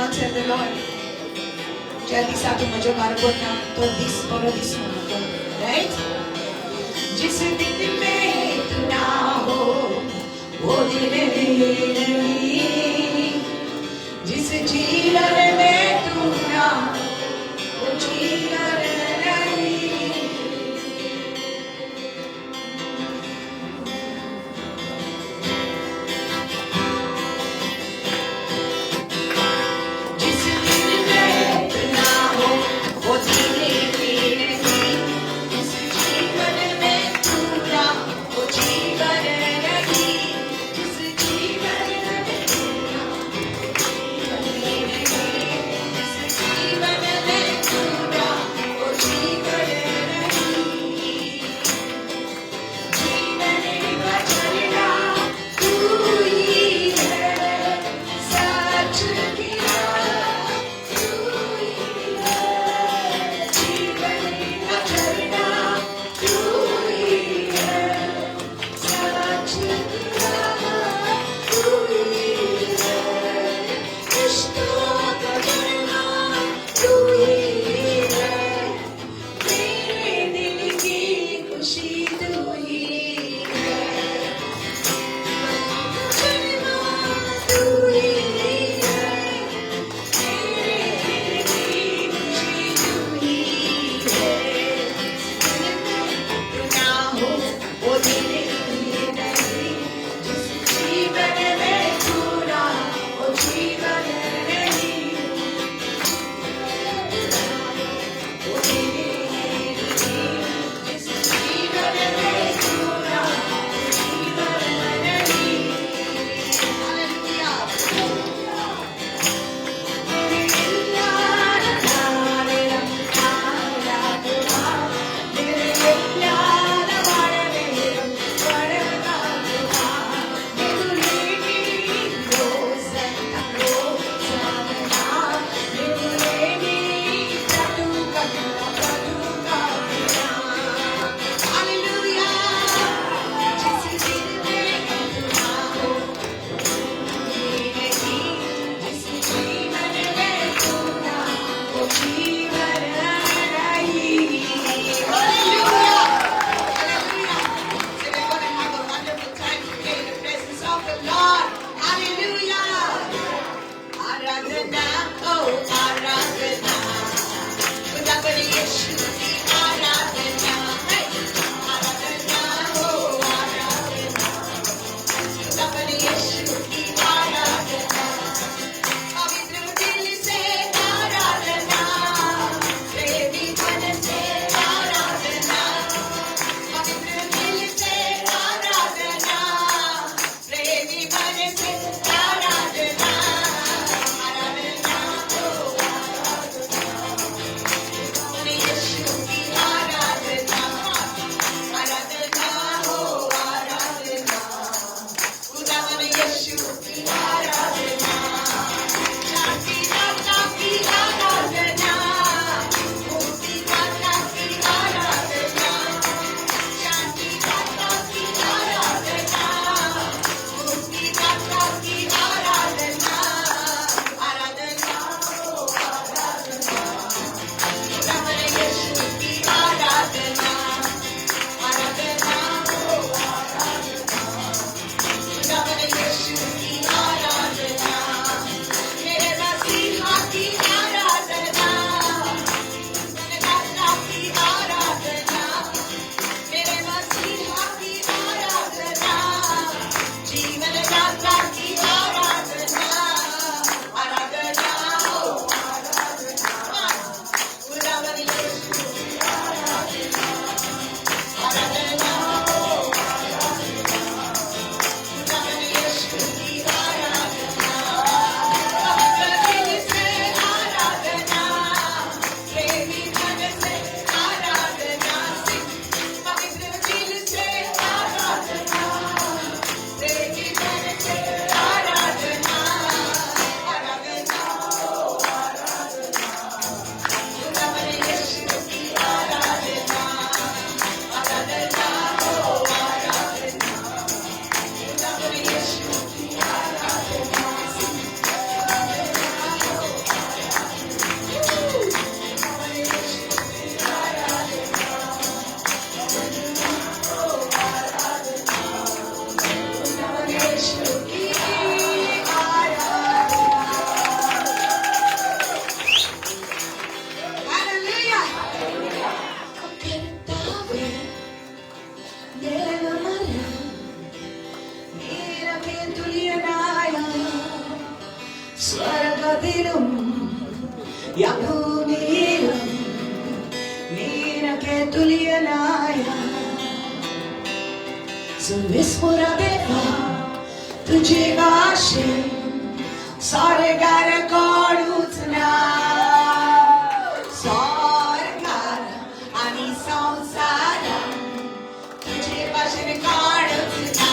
not tell the Lord? Jadi satu maju karbon na to this or this one, right? जिस दिन में तू ना हो वो दिन नहीं, जिस जीवन में तू ना वो जीवन नहीं. जिस दिन में तू ना हो वो दिन नहीं, जिस जीवन में तू ना वो जीवन नहीं, जिस जीवन में तू ना वो जीवन नहीं. तुलियनाय सर्वेस्पुरदेवा तुझे भाषे सारे गार काढूच ना स्वर्गार आणि संसार तुझे भाषे काढूच ना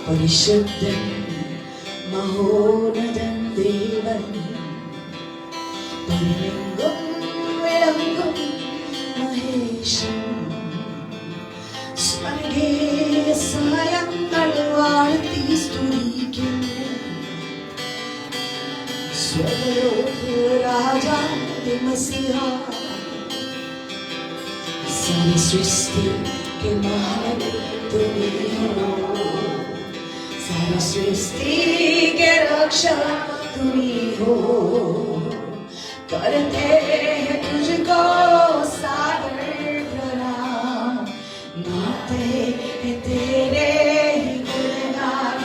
പരിശുദ്ധൻ മഹോന്നതൻ ദേവൻ പരിമെങ്കും വിളങ്ങും മഹേശൻ സ്വർഗീയ സഹായങ്ങൾ വാഴ്ത്തി സ്തുതിക്കുന്നു സ്വർഗ്ഗലോക രാജാതി മസിഹ सारी सृष्टि के मालिक तुम्ही हो सारी सृष्टि के रक्षक तुम्ही हो करते हैं तुझको सादर प्रणाम गाते हैं तेरे ही गुणगान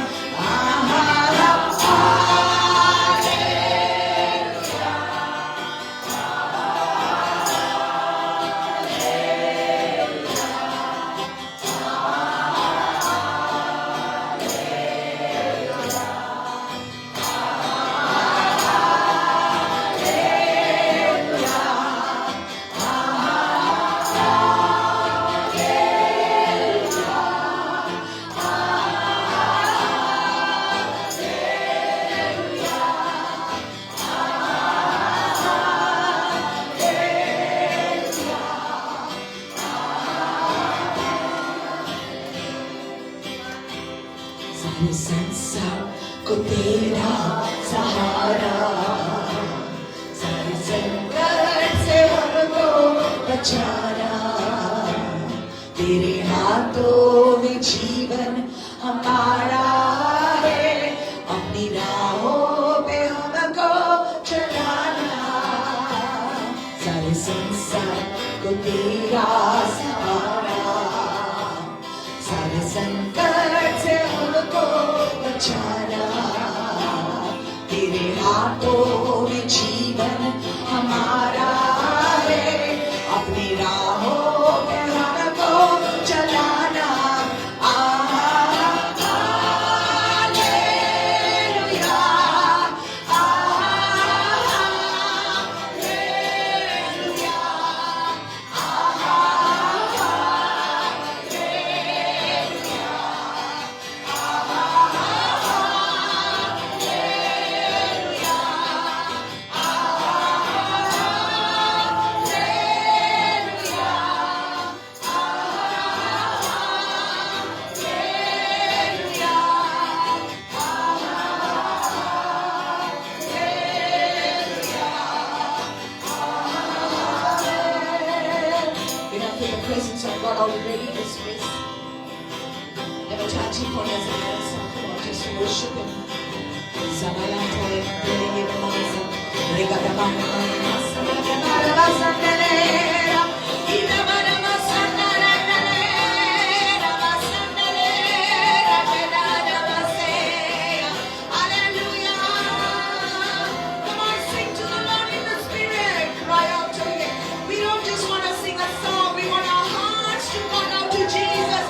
को तेरा सहारा, सारे संकट से हमको बचाना, तेरे हाथों में जीवन हमारा है, अपनी राहों पे हमको चलाना, सारे संसार को तेरा सहारा, सारे संकट से हमको बचाना, तेरे हाथों में जीवन हमारा है, अपनी राहों पे हमको चलाना। Already in this place. Never touch him for his hands. Come on, just worship him. Zabalantore, Pelege Masa, Regadamana, Samadamara Sandelera, Idamana Masandelera, Masandelera, Pedada Masea. Hallelujah. Come on, sing to the Lord in the Spirit. Cry out to him. We don't just want to sing a song, we want our hearts to cry out to Jesus.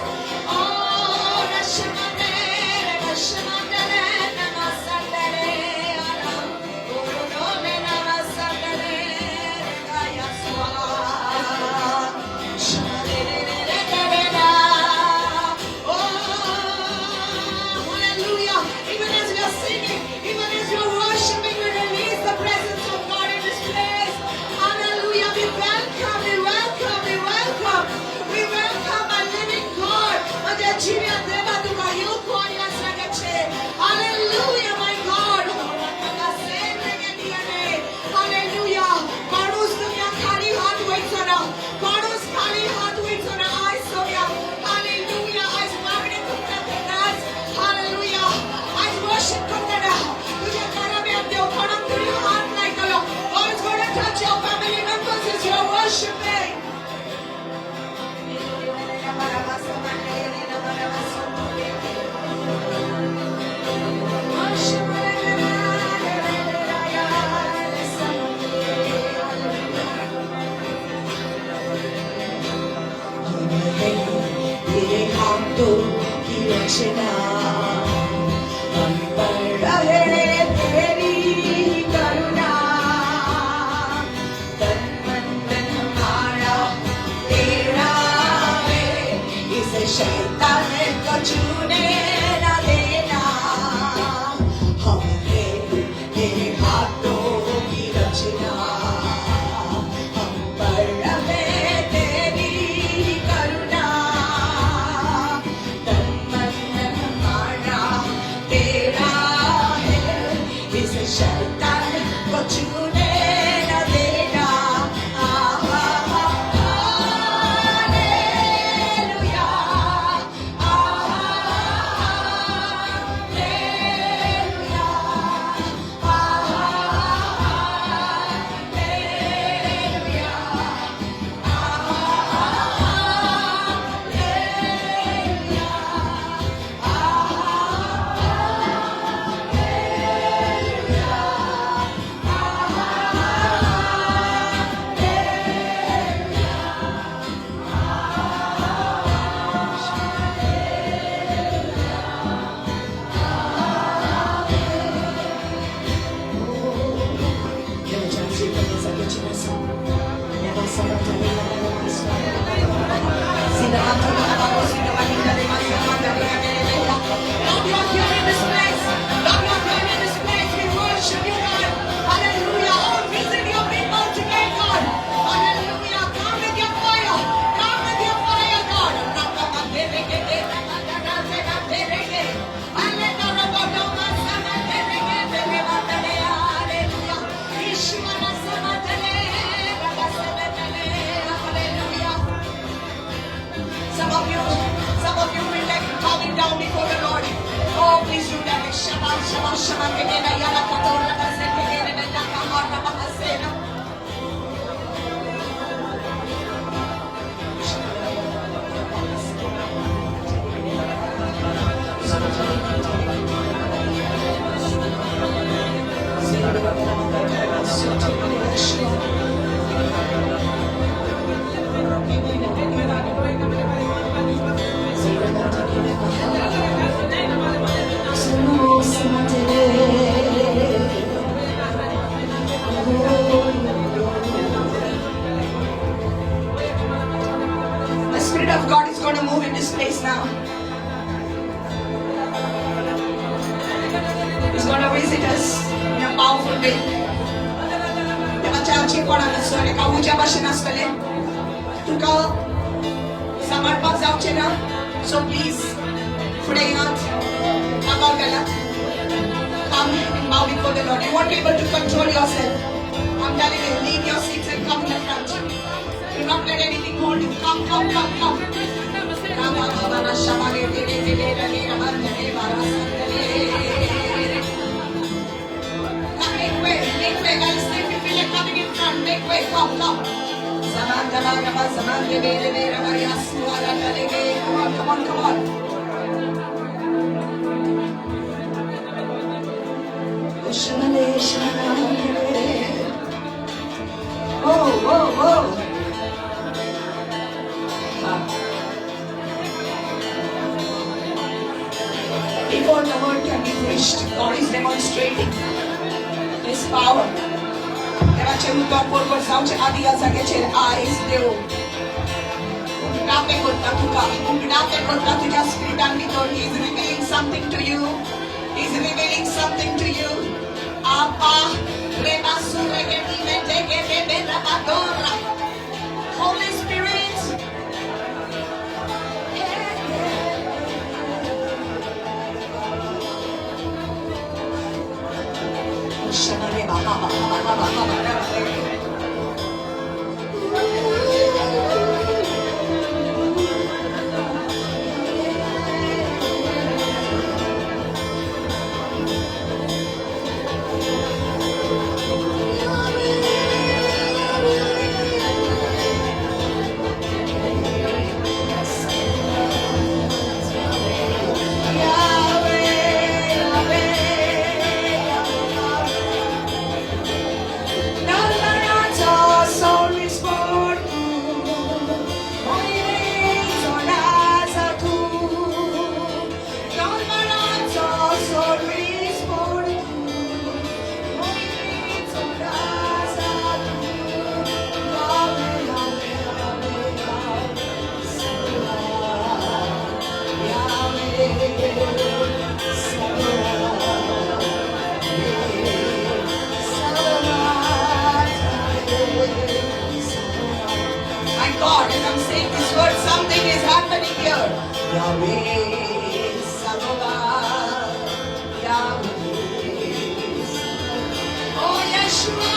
Oh, Rashamanere, Rashamanere, Namasanere, oh, no, Namasanere, Kayaswa. visit us in a powerful way. देवाच्या कोणाला सोने का उजा भाषण असले तुका समर्पक जावचे ना. So please फुडे येयात नागाव गेला. Come and bow before the Lord. You won't be able to control yourself. I'm telling you, leave your seats and come in the front. Do not let anything hold you. Come. Make way, guys. If you feel like coming in front, make way. Come. Come on. Oh. Before the word can be preached, God is demonstrating His power. देवाचे उतर बरोबर जावचे आधी या जागेचेर आयज देव उगडापे करता तुका तुझ्या स्पिरिटान भितर. He is revealing something to you. He is revealing something to you. Apa reba surege dimete ke bebe rabadora. Holy Spirit. God, as I'm saying this word, something is happening here. Yahweh, Sabaoth, Yahweh, oh Yeshua.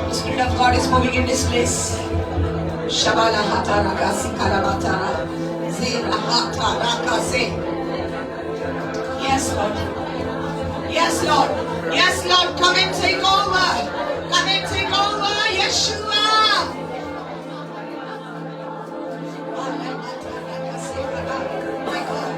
The Spirit of God is moving in this place. Shabala hata rakasi kalamata zira hata rakase. Yes, Lord. Come and take over. Yeshua. My God.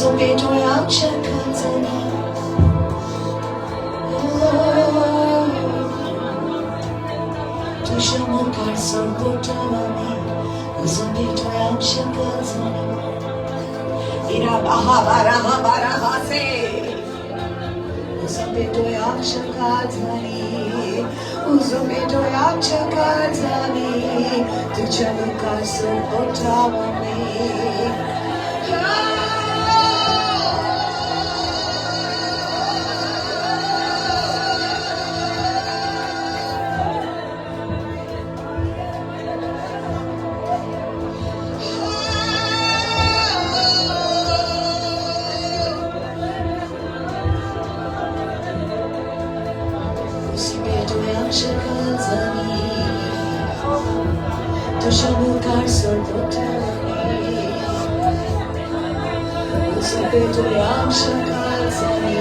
uzobetoy amshakazana. Tushamukar sargotavami, uzobetoy amshakazana. Irabahabarahase, uzobetoy amshakazani, uzobetoy amshakazani. Tushamukar sargotavami. Tushamukar sargotavami, uzobetoy amshakazani.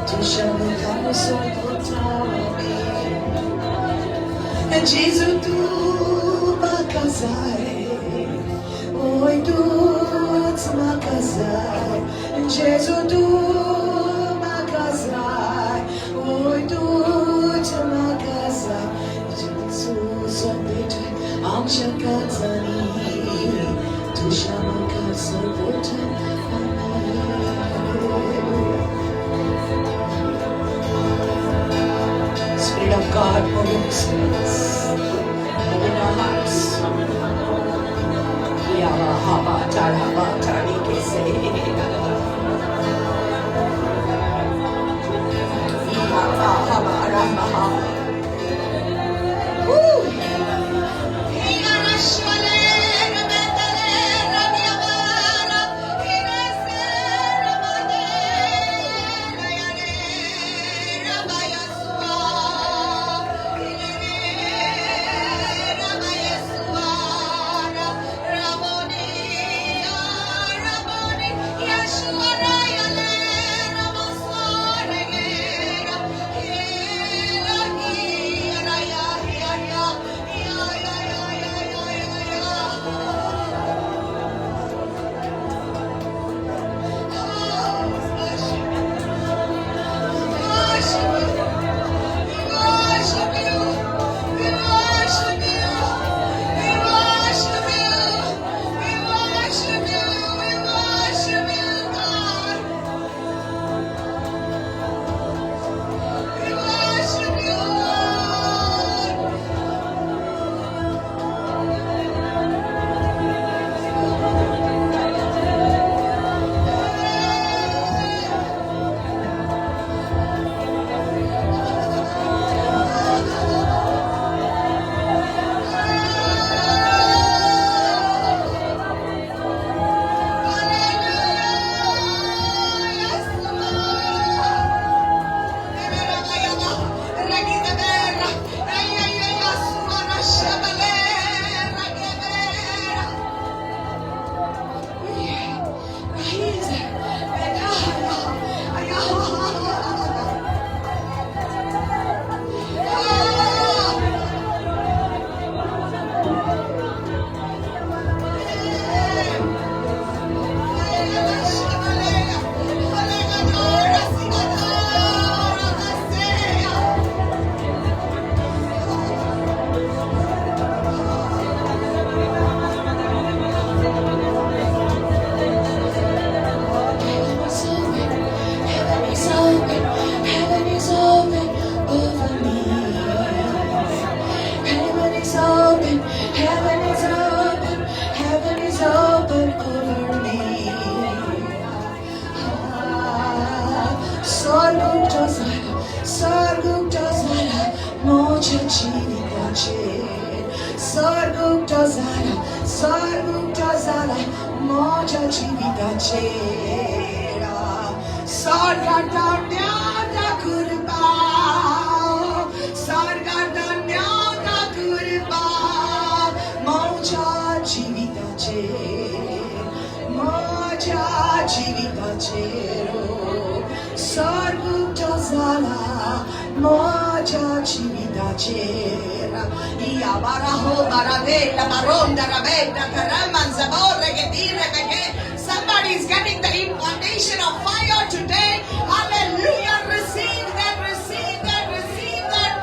Tushamukar sargotavami. Jesus tu makazai, oi tu makazai. Jesus tu makazai, oi tu makazai. Jesus betoy amshakazani, tushamukar sargotavami. Spirit of God, move in this place, move in our hearts. Yahaba taraba tarikese. Yahaba ramaha. Woo! Sargutazala moja chivitachera sargatanyata kurba sargatanyata kurba moja chivitachero sargutazala moja chivitachera ia baraho baravella baronda ravella caraman zaborre che dire perché Somebody is getting the impartation of fire today. Hallelujah. Receive that, receive that, receive that.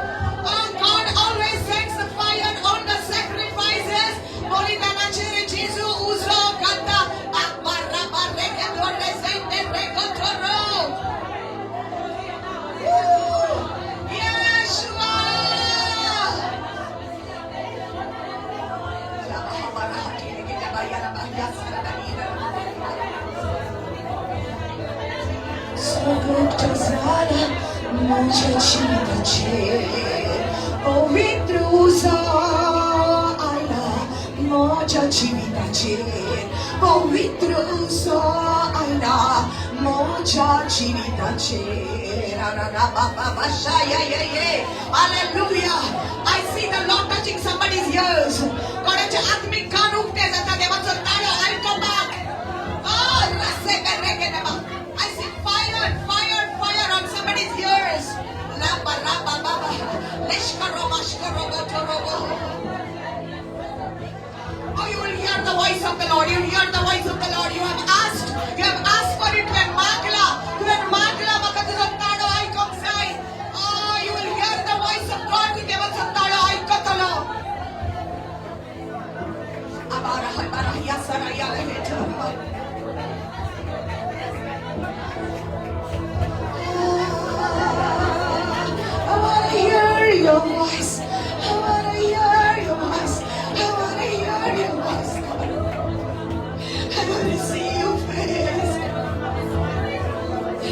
Oh, God always sends the fire on the sacrifices. Bolidanache Jesu uzo kata akbara bareke dore sende rekotoro. Yeshua. Sogutazala mochachidache ovitruza aila mochachidache ovitruza aila mochachidache hallelujah. I see the Lord touching somebody's ears. Korache atmik kanukte zata devatso talo I'll come back. Oh, I see fire, fire, fire on somebody's ears. Rabba, rabba, baba. Oh, you will hear the voice of the Lord. You will hear the voice of the Lord. You have asked for it when Magla, Makatutano, I come say. Oh, you will hear the voice of God with Devatutano, I Katalo. I want to hear your voice. I want to hear your voice. I want to hear your voice. I want to see your face.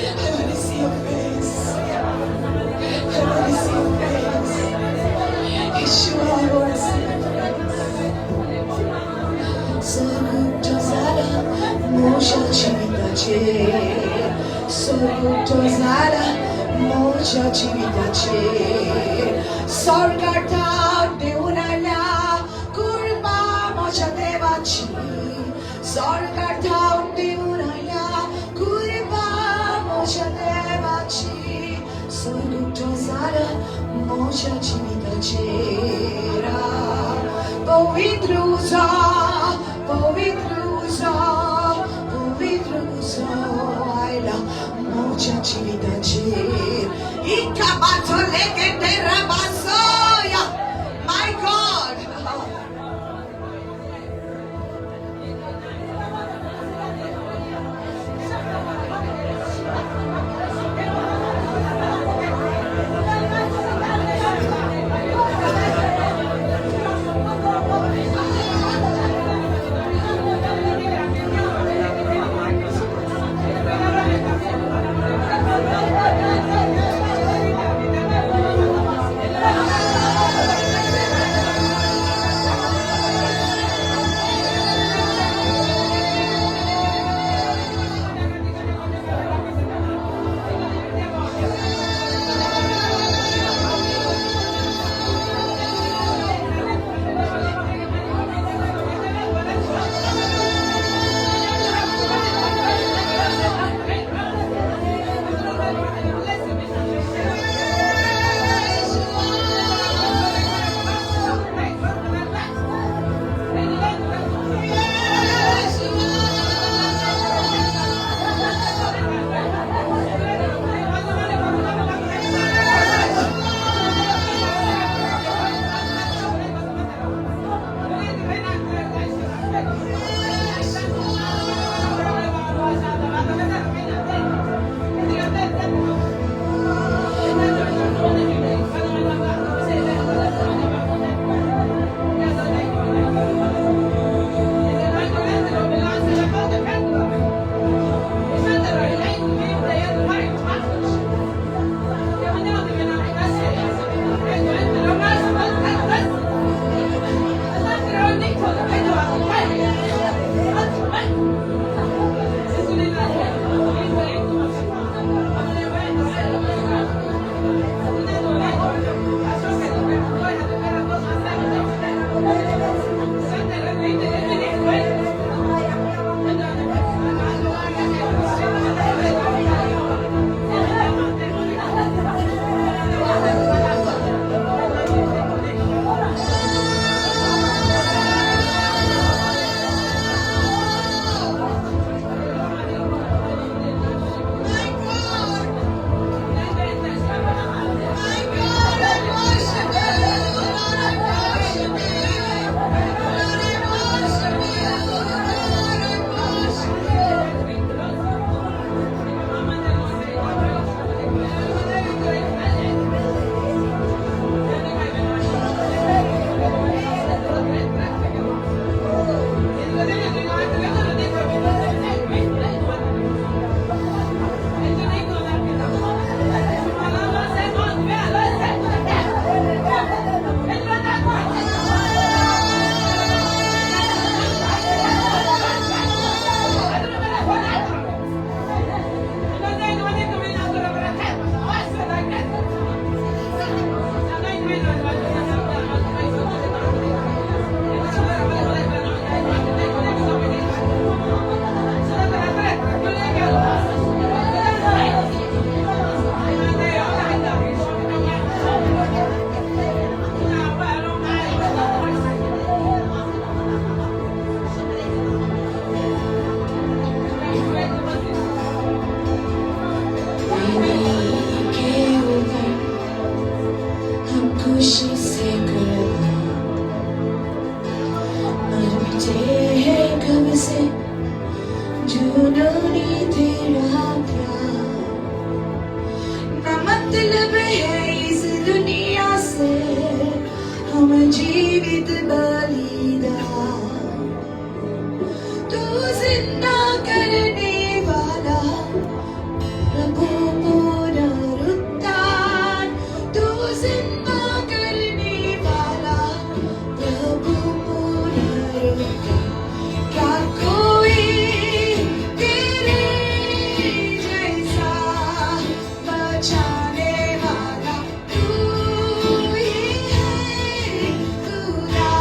I want to see your face. I want to see your face. Yeshua, I want to see your face. Sogutozala moja chivitache. Sogutozala moja chivitache. Sorgata deunala kurba moja devachi. Sorgata deunala kurba moja devachi. Sogutozala moja chivitache. Povitruza, povitruza, povitruza, aila moja chivitache. Ikabato legende rabasoya. My God. खुशी से करना, मर मिटे है कब से जुनूनी तेरा प्यार, न मतलब है इस दुनिया से हम जीवित बलिदान, तू जिंदा करने वाला प्रभु पुनरुत्थान, तू जिंदा करने वाला प्रभु पुनरुत्थान, क्या कोई तेरे जैसा बचाने वाला, तू ही है खुदा,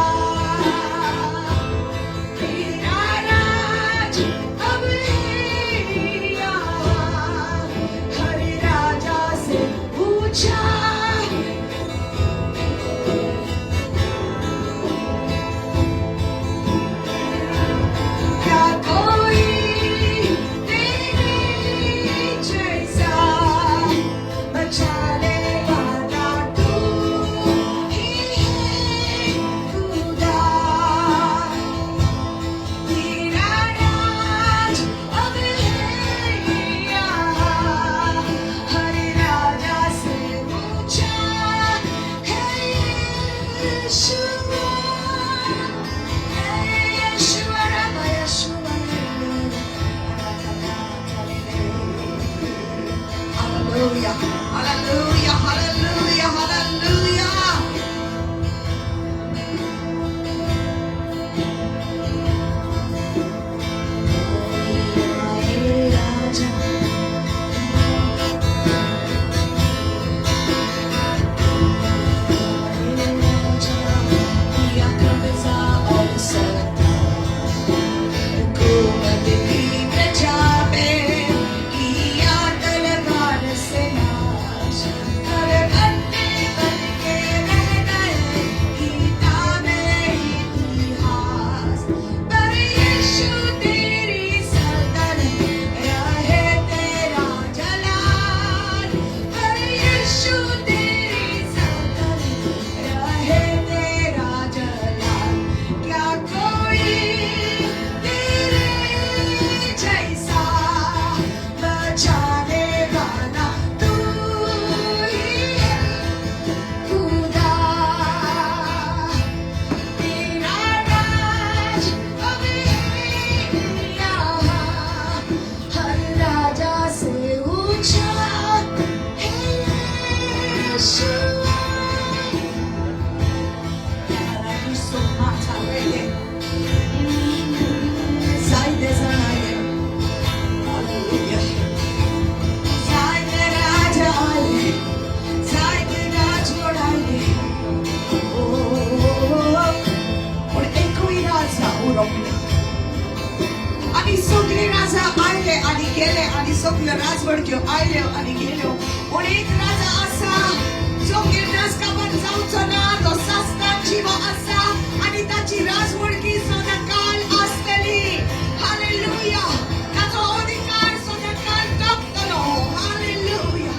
तेरा राज अब है यहाँ, हर राजा से ऊंचा, क्या कोई तेरे जैसा बचाने वाला, तू ही है खुदा, तेरा राज अब है यहाँ, हर राजा से ऊंचा है यीशुआ, है यीशुआ, रब यीशुआ। Hallelujah, hallelujah, hallelujah, hallelujah. आए राजा, आए राजा, किया कब्जा और सत्ता, हुकूमत की प्रजा पे किया तलवार से नाश, हर बंदे बन के रह गए किताबे इतिहास, पर यीशु तेरी सल्तनत रहे तेरा जलाल, पर यीशु तेरी सल्तनत रहे तेरा जलाल, क्या कोई तेरे जैसा बचाने वाला, तू ही है खुदा, तेरा राज अब है यहाँ, हर राजा से ऊंचा है यीशुआ। Zaide zaide, hallelujah. Zaide raja aye, zaide raj odaye. Oh, और एक ही राजा उरमला. आणि सगळे राजा आले आणि गेले आणि सगळे राजवट घेऊन आले आणि गेले. और एक राजा असा जो गिरनास कापण जाऊचो ना, तो शास्त्रात जीव असा आणि त्याची राजवडकी सदाकाळ असतली. हालेलुया, त्याचा अधिकार सदाकाळ तपतलो. हालेलुया,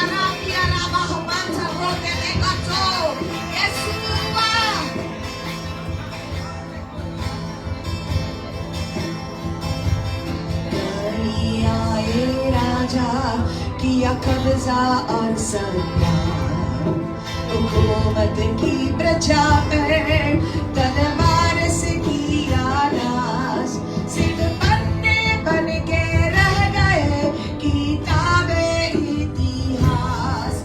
आरामिया राबा हमाचा रोते लेगाचो येशुवा. आए राजा, किया कब्जा और सत्ता, हुकूमत की प्रजा पर तलवार से किया नाश, सिर्फ पन्ने बन के रह गए किताबे इतिहास,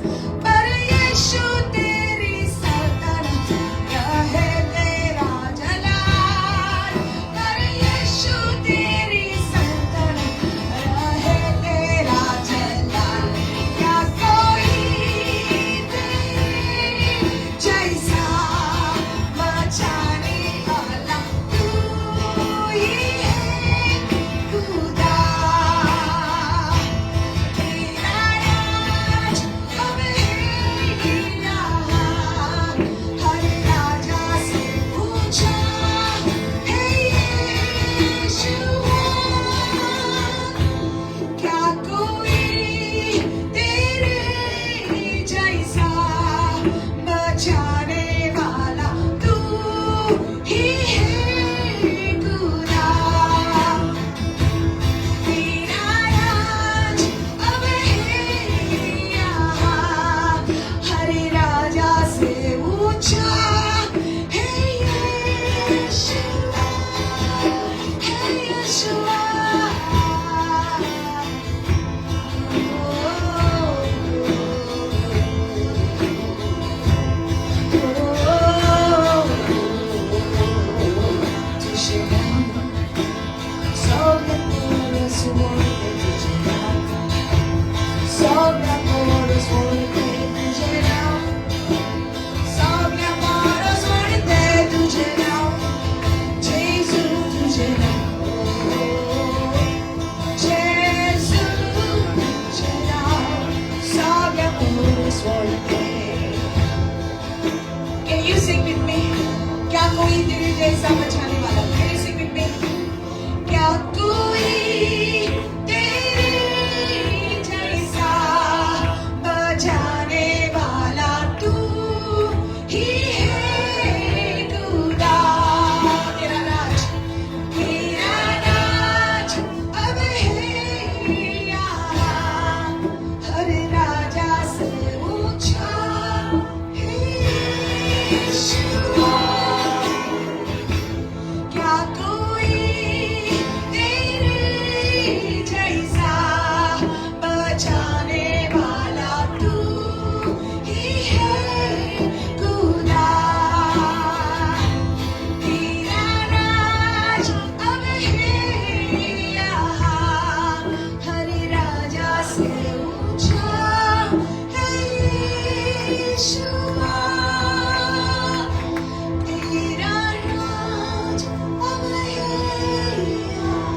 पर यीशु तेरी सल्तनत रहे तेरा जलाल, पर यीशु तेरी सल्तनत रहे तेरा जलाल, क्या कोई तेरे जैसा बचा you sing with me? क्या कोई तेरे जैसा बचाने वाला? Can you sing with me? क्या कोई तेरे जैसा बचाने वाला तू ही है खुदा। तेरा राज अब है यहाँ, हर राजा से ऊंचा है यीशु। क्या कोई तेरे जैसा बचाने वाला तू ही है खुदा। तेरा राज अब है यहाँ, हर राजा से ऊंचा है यीशुआ। तेरा राज अब है यहाँ,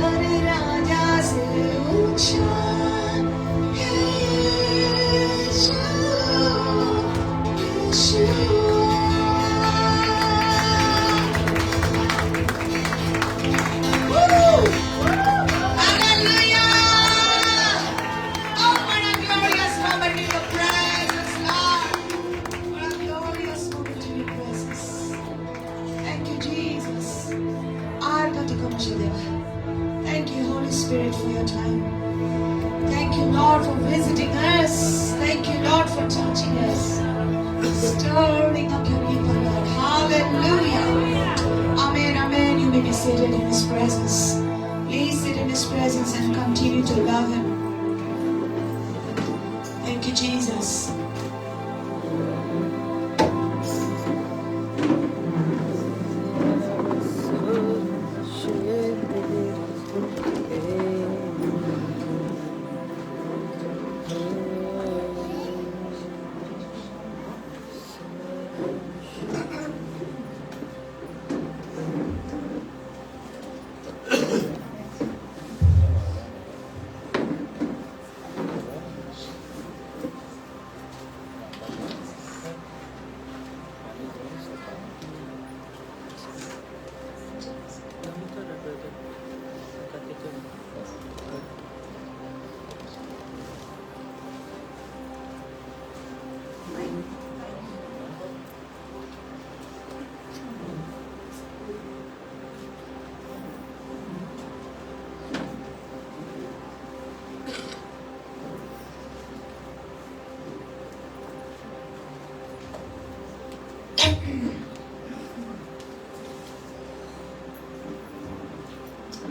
हर राजा से ऊंचा है यीशु, यीशुआ। Woo! Hallelujah! Oh, what a glorious moment in your presence, Lord. What a glorious moment in your presence. Thank you, Jesus. Aar katika Deva. Thank you, Holy Spirit, for your time. Thank you, Lord, for visiting us. Thank you, Lord, for touching us. Stirring up your people, Lord. Hallelujah. Amen, amen. You may be seated in His presence. Please sit in His presence and continue to love Him. Thank you, Jesus.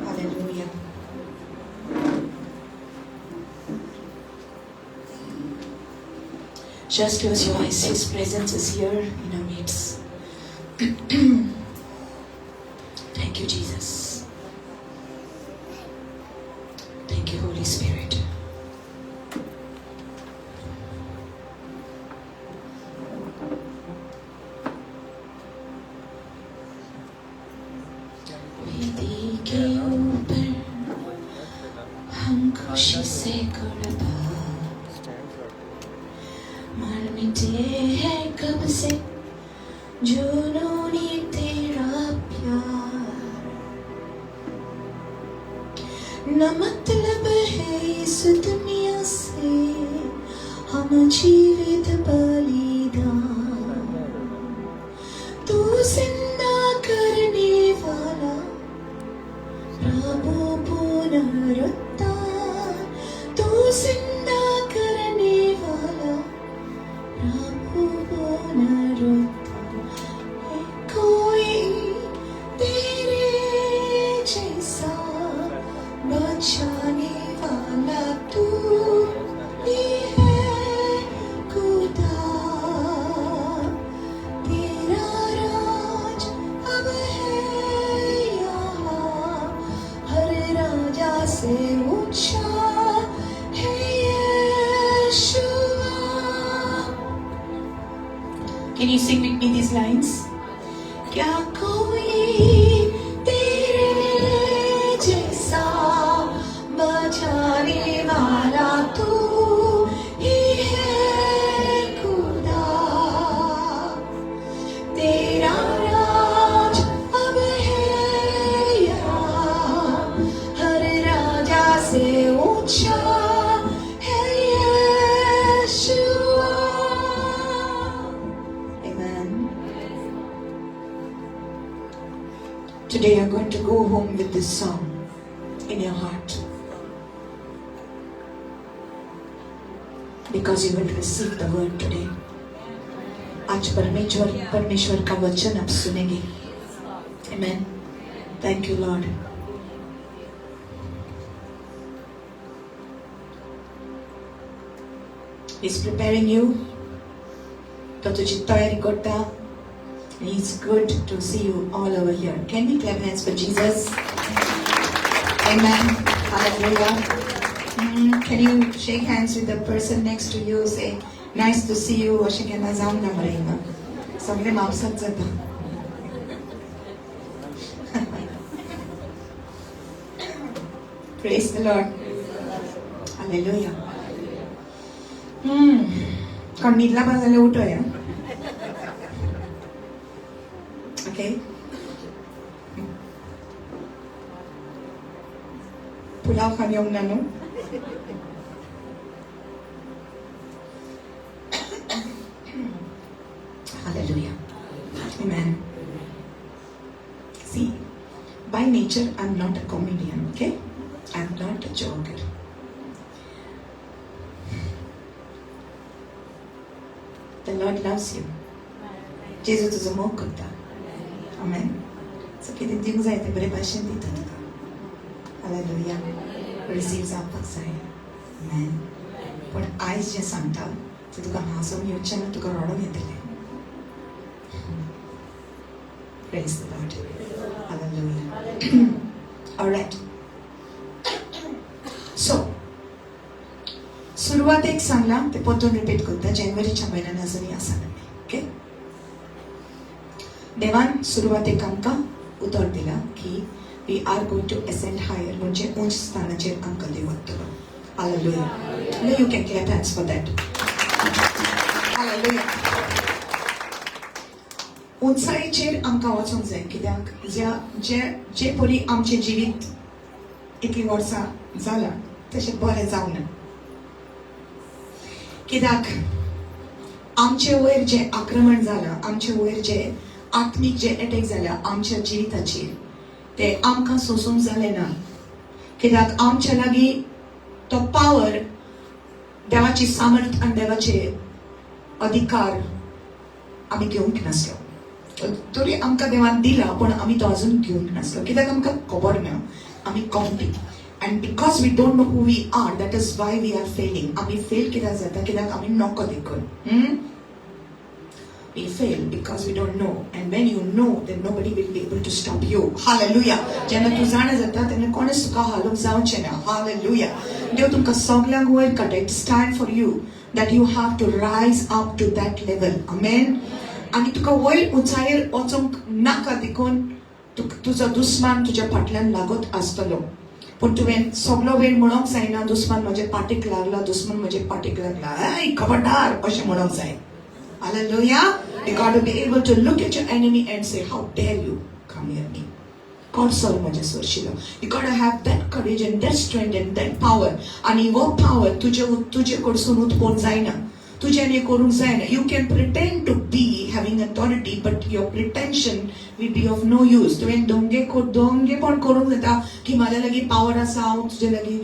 Hallelujah. Just close your eyes. His presence is here in our midst. Thank you, Jesus. Thank you, Holy Spirit. वेदी के ऊपर हम खुशी से कुर्बा मर मिटे हैं कब से जुनूनी तेरा प्यार। न मतलब है इस दुनिया से हम जीवित बलिदान। तू जिंदा करने वाला प्रभु पुनरुत्थान। तू जिंदा करने वाला प्रभु पुनरुत्थान। कोई तेरे जैसा बचाने वाला तू ही है खुदा। तेरा राज अब है यहाँ, हर राजा से ऊंचा है यीशुआ। Can you sing with me these lines? क्या कोई तेरे जैसा बचाने वाला तू ही है खुदा। Today you're going to go home with this song in your heart. Because you will receive the word today. आज परमेश्वर का वचन आप सुनेंगे. Amen. Thank you, Lord. He's preparing you. तो तुझी तयारी करता. And it's good to see you all over here. Can we clap hands for Jesus? Amen. Hallelujah. Can you shake hands with the person next to you? Say, nice to see you. अशें केन्ना जावना मरे हिंगा. सगळे मावसात जाता. Praise the Lord. Hallelujah. कोण न्हिदला बा जाल्यार उठोया. Okay. पुलाव खान येवंक ना न्हू? Hallelujah. Amen. See, by nature I'm not a comedian, okay? I'm not a joker. The Lord loves you. Jesus तुझं मोग करता. Amen. So किती दिवस जाय ते बरे भाशण दिता तुका. Hallelujah. Receive जावपाक जाय. Amen. पण आयज जे सांगता ते तुका हांसूंक येवचें ना, तुका रडोंक येतलें. Praise the Lord. Hallelujah. All right. So, सुरुवात एक सांगला ते परतून रिपीट करता. जानेवारीच्या म्हयन्यान अजूनही आसा ओके. देवान सुरुवातेक आमकां उतर दिला की we are going to ascend higher. म्हणजे उंच स्थानाचेर आमकां देव व्हरतलो. Hallelujah. Now you can clap hands for that. Hallelujah. उंचायेचेर आमकां वचूंक जाय कित्याक जे परी आमचें जिवीत इतलीं वर्सां जालां तशें बरें जावना. कित्याक आमचे वयर जे आक्रमण जालां, आमचे वयर जे आत्मीक जे अटॅक जाला आमच्या जिविताचेर ते आमकां सोसूंक जालें ना. कित्याक आमच्या लागीं तो पावर, देवाची सामर्थ आनी देवाचे अधिकार आमी घेवंक नासलो. तरी आमकां देवान दिला पण आमी तो अजून घेवंक नासलो. कित्याक आमकां खबर ना आमी कोणटी. And because we don't know who we are, that is why we are failing. आमी फेल कित्याक जाता कित्याक आमी नॉको देखून. We fail because we don't know. And when you know, then nobody will be able to stop you. Hallelujah. जेन्ना तूं जाणा जाता तेन्ना कोणेच तुका हालोवंक जावचें ना. Hallelujah. देव तुमकां सगळ्यांक वयर काडटा. It's time for you that you have to rise up to that level. Amen. आणि तुका वयर उंचायेर वचोंक नाका देखून तुजो दुस्मान तुज्या फाटल्यान लागत आसतलो. पण तुवें सगळो वेळ म्हणूंक जायना दुस्मान म्हजे पाठीक लागला, दुस्मान म्हजे पाठीक लागला. ऐ खबरदार अशें म्हणूंक जाय. Hallelujah. You got to be able to look at your enemy and say, how dare you come near me. God sorry म्हजे सोरशिलो. You got to have that courage and that strength and that power. आणि वो power तुजे कडसून उत्पन्न जायना. तुज्याने करूंक जायना. You can pretend to be having authority, but your pretension will be of no use. तुवें दोंगेपण करूंक जाता की म्हाज्या लागीं पावर आसा, हांव तुजे लागीं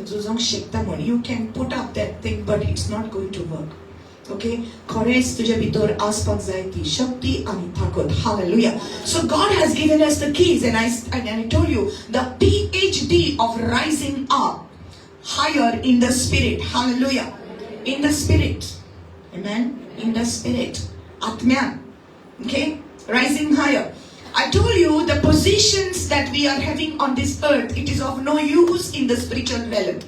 झुजोंक शकता म्हण. You can put up that thing, but it's not going to work. Okay, खरेंच तुझ्या भितर आसपाक जाय ती शक्ती आणि ताकद. Hallelujah. So God has given us the keys, and I told you the PhD of rising up higher in the spirit. Hallelujah. In the spirit. Amen. In the spirit. Atman. Okay, rising higher. I told you the positions that we are having on this earth, it is of no use in the spiritual realm.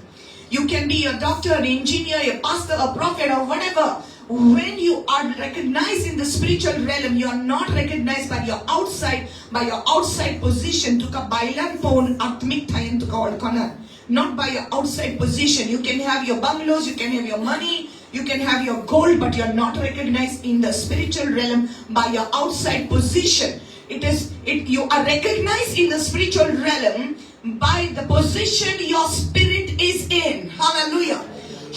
You can be a doctor, an engineer, a pastor, a prophet, or whatever. When you are recognized in the spiritual realm, you are not recognized by your outside position. Tuka bailan pon atmik thayin tuka olkana. Not by your outside position. You can have your bungalows, you can have your money, you can have your gold, but you are not recognized in the spiritual realm by your outside position. You are recognized in the spiritual realm by the position your spirit is in. Hallelujah.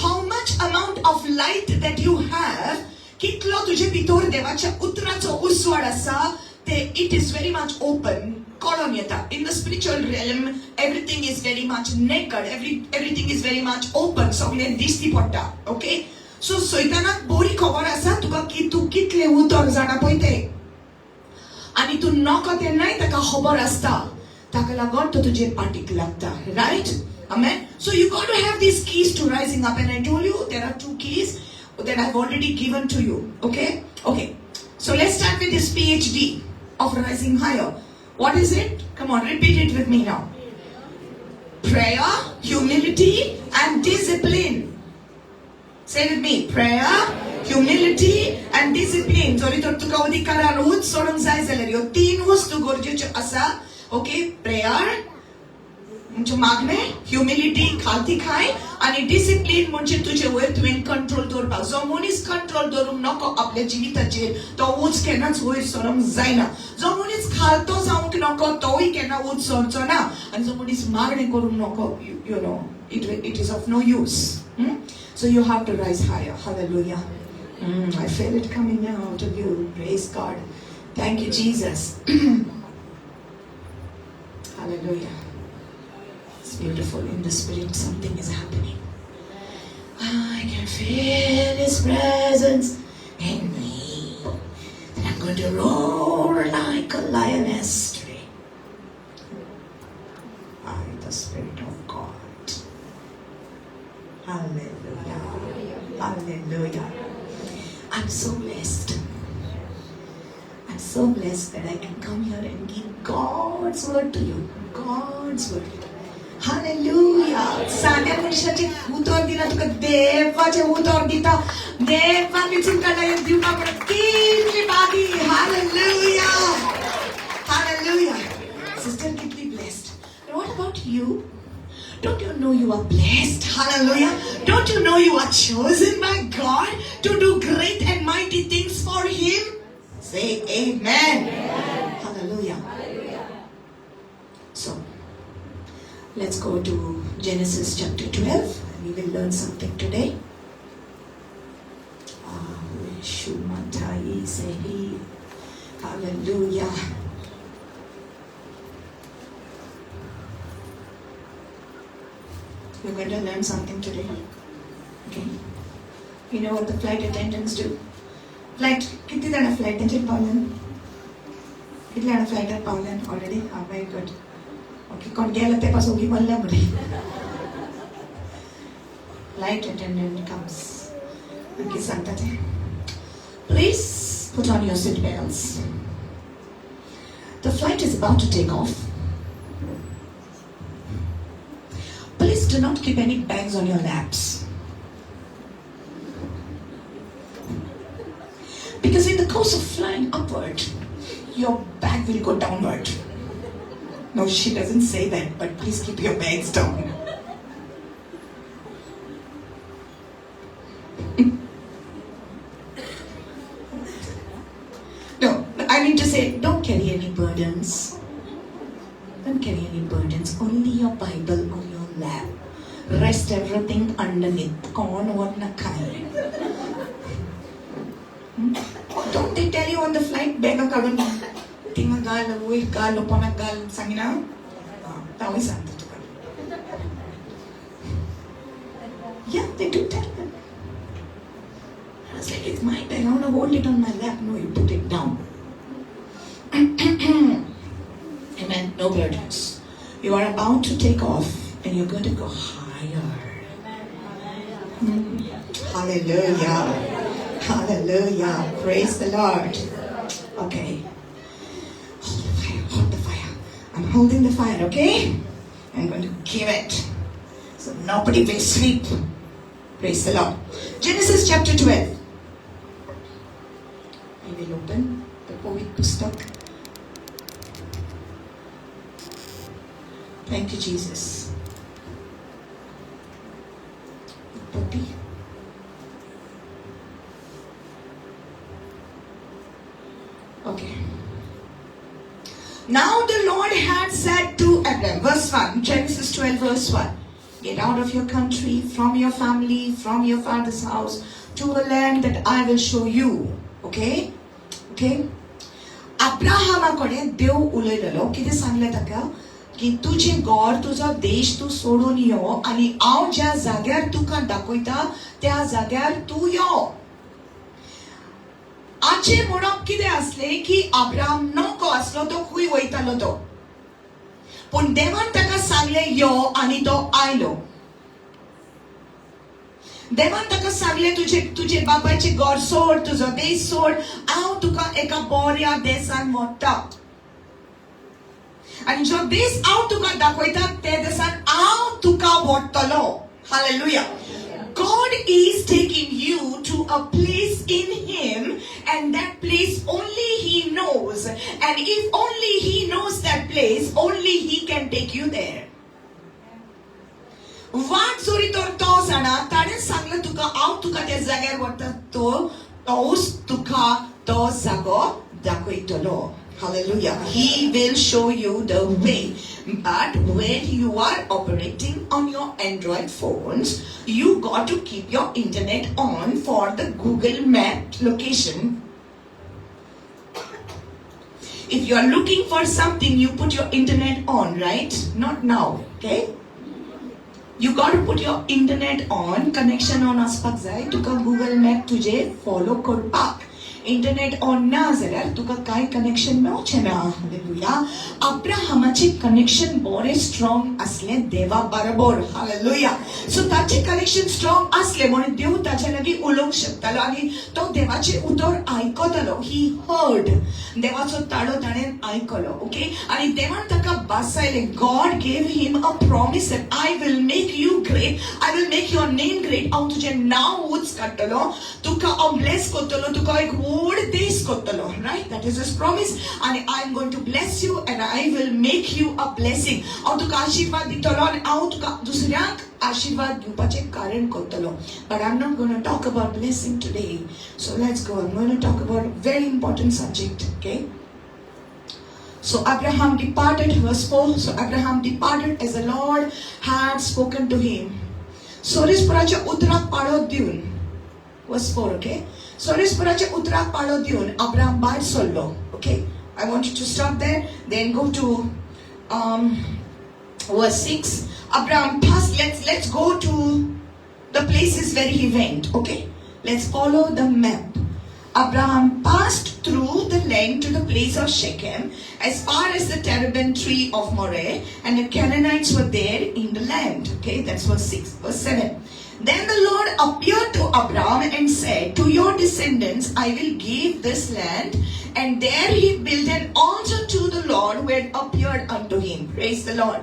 How much amount of light that you have, कितलो तुझे भितर देवाच्या उतराचो उजवाड आसा, it is very much open. kolonyata. In the spiritual realm, everything is very much naked. Everything is very much open. So we disti potta. Okay? So soitanak bori खबर आसा तुका की तू कितले उतर जाणा पळय आणि तू नॉक ते नाही ताका खबर आसता ताका लागून तो तुजे पाटीक लागता. Right? Amen? So you got to have these keys to rising up, and I told you there are 2 keys that I've already given to you. Okay? Okay. So let's start with this PhD of rising higher. What is it? Come on, repeat it with me now. Prayer, humility, and discipline. Say with me. Prayer, humility, and discipline. So we talk to Kaudi Kararut, Sorum Zaizelerio. 3 वस्तू गरजेच्यो आसा. Okay? Prayer, म्हणजे मागणे, humility खालती खाय आणि discipline म्हणजे तुझे वयर तुवें कंट्रोल दवरपाक. जो मनीस कंट्रोल दवरूंक नको आपल्या जिविताचेर तो उंच केन्नाच वयर सरूंक जायना. जो मनीस खालतो जावंक नको तोय केन्ना उंच सरचो ना. आणि जो मनीस मागणे करूंक नको, you know, it is of no use. So you have to rise higher. Hallelujah. I feel it coming out of you. Praise God. Thank you, Jesus. Hallelujah. It's beautiful. In the spirit, something is happening. I can feel His presence in me. And I'm going to roar like a lioness today. By the Spirit of God. Hallelujah. Hallelujah. I'm so blessed. I'm so blessed that I can come here and give God's word to you. God's word. Hallelujah. साध्या मनुष्याचे उतर दिना तुका देवाचे उतर दिता. देवाने तुमकां एक दिवपा परत कितली बागी. Hallelujah. Hallelujah. Sister, कितली blessed. And what about you? Don't you know you are blessed? Hallelujah. Don't you know you are chosen by God to do great and mighty things for Him? Say amen. Amen. Hallelujah. Hallelujah. So, let's go to Genesis chapter 12. We will learn something today. Hallelujah. We're going to learn something today. Okay. You know what the flight attendants do? Flight. कितने जन flight attendant पावलन? कितने जन flight attendant पावलन already? Ah, very good. Okay, कौन गया लगते पास होगी मल्ला मुझे. Flight attendant comes. उनकी सांगता थे. Please put on your seat belts. The flight is about to take off. Please do not keep any bags on your laps. Because in the course of flying upward, your bag will go downward. No, she doesn't say that, but please keep your bags down. No, I mean to say, don't carry any burdens. Don't carry any burdens. Only your Bible on your lap. Rest everything underneath. Kaun what na khai. Don't they tell you on the flight, bega kagan tinga gal, uy gal, upana gal, sangina? Tawi santa to gal. Yeah, they do tell them. I was like, it's my bag, I want to hold it on my lap. No, you put it down. Amen. No burdens. You are about to take off and you're going to go higher. Hallelujah. Hallelujah. Praise the Lord. Okay. Hold the fire. Hold the fire. I'm holding the fire, okay? I'm going to give it. So nobody will sleep. Praise the Lord. Genesis chapter 12. We will open the Povit Pustak. Thank you, Jesus. Puppy. Okay. Now the Lord had said to Abraham, verse 1, Genesis 12, verse 1, get out of your country, from your family, from your father's house, to a land that I will show you. Okay? Okay? अब्राहमाकडे देव उलयलेलो कितें सांगलें ताका की तुझे घर तुजो देश तू सोडून यो आनी हांव ज्या जाग्यार तुका दाखयता त्या जाग्यार तू यो. आजचे म्हणप कितें आसलें की अब्राहम नौको आसलो तो खंय वयतालो तो, पूण देवान ताका सांगलें यो आनी तो आयलो. देवान ताका सांगलें तुझे बापायचे घर सोड, तुजो देश सोड, हांव तुका एका बऱ्या देशान व्हरता आनी जो देश हांव तुका दाखयता ते देशान हांव तुका व्हरतलो. Hallelujah. God is taking you to a place in Him, and that place only He knows. And if only He knows that place, only He can take you there. वाट जोरी तर तो जाणा, ताणें सांगलें तुका हांव तुका त्या जाग्यार व्हरता, तोच तुका तो जागो दाखयतलो. Hallelujah. He will show you the way. But when you are operating on your Android phones, you got to keep your internet on for the Google Map location. If you are looking for something, you put your internet on, right? Not now, okay? You got to put your internet on, connection on aspak jay, tuka Google Map tuje follow करपाक. Internet on ना जाल्यार तुका काय connection मेळचें ना. Hallelujah. अब्राहमाचे connection बरें strong आसलें देवा बरोबर. हालेलुया. सो ताचे कनेक्शन स्ट्रॉंग आसलें म्हणून देव ताचे लागीं उलोवंक शकतालो आनी तो देवाचे उतर आयकतालो. He heard. देवाचो ताळो ताणें आयकलो. ओके. आनी देवान ताका बासायलें. God gave him a promise that I will make you great, I will make your name great. हांव तुजें नांव उंच काडटलो, तुका हांव ब्लेस करतलो, तुका एक व्हड देश करतलो. Right. That is his promise. आनी I am going to bless you and I will make you a blessing. हांव तुका आशीर्वाद दितलो आनी हांव तुका दुसऱ्यांक आशीर्वाद दिवपाचें कारण करतलो. But I'm not going to talk about blessing today. So let's go. I'm going to talk about a very important subject. Okay. So Abraham departed, verse 4. So Abraham departed as the Lord had spoken to him. सोरेस्पुराच्या उतराक पाळो दिवन, verse 4. Okay. सोरेस्पुराच्या उतराक पाळो दिवन Abraham भायर सरलो. Okay. I want you to stop there. Then go to verse 6. Abraham passed. Let's go to the places where he went. Okay. Let's follow the map. Abraham passed through the land to the place of Shechem, as far as the terebinth tree of Moreh, and the Canaanites were there in the land. Okay, that's verse 6. Verse 7. Then the Lord appeared to Abraham and said, to your descendants I will give this land. And there he built an altar to the Lord who had appeared unto him. Praise the Lord.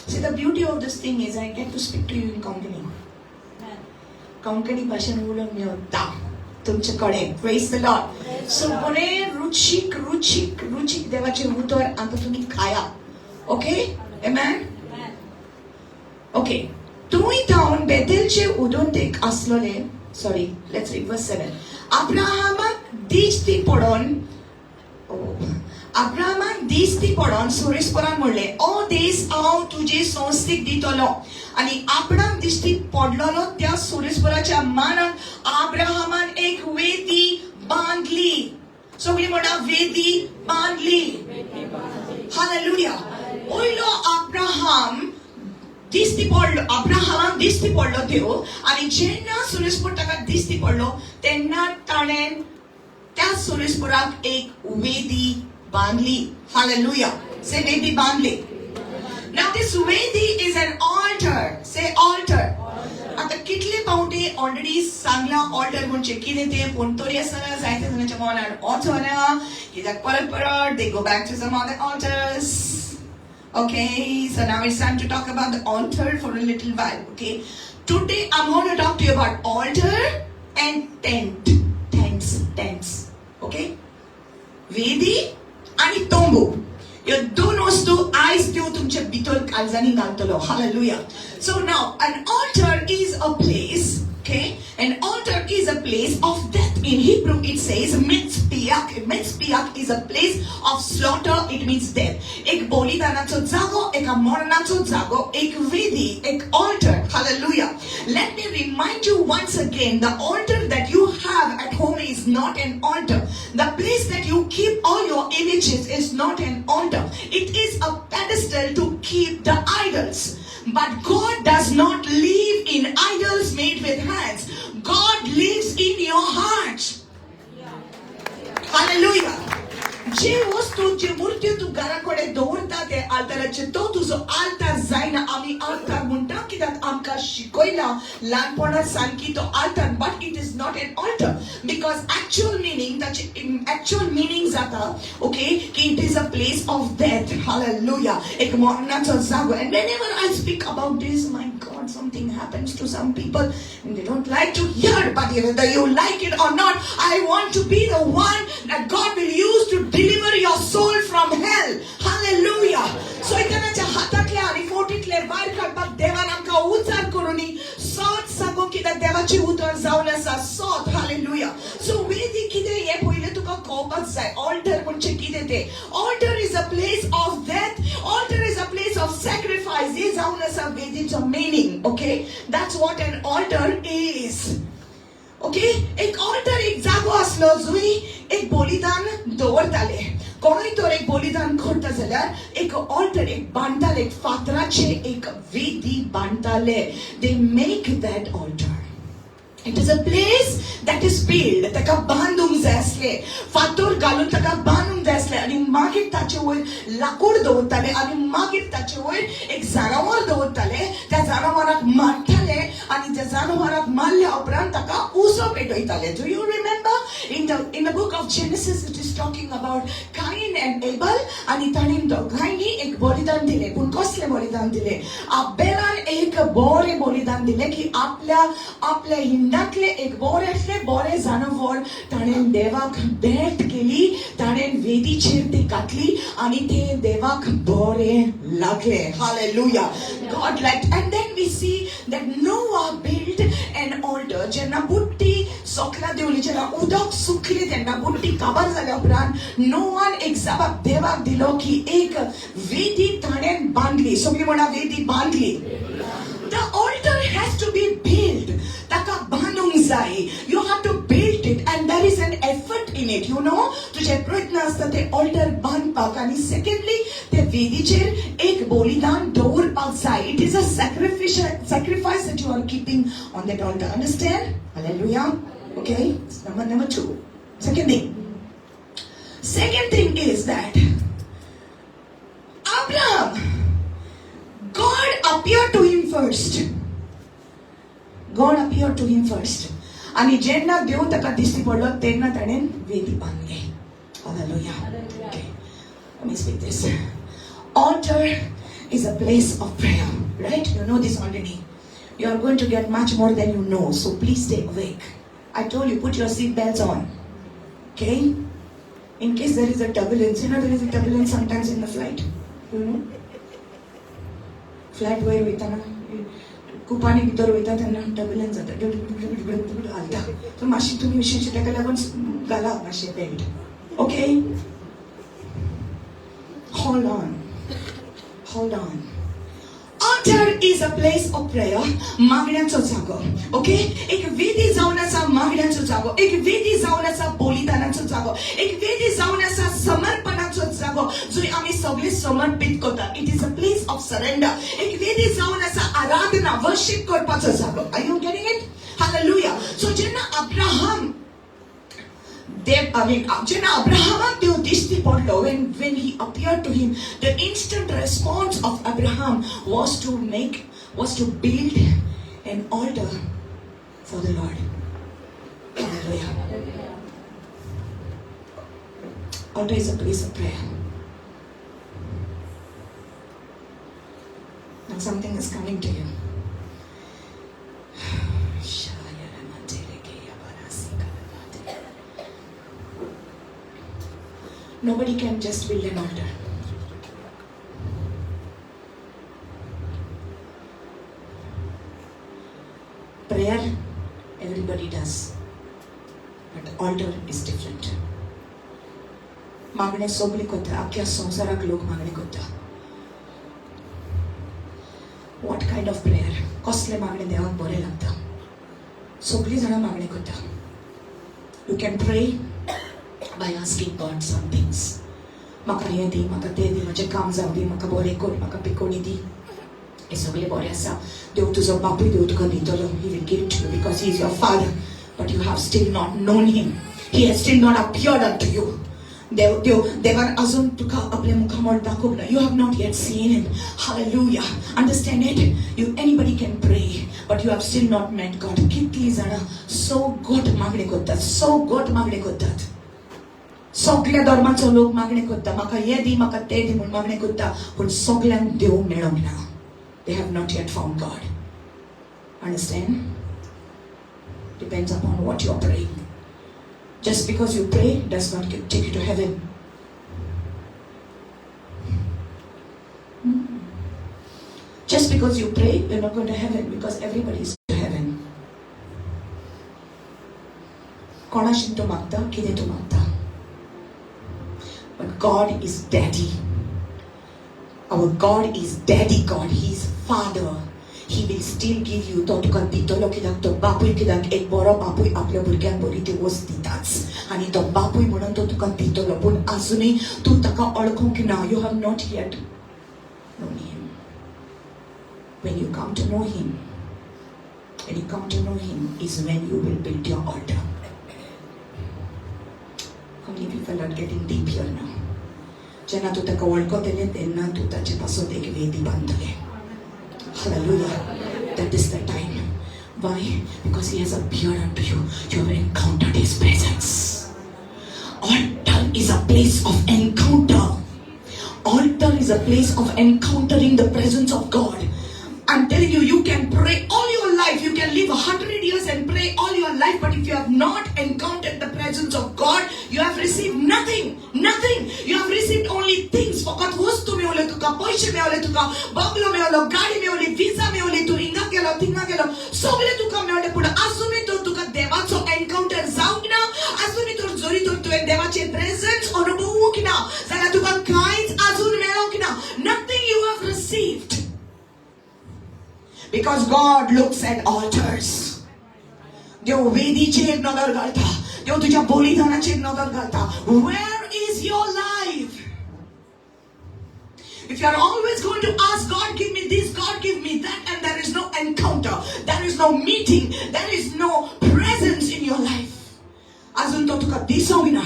See, the beauty of this thing is I get to speak to you in Konkani. Konkani भाषा उलोवंक मेळटा तुमचे कडेन. Praise the Lord. So बरें रुचीक देवाचे उतर आतां तुमी खाया. Okay? Amen? Okay. तुमी जावन बेतेलचे उदोंतेक आसलोले. Sorry, let's read verse 7. अब्राहमाक दिश्टी पडोन सोरेस्पोरान म्हणलें, ओ देश हांव तुजे संस्थेक दितलो. आनी आपणाक दिश्टी पडलोलो त्या सोरेस्पोराच्या मानाक अब्राहमान एक वेदी बांदली. सगळीं म्हणा वेदी बांदली. हालेलुया. ओयलो अब्राहमाक दिश्टी पडलो देव. आनी जेन्ना सोरेस्पोर ताका दिश्टी पडलो तेन्ना ताणें त्या सोरेस्पोराक एक वेदी बांदली. Hallelujah. Say वेदी बांदली. Now this वेदी is an altar. Say altar. आता कितले पावटी ऑलरेडी सांगला ऑल्टर म्हणजे कितें तें, पूण तरी आसतना जायते जाणांच्या मनान ऑल्टर कित्याक परत they go back to some other altars. Okay, so now it's time to talk about the altar for a little while. Okay, today I'm going to talk to you about altar and tents. Okay, वेदी आणि तोंबू. ह्यो दोन वस्तू आयज देव तुमच्या भितर काळजांनी घालतलो. Hallelujah. So now an altar is a place. Okay, an altar is a place of death. In Hebrew it says mitzpiach. Mitzpiach is a place of slaughter. It means death. एक बलिदानाचो जागो, एक मरणाचो जागो, एक वेदी, एक altar. Hallelujah. Let me remind you once again, the altar that you have at home is is not an altar. The place that you keep all your images is not an altar. It is a pedestal to keep the idols. But God does not live in idols made with hands. God lives in your heart. Hallelujah. जे वस्तू जे मूर्ती तू घराकडे दवरता ते आल्ताराचे तो तुजो आल्तार जायना. आमी आल्तार म्हणटा कित्याक आमकां शिकयला ल्हानपणांत सारकी तो आल्तार, but it is not an altar because actual meaning ताचे एक्चुअल मिनींग जाता ओके की it is a place of death. Hallelujah. एक मरणाचो जागो. And whenever I speak about this, my God, something happens to some people and they don't like to hear, but whether you like it or not, I want to be the one that God will use to deliver your soul from hell. Hallelujah. So इतनाच्या हातातल्या आणि फोटीतले भायर काडपाक देवान आमकां उजार करूनी सोत सांगू कित्याक देवाची उतर जावन आसा सोत. हालेलुया. सो वेदी कितें हे पयले तुका कळपाक जाय. ऑल्टर म्हणजे कितें ते. Altar is a place of death. Altar is a place of sacrifice. हे जावन आसा वेदीचो meaning. Okay, that's what an altar is. Okay, एक ऑल्टर एक जागो आसलो जंय एक बलिदान दवरताले. कोणूय तर एक बलिदान करता जाल्यार एक ऑल्टर एक बांदताले, एक फातराचे एक वेदी बांदताले. They make that altar. It is a place that is built. ताका बांदूंक जाय आसले, फातर घालून ताका बांदूंक जाय आसले आनी मागीर ताचे वयर लाकूड दवरताले आनी मागीर ताचे वयर एक जनावर दवरताले. त्या जनावराक मारताले आनी त्या जनावराक मारल्या उपरांत ताका उसो पेटयताले. Do you remember in the book of Genesis it is talking about Cain and Abel आनी तांणी दोगांयनी एक बलिदान दिले. पूण कसले बलिदान दिले? आबेलान एक बरें बलिदान दिले की आपल्या हिंडातले एक बरे जनावर ताणें देवाक भेट केली. ताणें वेदीचेर ती घातली आनी ते देवाक बरें लागले. Hallelujah. God liked. And then we see that Noah built an altar. जेन्ना बुट्टी सोकला देवली, जेन्ना उदक सुकले तेन्ना बुट्टी काबार जाल्या उपरांत नोवान एक जबाब देवाक दिलो की एक वेदी ताणें बांदली. सगळीं म्हणा वेदी बांदली. The altar has to be built. ताका बांदूंक जाय. You have to build it and there is an effort in it. You know, तुझे प्रयत्न आसता ते ऑल्टर बांदपाक आनी सेकंडली ते वेदीचेर एक बलिदान दवरपाक जाय. It is a sacrifice that you are keeping on that altar. Understand? Hallelujah. Okay, number 2. Second thing is that Abraham, God appeared to him first. God appeared to him first. आणि जेन्ना देव ताका दिश्टी पडलो तेन्ना ताणें वेदी बांदली. Hallelujah. Okay, let me speak this. Altar is a place of prayer, right? You know this already. You are going to get much more than you know, so please stay awake. I told you, put your seat belts on. Okay? In case there is a turbulence. You know there is a turbulence sometimes in the flight. You know? Flight where we tana कुपानी भितर वयता तेन्ना turbulence जाता. हालता. सो मातशी तुमी विशेश ताका लागून घाला मातशें belt. Okay? Hold on. Altar is a place of prayer. मागण्याचो जागो. ओके? एक वेदी जावन आसा मागण्याचो जागो. एक वेदी जावन आसा बलिदानाचो जागो. एक वेदी जावन आसा समर्पणाचो जागो जंय आमी सगळे समर्पित करता. It is a place of surrender. एक वेदी जावन आसा आराधना, वर्शिप करपाचो जागो. Are you getting it? Hallelujah. So जेन्ना अब्राहम जेन्ना अब्राहमाक देव दिश्टी पडलो, when he appeared to him, the instant response of Abraham was to build an altar for the Lord. Hallelujah. Altar is a place of prayer. Now something is coming to you. Nobody can just build an altar. Prayer, everybody does. But altar is different. मागणे सगळी करता. आख्या संवसाराक लोक मागणे करता. What kind of prayer? कसले मागणे देवाक बरे लागता. सगळी जाणां मागणे करता. You can pray by asking God some things. Maka hey the, maka ते दी, माझे काम जाऊ दे, maka बरे कर, maka पिकोणी दी. हे सगळे बरे आसा. देव तुझो बापूय देव तुका दितलो. He will give it to you because He is your Father. But you have still not known Him. He has still not appeared unto you. देवान अजून तुका आपल्या मुखामोड दाखवलं ना. You have not yet seen Him. Hallelujah. Understand it? Anybody can pray, but you have still not met God. कितली जण so good मागणे करतात. So good मागणे करतात. सगळ्या धर्माचो लोक मागणे करता. म्हाका हे दी, म्हाका ते दी म्हणून मागणे करता. पण सगळ्यांक देव मेळोंक ना. They have not yet found God. Understand? Depends upon what you are praying. Just because you pray does not take you to heaven. Just because you pray, you're not going to heaven because everybody is to heaven. कोणाशी तू मागता, कितें तू मागता. But God is Daddy. Our God is Daddy God. He is Father. He will still give you. तो तुका दितलो कित्याक तो बापूय कित्याक एक बरो बापूय आपल्या भुरग्यांक बरी ती वस्त दिताच आनी तो बापूय म्हणून तो तुका दितलो. पूण अजुनूय तूं ताका अळखूंक ना. You have not yet known Him. When you come to know Him, when you come to know Him is when you will build your altar. How many people are getting deep here now? जेन्ना तूं ताका वळखतलें तेन्ना तूं ताचे पासून एक वेदी बांदतलें. Hallelujah. That is the time. Why? Because He has appeared unto you. You have encountered His presence. Altar is a place of encounter. Altar is a place of encountering the presence of God. I'm telling you, you can pray all your life. You can live 100 years and pray all your life. But if you have not encountered the presence of God, you have received nothing. Nothing. You have received only things. फकत वस्तू मेवले तुका, पैसे मेवले तुका, bungalow मेवलो, गाडी मेवली, विजा मेवली, तू हिंगा गेलो, थिंगा गेलो, सगळे तुका मेवले. पण अजूनही तो तुका देवाचो एन्काउंटर जावंक ना. अजूनही तो जरी तो तुवें देवाचे प्रेझेन्स अनुभवूंक ना जाल्यार तुका कांयच अजून मेळोंक ना. Nothing you have received. Because God looks at altars. देव वेदीचेर नजर घालता. देव तुझ्या बलिदानाचेर नजर घालता. Where is your life? If you are always going to ask God, give me this, God, give me that, and there is no encounter, there is no meeting, there is no presence in your life, अजून तो तुका दिसोंक ना.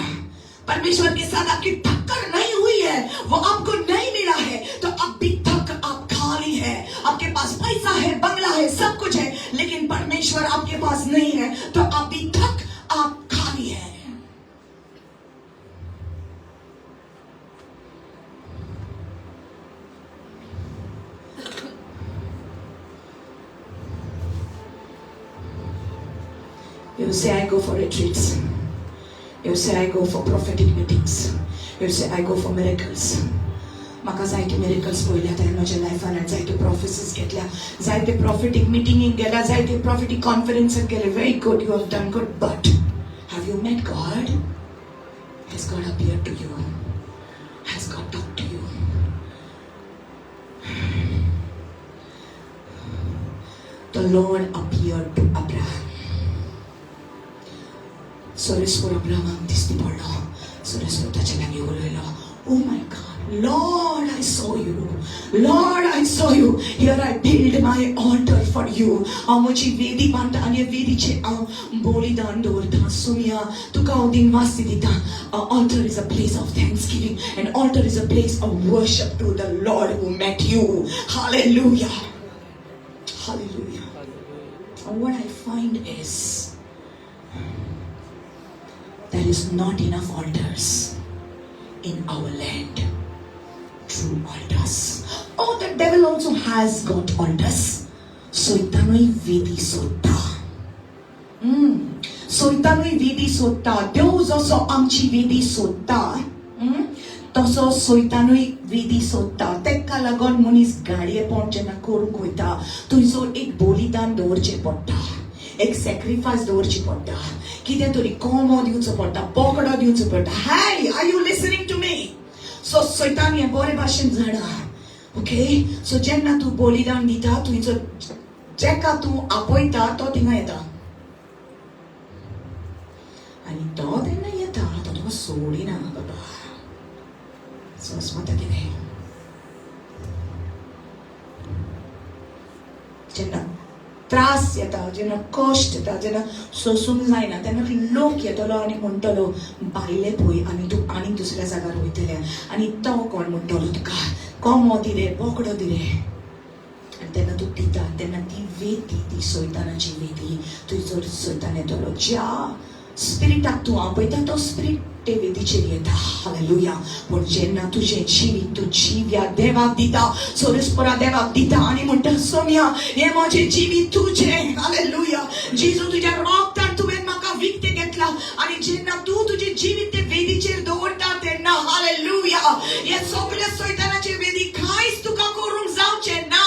परमेश्वर के साथ आपकी टक्कर नहीं हुई है, वो आपको नहीं मिला है, तो अभी तक आप खाली है. आपके पास पैसा है, बंगला है, सब कुछ है, लेकिन परमेश्वर आपके पास नहीं है, तो अभी तक आप खाली है. You say, I go for retreats. You say, I go for prophetic meetings. You say, I go for miracles. म्हाका जायते मिरेकल्स पळयल्या हांवें म्हज्या लायफान आनी जायत्यो प्रॉफेसीज घेतल्या. जायते प्रॉफिटीक मिटिंगेक गेल्या, जायते प्रॉफिटीक कॉन्फरन्साक गेले. Very good, you have done good. But have you met God? Has God appeared to you? Has God talk to you? The Lord appeared to Abraham. सोरेस्पोर अब्राहमाक दिश्टी पडलो. सोरेस्पोर ताचे लागीं उलयलो. Oh my God. Lord, I saw you. Lord, I saw you. Here I build my altar for you. हांव म्हजी वेदी बांदता आनी वेदीचेर हांव बलिदान दवरता. सुमिया तुका हांव दिनवास दिता. Altar is a place of thanksgiving. An altar is a place of worship to the Lord who met you. Hallelujah. Hallelujah. And what I find is there is not enough altars in our land. True altars. Oh, the devil also has got altars. Soitanui vedi sotta. Soitanui vedi sotta. Deus also amchi vedi sotta. तसो सोयतानूय वेदी सोदता. तेका लागून मनीस गाडये पोवन जेन्ना करूंक वयता, थंयसर एक बलिदान दवरचें पडटा, एक सॅक्रिफायस दवरची पडटा, कितें तरी कोंबो दिवचो पडटा, बोकडो दिवचो पडटा. Hi, are you listening to me? So सैतान हें बरे भाशेन जाणा. ओके, सो जेन्ना तूं बलिदान दिता, थंयचो जेका तूं आपयता तो थिंगा येता. आनी तो सोडिना बाबा सोचमत कितें जेन्ना त्रास येता जेन्ना कश्ट येता जेन्ना सोसूंक जायना तेन्ना लोक येतलो आनी म्हणटलो बायले पळय आनी तूं आनी दुसऱ्या जाग्यार वयतले आनी तो कोण म्हणटलो तुका कोंबो दिले बोकडो दिले आनी तेन्ना तूं दिता तेन्ना ती वेदी ती सैतानाची वेदी तुजो सैतान येतलो ज्या स्पिरिटाक तूं आपयता तो स्पिरिट ते वेदीचेर येता हालेलुया पूण जेन्ना तुजें जिवीत तूं जिव्या देवाक दिता सोरेस्परा देवाक दिता आनी म्हणटा सोम्या हें म्हजें जिवीत तुजें हालेलुया जेजू तुज्या रोगतान तुवें म्हाका विकतें घेतला आनी जेन्ना तूं तुजें जिवीत ते वेदीचेर दवरता तेन्ना हालेलुया हे सगळे सैतानाचे वेदी कांयच तुका करूंक जावचें ना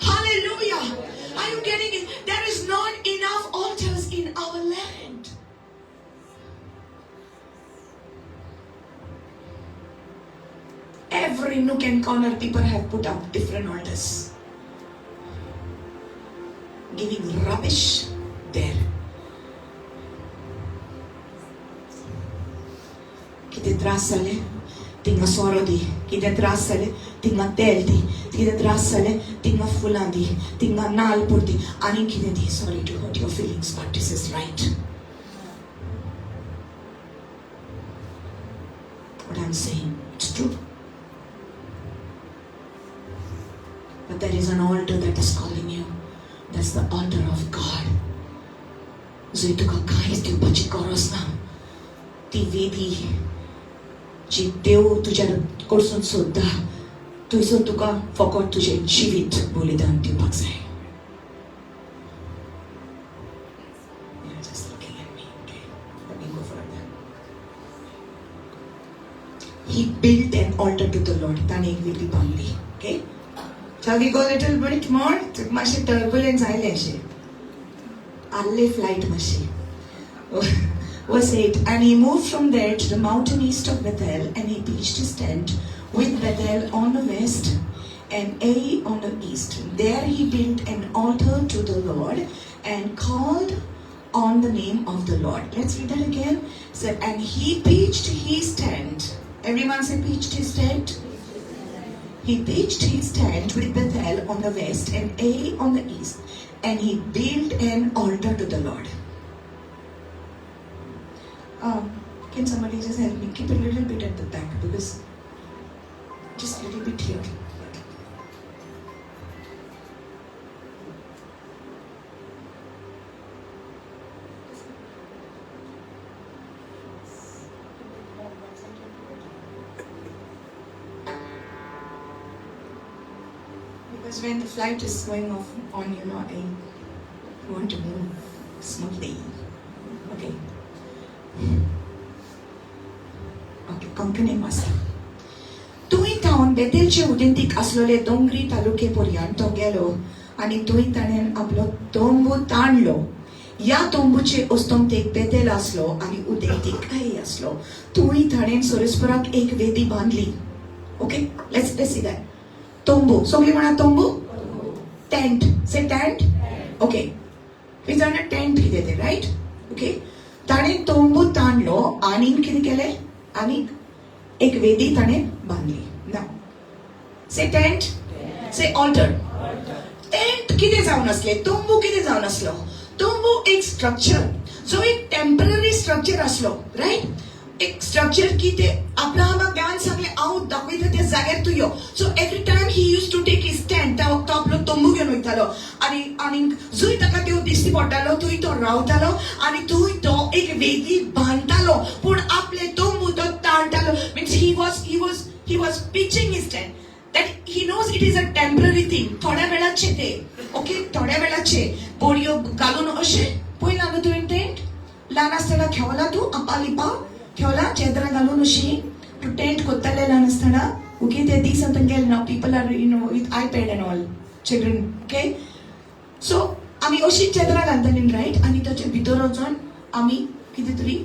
hallelujah are you getting it there is not enough altars in our land Every nook and corner, people have put up different altars, giving rubbish there. Kite त्रास जाले तिंगा सोरो दी कितें त्रास जाले तिंगा तेल दी कितें त्रास जाले तिंगा फुलां दी तिंगा नाल्ल दी आनी कितें दी sorry to hurt your feelings but this is right what I'm saying it's true. But there is an altar that is calling you. That's the altar of God. जंय तुका कांयच दिवपाची गरज ना ती वेदी जी देव तुज्या कडसून सोदता थंयसर तुका फकत तुजें जिवीत बलिदान दिवपाक जाय. Just looking at me, okay? Let me go further. He built an altar to the Lord. ताणें एक वेदी बांदली, okay? Shall we go a little bit more? मातशें turbulence आयलें अशें. आल्ले flight मातशें. Verse 8. And he moved from there to the mountain east of Bethel, and he pitched his tent with Bethel on the west and Ai on the east. There he built an altar to the Lord and called on the name of the Lord. Let's read that again. It said, and he pitched his tent. Everyone say pitched his tent. He pitched his tent with Bethel on the west and Ai on the east, and he built an altar to the Lord. Can somebody just help me? Keep a little bit at the back because just a little bit here. Because when the flight is going off on, I want to move smoothly. Okay. Okay, continuing master. तुई थावन बेतेलचे उदेंतीक असलेले दोंगरी तालुके पर्यंत तो गेलो आणि तुई ताणेन आपलो तोंबू ताणलो. या तोंबूचे ओस्तोमतेक बेतेल असलो आणि उदेंतीक आई असलो. तुई ताणेन सोरेस्पराक एक वेदी बांधली. Okay, let's see that. तोंबू सगळी म्हणा तोंबू टेंट से टेंट ओके वी जाणा टेंट कितें तें रायट ओके ताणें तोंबू ताणलो आनी कितें केलें आनी एक वेदी ताणें बांदली. नाव से टेंट से ऑल्टर टेंट कितें जावन आसलें तोंबू कितें जावन आसलो तोंबू एक स्ट्रक्चर जो एक टेम्पररी स्ट्रक्चर आसलो रायट एक स्ट्रक्चर की ते अब्राहमाक देवान सांगलें हांव दाखयता त्या जाग्यार तूं यो so every time he use to take his tent तो आपलो तोंबू घेवन वयतालो आनी जंय ताका देव दिश्टी पडटालो थंय तो रावतालो आनी थंय तो एक वेदी बांदतालो पूण आपले तोंबू तो ताणटालो means he was pitching his tent that he knows it is a temporary thing थोड्या वेळाचे ते ओके थोड्या वेळाचे बोडयो घालून अशें पळयला न्हू तुवें टेंट ल्हान आसतना खेवला तूं आपालिपा खेवला चेदरां घालून अशी टू टेंट कोत्ताले ल्हान आसतना ओके ते दीस आतां गेले now people are with iPad and all children okay so आमी अशी चेदरां घालताली रायट आनी ताचे भितर वचून आमी कितें तरी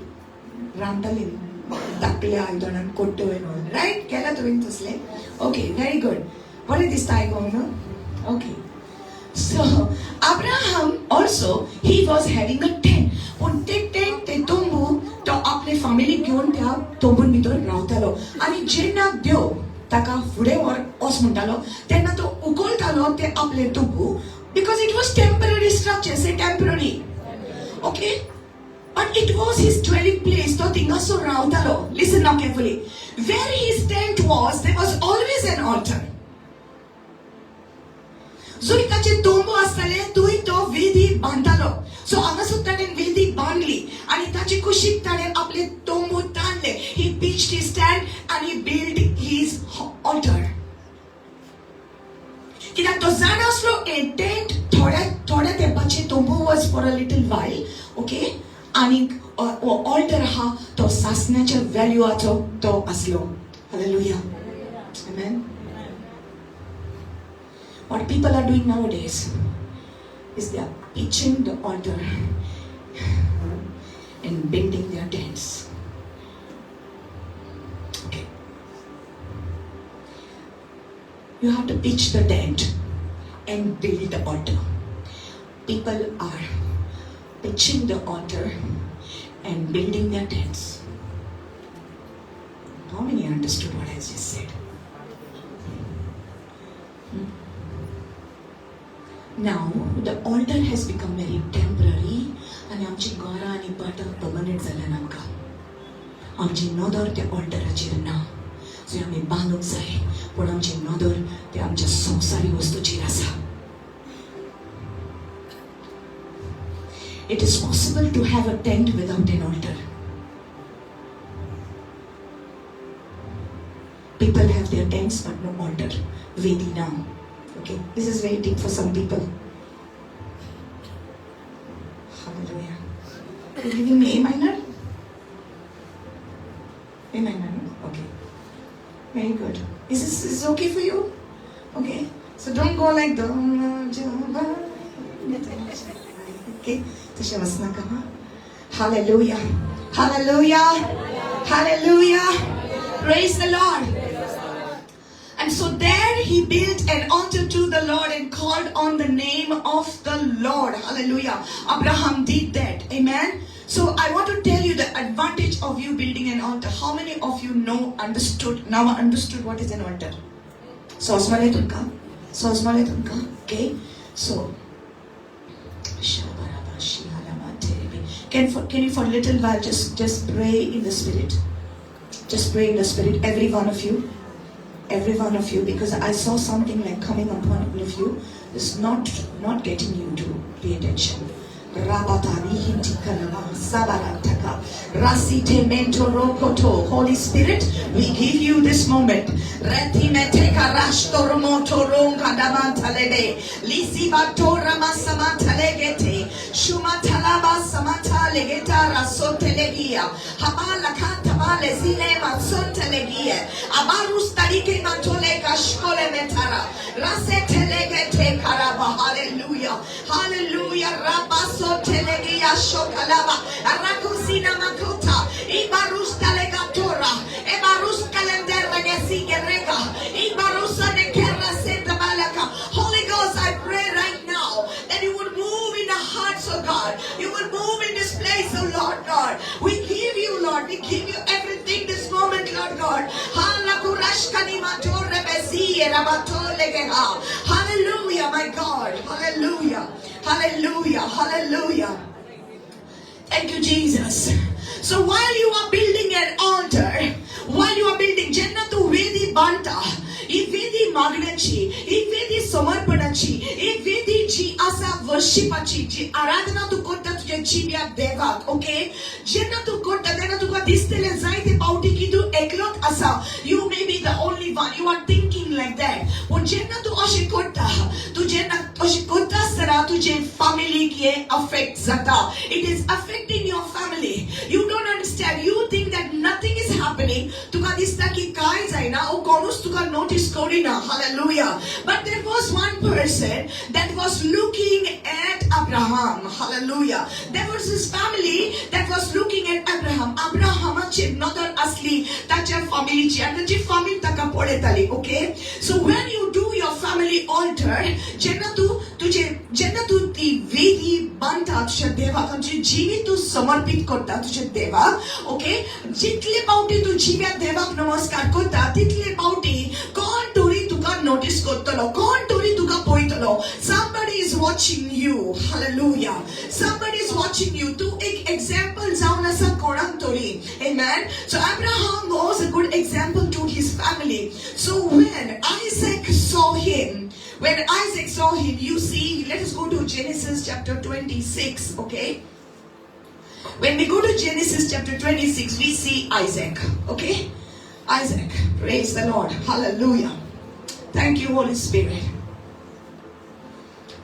रांदताली धाकल्या आयदनान कोट्ट्यो एंड ऑल रायट केला तुवें तसलें ओके व्हेरी गुड बरें दिसता आयकूंक न्हू okay so Abraham also he was having a tent पूण ते टेंट ते तोंबू तो आपले फॅमिली घेऊन त्या तोंबून भितर रावतालो आणि जेन्ना देव ताका फुडें वच म्हणटालो तेन्ना तो उखलतालो ते आपले तोंबू because it was temporary structure, say temporary. Okay? But it was his dwelling place. To tingaso rautalo. Listen now carefully. Where his tent was, there was always an altar. Zuri tache tombo astale tui to vedi bandalo. So angasutanen vedi bandli. Ani tache kushik tanen aple tombo tanle. He pitched his tent and he built his altar. कित्याक तो जाण आसलो ए tent थोड्या तेंपाचे तोंबू was for a little while, okay? आणि alter हा तो सासण्याच्या व्हॅल्यूआचो तो आसलो. Hallelujah. Amen. What people are doing nowadays is they are pitching the altar and building their tents. Okay. You have to pitch the tent and build the altar. People are pitching the altar and building their tents. How many understood what I just said? Now the altar has become very temporary and आमची घरां आनी पाटां permanent जाल्यान आमकां. आमची नदर त्या ऑल्टराचेर ना. जे आमी बांदूंक जाय पण आमची नदर ते आमच्या संवसारी वस्तूचेर आसा. It is possible to have a tent without an altar. People have their tents but no altar. Vedi now. Okay, this is very deep for some people. Hallelujah. Are you giving me A minor? A minor, okay. Very good. Is this okay for you? Okay. So don't go like the okay. Hallelujah. Hallelujah. Hallelujah. Praise the Lord. And so there he built an altar to the Lord and called on the name of the Lord. Hallelujah. Abraham did that. Amen. So I want to tell you the advantage of you building an altar. How many of you now understood what is an altar? So okay. So can you for a little while just pray in the spirit? Just pray in the spirit, every one of you, because I saw something like coming upon all of you. It's not getting you to pay attention. Holy Spirit, we give you this moment. Hallelujah. Hallelujah. Telegia shokalaba arakusina makuta ibarus telegatora ebarus calendar regesigereka ibarusa de kerra senta balaka. Holy Ghost, I pray right now that you would move in the hearts of God. You would move in this place, oh Lord God. We give you, Lord, we give you everything this moment, Lord God. Hallelujah, my God. Hallelujah. Hallelujah. Hallelujah. Thank you, Jesus. So while you are building an altar, while you are building Jannatu Vedi Banta, Vedi Magnachi, Vedi Somarpanachi, Vedi Ji Asa Worshipachi, Ji Aradhana tu Kota Tuja Jibya Devak, okay? Jannatu Kota, Jannatu Kota Distel and Zaite Pauti Kitu Eklot Asa. You may be the only one. You are thinking like that. When Jannatu Oshikota, tu Jannatu Oshikota Sara tujhe family ke affect zata. It is affecting your family. You don't understand. You think that nothing is happening. Tuka dista ki kai zaina o konus tuka notice korina. Hallelujah. But there was one person that was looking at Abraham. Hallelujah. There was his family that was looking at Abraham. Abraham ache nodar asli tacha फॅमिलीची आणि जी family ताका पळयताली okay so when you do your family altar जेन्ना तू ती वेदी बांदता तुझ्या देवाक तुझे जिवीत तू समर्पित करता तुझ्या देवाक ओके जितले पावटी तू जिव्या देवाक नमस्कार करता तितले पावटी कोण तरी तुका नोटीस करतलो कोण तरी तुका पळयतलो somebody is watching you hallelujah somebody is watching you तू एक example जावन आसा कोणाक तरी amen so Abraham was a good example to his family so when Isaac saw him you see let us go to Genesis chapter 26 okay when we go to Genesis chapter 26 we see Isaac okay Isaac praise the Lord hallelujah thank you Holy Spirit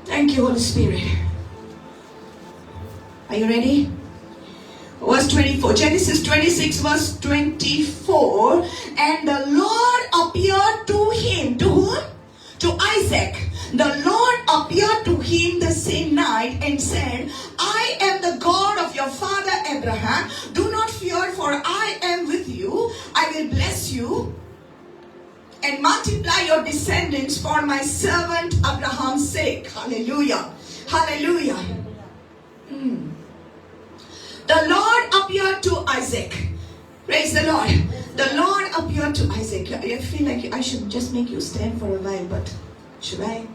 thank you Holy Spirit are you ready verse 24 Genesis 26 verse 24 and the Lord appeared to him to whom to Isaac the Lord appeared to him the same night and said I am the God of your father Abraham do not fear for I am with you I will bless you and multiply your descendants for my servant Abraham's sake hallelujah hallelujah The Lord appeared to Isaac. Praise the Lord. The Lord appeared to Isaac. I feel like I should just make you stand for a while, but should I?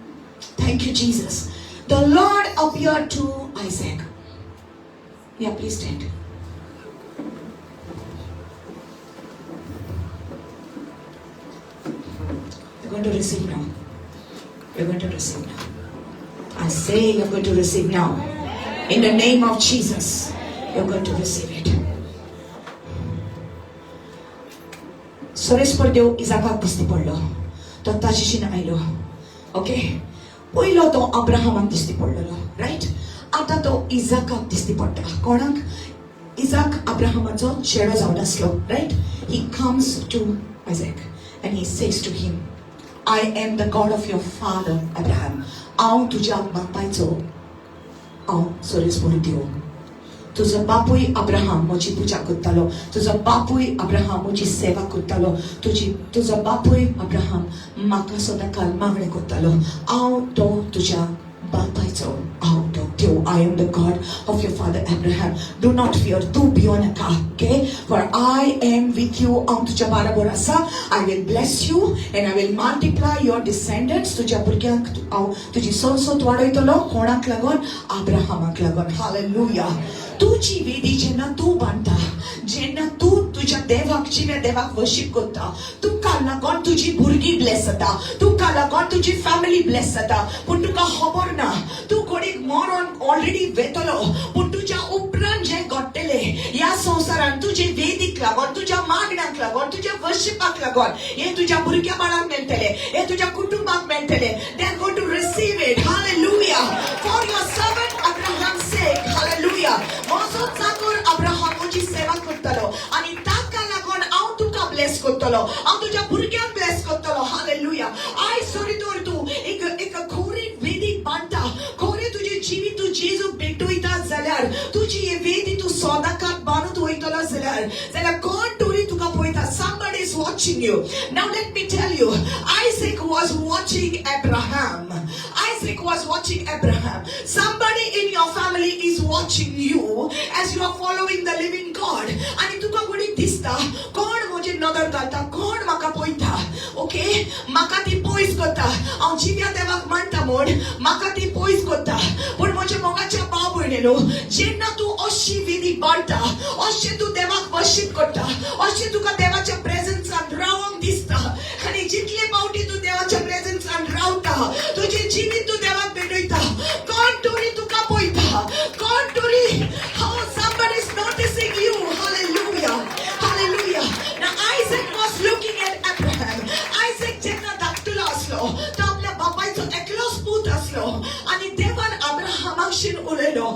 Thank you, Jesus. The Lord appeared to Isaac. Yeah, please stand. You're going to receive now. You're going to receive now. I say you're going to receive now. In the name of Jesus. You're going to receive it. Soresper देव इजाकाक दिसती पडलो तो ताजीशीन आयलो okay पयलो तो अब्राहमाक दिसती पडलेलो right आता तो इजाकाक दिसती पडटा कोणाक इजाक अब्राहमाचो चेडो जावन आसलो right he comes to Isaac and he says to him I am the God of your father Abraham हांव तुज्या बापायचो हांव सोरेस्पर देव तुझो बापूय अब्राहम म्हजी पुजा करतालो तुझो बापूय अब्राहम म्हजी सेवा करतालो तुझो बापूय अब्राहम म्हाका सदांकाळ मागणें करतालो हांव तो तुज्या बापायचो हांव तो देव I am the God of your father Abraham do not fear तूं भियो नाका okay for I am with you हांव तुज्या बरोबर आसा I will bless you and I will multiply your descendants तुज्या भुरग्यांक हांव तुजी संसद वाडयतलो कोणाक लागून अब्राहमाक लागून hallelujah तुझी वेदी जेन्ना तू बांदता जेन्ना तू तुझ्या देवाक जिव्या देवाक वर्शिप करता तुका लागून तुजी भुरगीं ब्लेस जाता तुका लागून तुजी फॅमिली ब्लेस जाता पूण तुका खबर ना तू कोणीक मरोन ऑलरेडी वेतलो पूण तुज्या उपरांत जे घडटले ह्या संवसारांत तुजे वेदीक लागून तुज्या मागण्यांक लागून तुज्या वर्शिपाक लागून हे तुज्या भुरग्या बाळांक मेळटले हे तुज्या कुटुंबाक मेळटले they are going to receive it hallelujah for your servant Abraham's sake hallelujah म्हजो चाकर अब्राहम म्हजी सेवा करतलो आनी ताका लागून हांव तुका ब्लेस करतलो हांव तुज्या भुरग्यांक ब्लेस करतलो हालेलुया आयज जरी तर तूं एक खोरी वेदी बांदता खोरे तुजें जिवीत तूं जेजूक भेटयता जाल्यार तुजी ही वेदी तूं सदांकाळ बांदून वयतलो जाल्यार कोण तरी तुका पळयता somebody is watching you now let me tell you Isaac was watching Abraham somebody in your family is watching you as you are following the living God आणि तुका कोणी दिसता कोण म्हजे नदर घालता कोण म्हाका पळयता ओके म्हाका ती पयस करता हांव जिव्या देवाक मानता म्हूण म्हाका ती पयस करता पूण म्हज्या मोगाच्या भाव भयणीनो जेन्ना तूं अशी वेदी बाळटा अशें तूं देवाक वर्शीप करता अशें तुका देवाच्या प्रेझन्सांत रावंक दिसता आनी जितले फावटी तूं देवाच्या प्रेझन्सांत रावता तुजें जिवीत तूं देवाक भेटयता कोण तरी तुका पळयता कोण तरी how somebody is noticing you hallelujah now Isaac was looking at Abraham Isaac जेन्ना धाकटुलो आसलो तो आपल्या बापायचो एकलोच पूत आसलो आनी देवान अब्राहमाकशीन उलयलो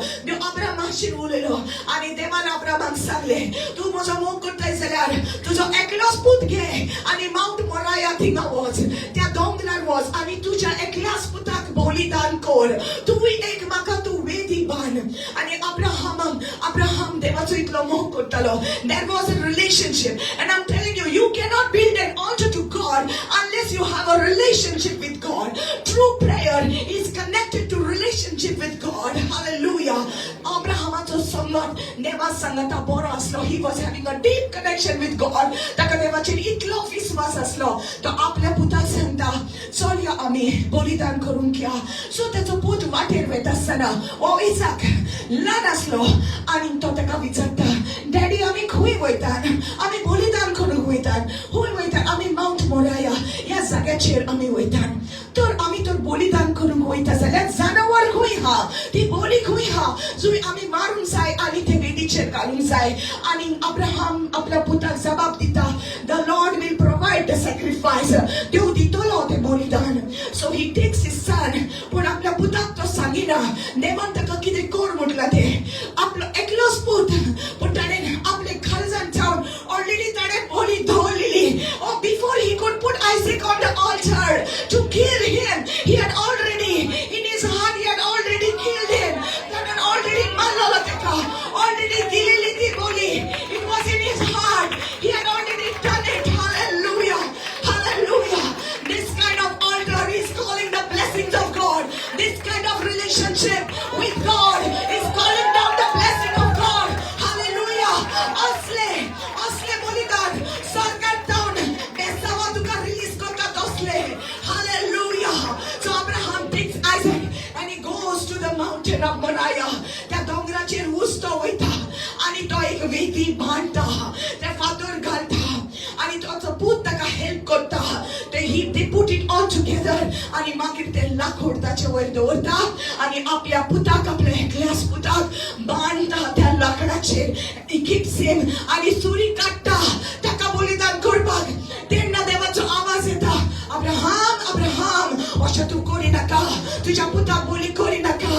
आनी देवान अब्राहमाक सांगलें तूं म्हजो मोग करताय जाल्यार तुजो एकलोच पूत घे आनी माउंट मोराया थिंगा वच त्या दोंगरार वच आनी तुज्या एकल्याच पुताक बलिदान कर तुय एक म्हाका तूं वेदी बांद आनी अब्राहम देवाचो इतलो मोग करतालो there was a relationship and I'm telling you you cannot you have a relationship with God. True prayer is connected to relationship with God. Hallelujah. Abrahamचा संबंध देवासंगता बरा असलो. He was having a deep connection with God. ताका देवाचेर इतलो विश्वास असलो. तो आपल्या पुताक सांगता, चल या आमी बलिदान करून घ्या. सो त्याचो पूत वाटेर वयता आसतना ओ इसाक ल्हान असलो आनी तो ताका विचारता, डॅडी आमी खंय वयतात? आमी बलिदान करूंक वयतात. खंय वयतात? आमी माउंट मोराया ह्या जाग्याचेर आमी वयतात. तर आमी तर बलिदान करूंक वयता जाल्यार जनावर खंय हा? ती बली खंय हा? जुय आमी मारूंक जाय आनी ते वेदीचेर घालूंक जाय. आनी अब्राहम आपल्या पुताक जबाब दिता, the lord will provide the sacrifice. देव दितलो ते बलिदान. So he takes his son. पूण आपल्या पुताक तो सांगिना. देवान ताका कितें कर म्हटला ते. आपलो एकलोच पूत, पूण ताणें आपले काळजांत ठावन ऑलरेडी ताणें बली दवरलेली. Oh, before he could put Isaac on the altar to kill him, he had already, in his heart, he had already killed him. Tanen already malala teka, already dilili di boli. It was in his heart. He had already done it. Hallelujah. Hallelujah. This kind of altar is calling the blessings of God. This kind of relationship with God is calling down the blessing of God. Hallelujah. Asle bolidan sarkat down. Besawa tuka release kota dosle. Hallelujah. So Abraham takes Isaac and he goes to the mountain of Moriah. त्या डोंगराचेर उस्तो वयता आनी तो एक वेदी बांधता. त्या फातर घालता आनी तो पूत ताका हेल्प करता. They put it all together आणि मागीर ते लाकूड ताचे वयर दवरता आनी आपल्या पुताक, आपल्या एकल्याच पुताक बांधता त्या लाकडाचेर. He keeps him आनी सुरी काडटा ताका बलिदान करपाक. तेन्ना देवाचो आवाज येता, अब्राहम अब्राहम अशें तूं करिनाका. तुज्या पुताक बली करिनाका.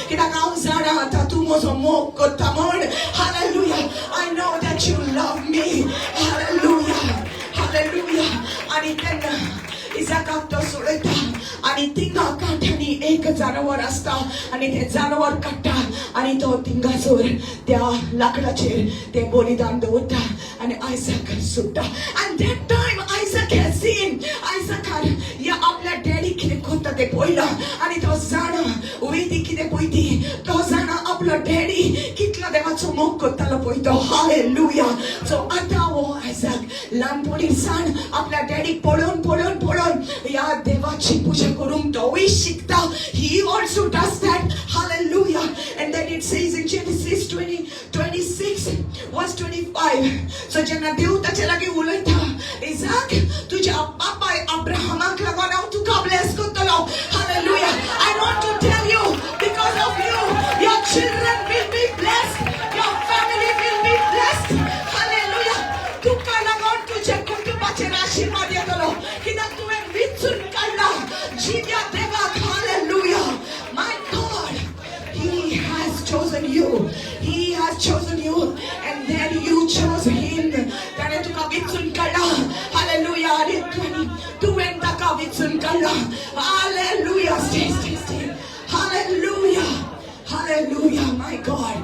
कित्याक हांव जाणा आतां तूं म्हजो मोग करता म्हण. Hallelujah. I know that you love me. Hallelujah. Hallelujah. आणि तेन्ना इसाकाक तो सोडयता आनी थिंगा कांठ्यांनी एक जनावर आसता आनी ते जनावर काडटा आनी तो थिंगासोर त्या लाकडाचेर ते बलिदान दवरता आनी आयसाक सुट्टा. And that time Isaac has seen, आयसाकान या आपल्या डॅडी कितें करता ते पळयलां आनी तो जाणा वेदी कितें पळयती. तो जाणा आपलो डॅडी कितलो देवाचो मोग करतालो पळय तो. हालेलुया. सो आतां हो आयसाक ल्हानपणीसान आपल्या डॅडीक पळोवन पळोवन पळोवन या देवाची पूजा करूंक तोय शिकता. He also does that. Hallelujah. And then it says in Genesis 26 verse 25. So जेन्ना देव ताचे लागीं उलयता, इसाक तुज्या बापाय अब्राहमाक लागून हांव तुका ब्लेस करतलो. Hallelujah. I want to tell you, because of you, your children will be blessed. Your family will be blessed. Hallelujah. तुका लागून तुज्या कुटुंबाचेर आशीर्वाद येतलो. कित्याक तुवें विचून काडला जिव्या देवाक. Hallelujah. My God, He has chosen you. He has chosen you and then you chose Him. ताणे तुका विचून काडला. Hallelujah. आणि तुवें ताका विचून काडला. Hallelujah. Stay. Hallelujah. Hallelujah. My God.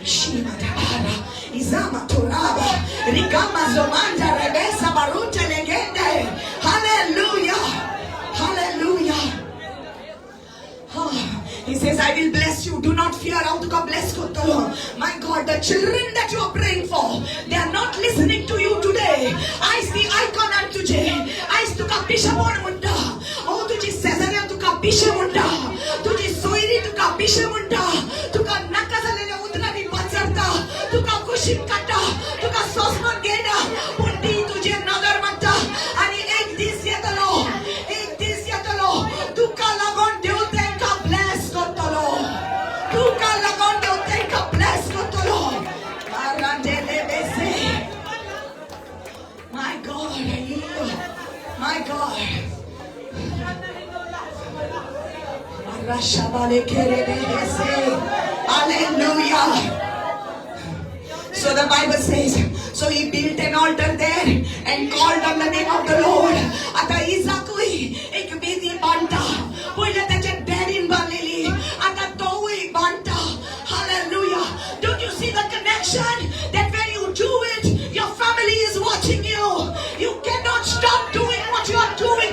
Shima tabara, izama toraba, rigama zomanda rebesa baruta legende. Hallelujah. Hallelujah. Oh, he says, I will bless you. Do not fear. How to God bless Kotolo. My God, the children that you are praying for, they are not listening to you today. I see icon and today. I to kapisha munda. Oh, tuji Caesarea to kapisha munda. Tuji soiri to kapisha munda. Tuka nakazalele udrani panzarta. Tuka kushim kata. Tuka sosman gena. Pundi tuje nagar mata. Ani ek dis yatalo. Ek dis yatalo. Tuka lagon deute ka bless kotalo. Tuka lagon deute ka bless kotalo. Arandele bese. My God. My God. Hallelujah. So the Bible says, so he built an altar there and called on the name of the Lord. Ata Isakui ek bedi banta. Pule tache dadin balili. Ata toi banta. Hallelujah. Don't you see the connection? That when you do it, your family is watching you. You cannot stop doing what you are doing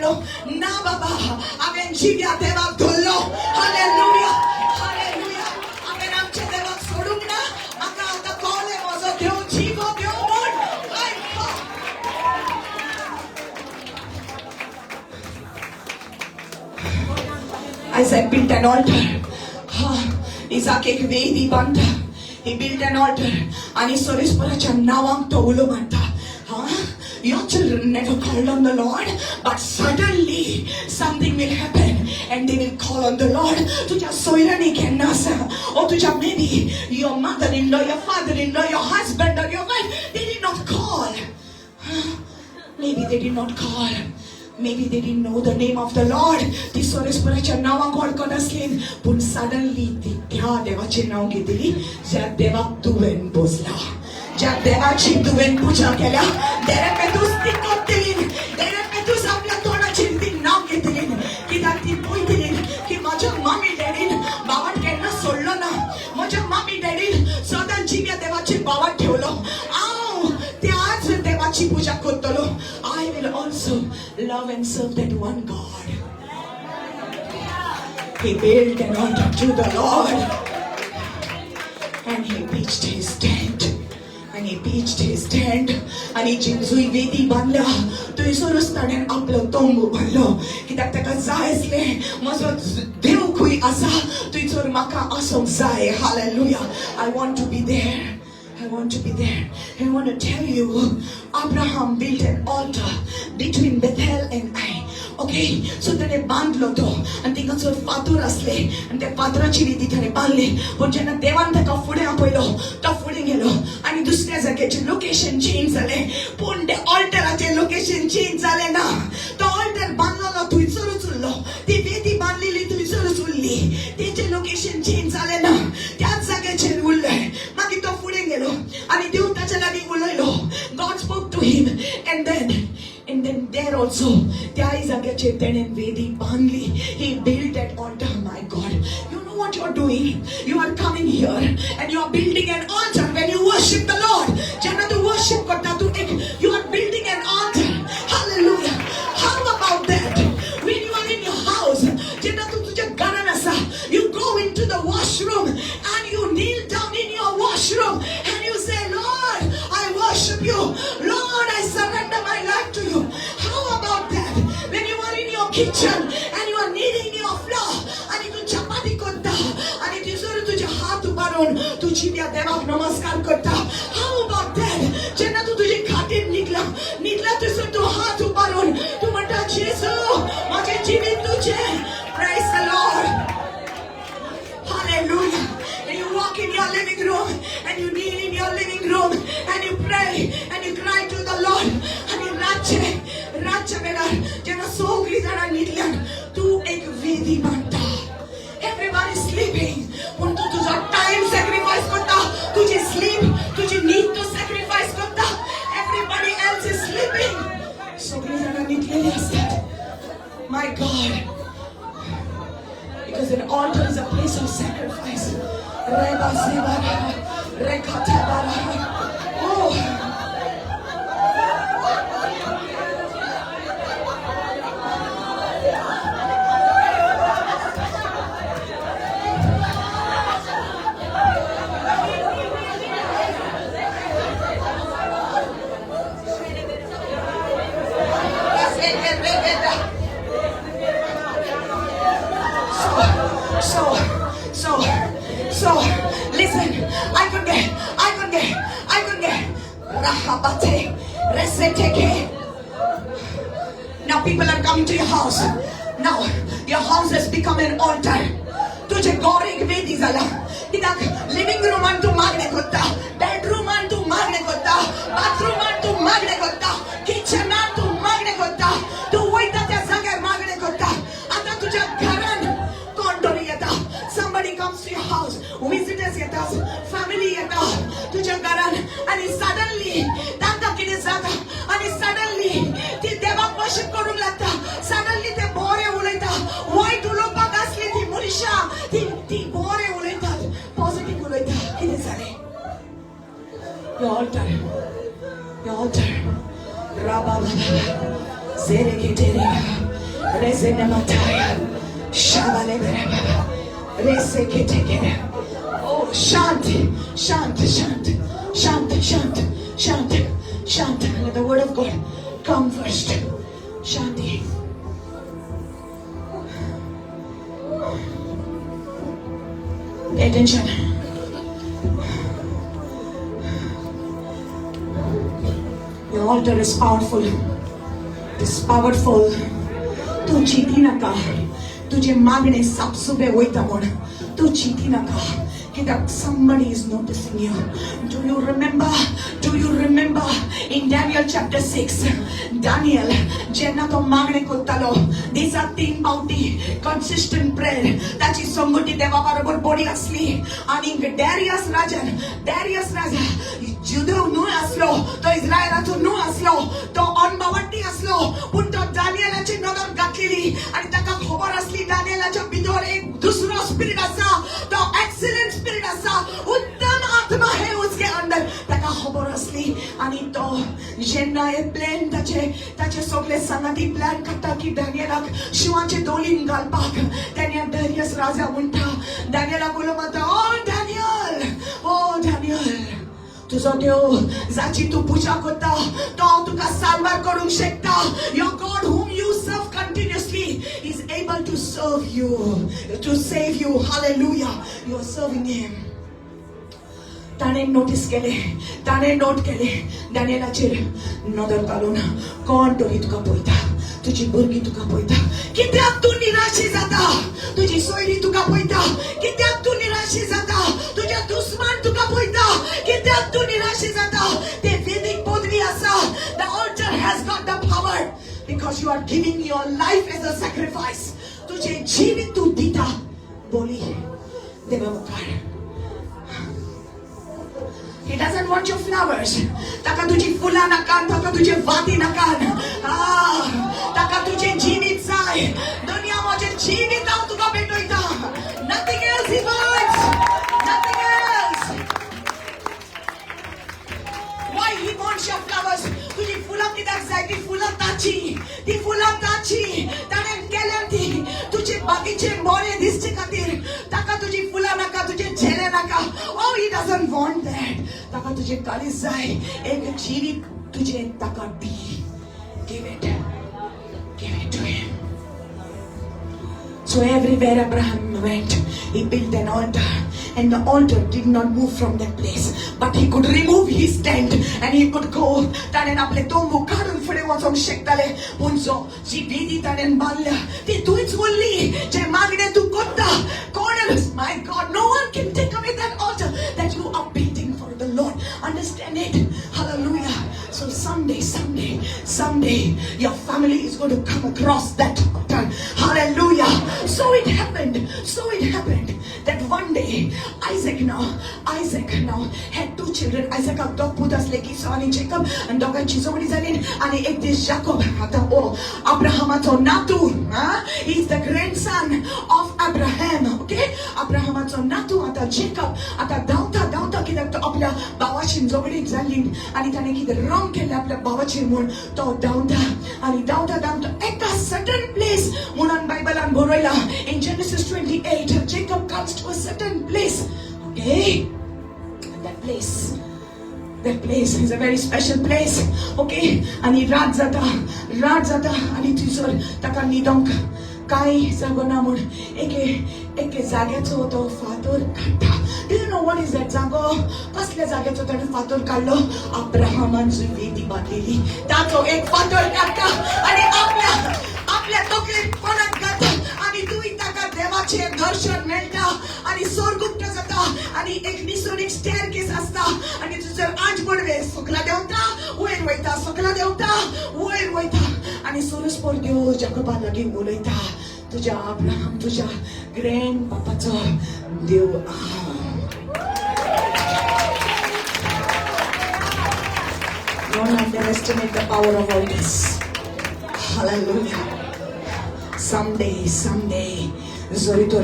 म्हणलो ना बाबा हांवें जिव्या देवाक धरलो. Hallelujah hallelujah. हांवें आमच्या देवाक सोडूंक ना. म्हाका आतां कळ्ळें म्हजो देव जिवो देव म्हूण. As I built an altar, Isaac एक वेदी बांधता. He built an altar आणि सोरेश्वराच्या नावाक तो उलो म्हणता. Your children never called on the Lord, but suddenly something will happen and they will call on the Lord. तुझ्या सोयरांनी केन्ना आसा, or तुझ्या maybe your mother-in-law, your father-in-law, your husband or your wife, they did not call. Maybe they did not call. Maybe they didn't know the name of the Lord. ती सोरेश्वराच्या नावाक वळखत असली, पण suddenly ती त्या देवाचे नाव घेतली ज्या देवाक तुवें बोसला. ज्या देवाची तुवें पूजा केल्या, देवाक तूं स्थित करतली, देवाक तूं आपल्या तोंडाची ती नाव घेतली. कित्याक ती पळयतली की म्हज्या मम्मी डॅडीन भावाक केन्ना सोडलो ना. म्हज्या मम्मी डॅडीन सदां जिव्या देवाची भावाक ठेवलो. हांव त्याच देवाची पूजा करतलो. I will also love and serve that one God. He built an altar to the Lord and he pitched his tent. And he pitched his tent. आणि जिंजुई वेदी बांधल्या थंयसरूच ताणें आपलो तोंबू बांदलो. कित्याक ताका जाय आसलें म्हजो देव खंय आसा थंयसर म्हाका आसूंक जाय. Hallelujah. I want to be there. I want to be there. I want to tell you, Abraham built an altar between Bethel and Ai. Okay, so ताणें बांदलो तो आनी थिंगासर फातर आसले आनी त्या फातराची वेदी ताणें बांदली. पण जेन्ना देवान ताका फुडें आपयलो तो फुडें गेलो आनी दुसऱ्या जाग्याचें लोकेशन चेंज जालें. पूण त्या ऑल्टराचें लोकेशन चेंज जालें ना. तो ऑल्टर बांदलो थंयसरूच उरलो. ती वेदी बांदलेली थंयसरूच उरली. तेचें लोकेशन चेंज जालें ना. त्याच जाग्याचेर उरलें. मागीर तो फुडें गेलो आनी देव ताच्या लागीं उलयलो. God spoke to him and then there also त्या जाग्याचेर तेणें वेदी बांदली. He built that altar. My God, you know what you're doing? You are coming here and you are building an altar when you worship the Lord. जेन्ना तूं worship करता तूं you are building an altar. Hallelujah. How about that? When you are in your house, जेन्ना तूं तुज्या घरान आसा, you go into the washroom and you kneel down in your washroom and you say, Lord, I worship you. Lord, I surrender my life to you. How about that? When you are in your kitchen and you are kneading your flour आणि तू चपाती करता आणि तिसर तुझे हात उबारून तू जिव्या देवाक नमस्कार करता. How about that? जेन्ना तू तुझे खाटीर निघला तिसर तू हात उबारून तू म्हणटा जेजू माझे जिवीत तुझे. Praise the Lord. Hallelujah. And you walk in your living room and you kneel in your living room and you pray and you cry to the Lord. आणि रातचे वेळार जेन्ना सगळीं जाणां न्हिदल्यान तू एक वेदी बांदता. Everyone is sleeping. पूण तू तुजो टाइम सॅक्रिफायस करता. तुजी स्लीप तुजी न्हीद तू सॅक्रिफायस करता. Everybody else is sleeping. सगळीं जाणां न्हिदलेलीं आसतात. My God. Because an altar is a place of sacrifice. Reba sebara, rekatabara. Oh. So, listen, I could get rahabate, reseteke. Now people are coming to your house. Now your house has become an altar. तुझे घर एक वेदी झाला. कित्याक living रूमान तू मागणे करता, बेडरूमान तू मागणे करता, बाथरूमान तू मागणे करता, किचनान तू मागणे करता, तू वयता त्या जाग्यार मागणे करता. आता तुझ्या घरान कोण तरी येता. Somebody comes to your house, visitors येतात, family येता तुझ्या घरान आणि suddenly तांकां कितें जाता आणि suddenly ती देवाक वर्शिप करूंक लागता. Suddenly ते बोरे उलयता. वायट उलोवपाक आसली ती मनशां ती बोरे उलयतात. पॉझिटिव्ह उलयता. कितें जालें? Your altar. Rabba. Zereketerega. Rezenemataya. Shabalebereba. Reseketekere. Oh, Shanti. Shanti. Shanti. Shanti. Shanti. Shanti. Shanti. Let the word of God come first. Shanti. Pay attention. Your altar is powerful. It is powerful. तू जीती नका. तुझे मागणे सापसुबे होईता म्हणून तू जीती नका. That somebody is noticing you. Do you remember? Do you remember in Daniel chapter 6? Daniel, jenna to magne kottalo. These are तीन पावटी consistent prayer. त्याची संगती देवाबरोबर बोली असली आणि Darius राजा जुदो न्हू असलो तो इस्रायलाचो न्हू असलो तो अनभवटी असलो पण तो दानियलाची नजर घातलेली आणि ताका खबर असली दानियलाच्या भितर एक दुसरो स्पिरिट असा तो एक्सलेंट स्पिरिट असा उत्तम आत्मा है उसके अंदर ताका खबर असली आणि तो जेन्ना हे प्लॅन ताचे सगळे संगती प्लॅन करता की दानियलाक शिवाचे दोलीन घालपाक तेन्ना डॅरियस राजा म्हणटा दानियलाक उलो म्हणटा ओ डॅनियल तुझो देव जाची तू पूजा करता तो तुका साल्वार करूंक शकता. Your God whom you serve continuously is able to serve you, to save you. Hallelujah. You are serving him. ताणे नोटीस केले, ताणे नोट केले दानियलाचेर नदर घालून कोण तरी तुका पळयता. तुझी भुरगीं तुका पळयता. कित्याक तू निराशी जाता? तुझी सोयरी तुका पळयता. कित्याक तू निराशी जाता? तुझे दुश्मन तुका पळयता. कित्याक तू निराशी जाता? ते वेदीक पदवी आसा. The altar has got the power because you are giving your life as a sacrifice. तुझे जीवित तू दिता बोली देवा मुखार. He doesn't want your flowers. ताका तुझी फुलां नाकान, ताका तुझे वाती नाकान. ताका तुझे जीवित जाय. दुनिया माझे जीवित हांव तुका भेटयता. Nothing else he wants. Nothing else. Why he wants your flowers? तुझी फुलां कित्याक जाय? ती फुलां ताची. ताणें केल्यान ती तुझे बाकीचे बरे दिसचे खातीर. ताका तुझी फुलां नाका, तुझे झेले नाका. Oh, he doesn't want that. ताका तुझे काळीज जाय. एक जीवित तुझे ताका दी. Give it to him. So everywhere Abraham went, he built an altar. And the altar did not move from that place. But he could remove his tent and he could go. ताणें आपले तोंबू काढून फुडें वचोंक शकताले. पूण जो जी वेदी ताणें बांदल्या ती तुवेंच उरली. जे मागणें तू करता कोण my God, no one can take away that altar that you are building for the Lord. Understand it? Hallelujah. So someday your family is going to come across that altar. Hallelujah. So it happened that one day Isaac now had two children. Isaac had dog putas like Esau and Jacob, and dog and Chizoni Zanin, and एक this Jacob आता ओ अब्राहमाचो नातू. He's the grandson of Abraham. Okay? अब्राहमाचो नातू आता Jacob आता धावता कित्याक तो आपल्या भावाची झगडीक जाल्ली आणि ताणें कितें रॉंग केलें आपल्या भावाचेर म्हूण तो धावता एका certain place म्हणून बायबलान बरयला in Genesis 28 Jacob comes to a certain place. Okay? That place is a very special place. Okay? आणि रात जाता आणि थंयसर ताका न्हिदोंक कांय जागोना म्हूण एके जाग्याचो तो फातर काडटा. Do you know what is that जागो? कसल्या जाग्याचो ताणें फातर काडलो? अब्राहमान जी वेदी बांदलेली ताचो एक फातर काडटा आणि आपल्या तकलेक पडत घालता आणि तुवें ताका देवाचें दर्शन मेळटा आणि स्वर्गुप्त जाता आणि एक निसर्ग स्टेअरकेस आसता आणि थंयसर 8 पडवे सकला देंवता वयर वयता आणि सरस्पर देव जाकोबा लागीं उलयता. तुझ्या अब्राहम तुझ्या ग्रँड पापाचो देव. Don't underestimate the power of all this. Hallelujah. Someday, जरी तर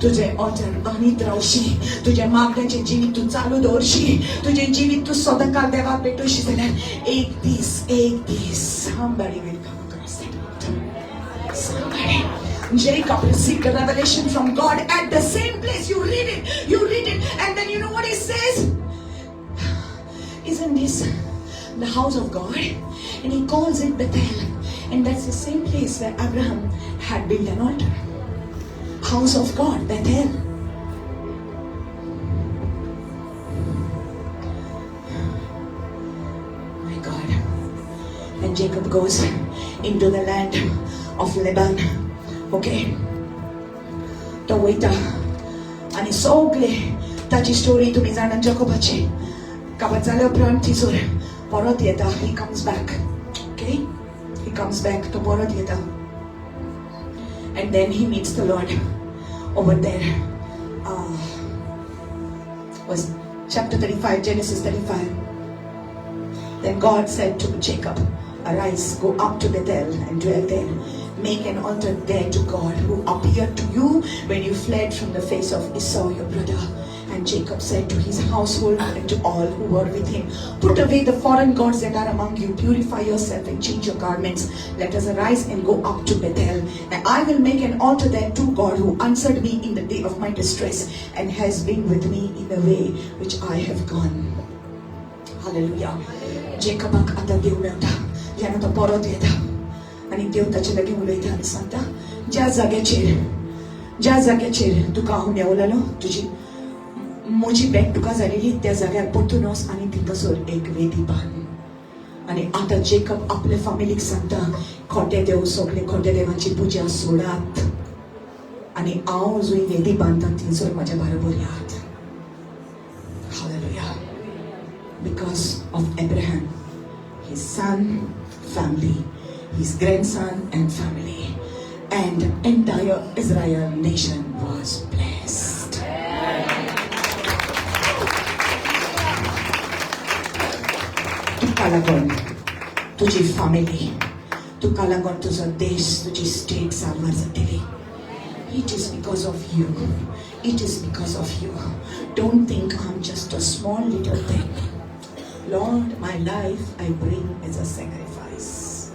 तुझे ऑल्टर बांधीत रावशी, तुझ्या मागण्याचे जीवित तू चालू दवरशी, तुझे जीवित तू सदांकाळ देवाक भेटोशी जाल्यार एक दीस somebody will come across that mountain. Somebody. Jacob received a revelation from God at the same place. You read it, and then you know what he says? Isn't this the house of God? And he calls it Bethel. And that's the same place where Abraham had built an altar. House of God, Bethel. My God. And Jacob goes into the land of Laban. Okay? तो वयता आनी सगळे ताची story तुम्ही जाणात जाकोबाची. काबात जाल्या उपरांत थिसोर परत येता. He comes back. Okay? He comes back. तो परत येता. And then he meets the Lord over there. Was chapter 35, Genesis 35. Then God said to Jacob, arise, go up to Bethel and dwell there. Make an altar there to God who appeared to you when you fled from the face of Esau your brother. And Jacob said to his household and to all who were with him, put away the foreign gods that are among you, purify yourself and change your garments. Let us arise and go up to Bethel. And I will make an altar there to God who answered me in the day of my distress and has been with me in the way which I have gone. Hallelujah. Jacob आता देव मेवता, यानं तो परत येता. आणि देव ताचे लागीं उलयता आनी सांगता, ज्या जाग्याचेर तुका हांव नेवलेलो, तुजी म्हजी भेट तुका जालेली त्या जाग्यार परतून वच आनी तितसोर एक वेदी बांद. आनी आतां जेकब आपले फॅमिलीक सांगता, खोटे देव सगळे खोटे देवाची पुजा सोडात आनी हांव जंय वेदी बांदता थंयसर म्हाज्या बरोबर यात. Hallelujah. Because of Abraham, his son, family, his grandson and family, and entire Israel nation was blessed. तुका लागून तुझी फॅमिली, तुका लागून तुजो देश, तुजी स्टेट साल्वार जातली. It is because of you. It is because of you. Don't think I'm just a small little thing. Lord, my life I bring as a sacrifice.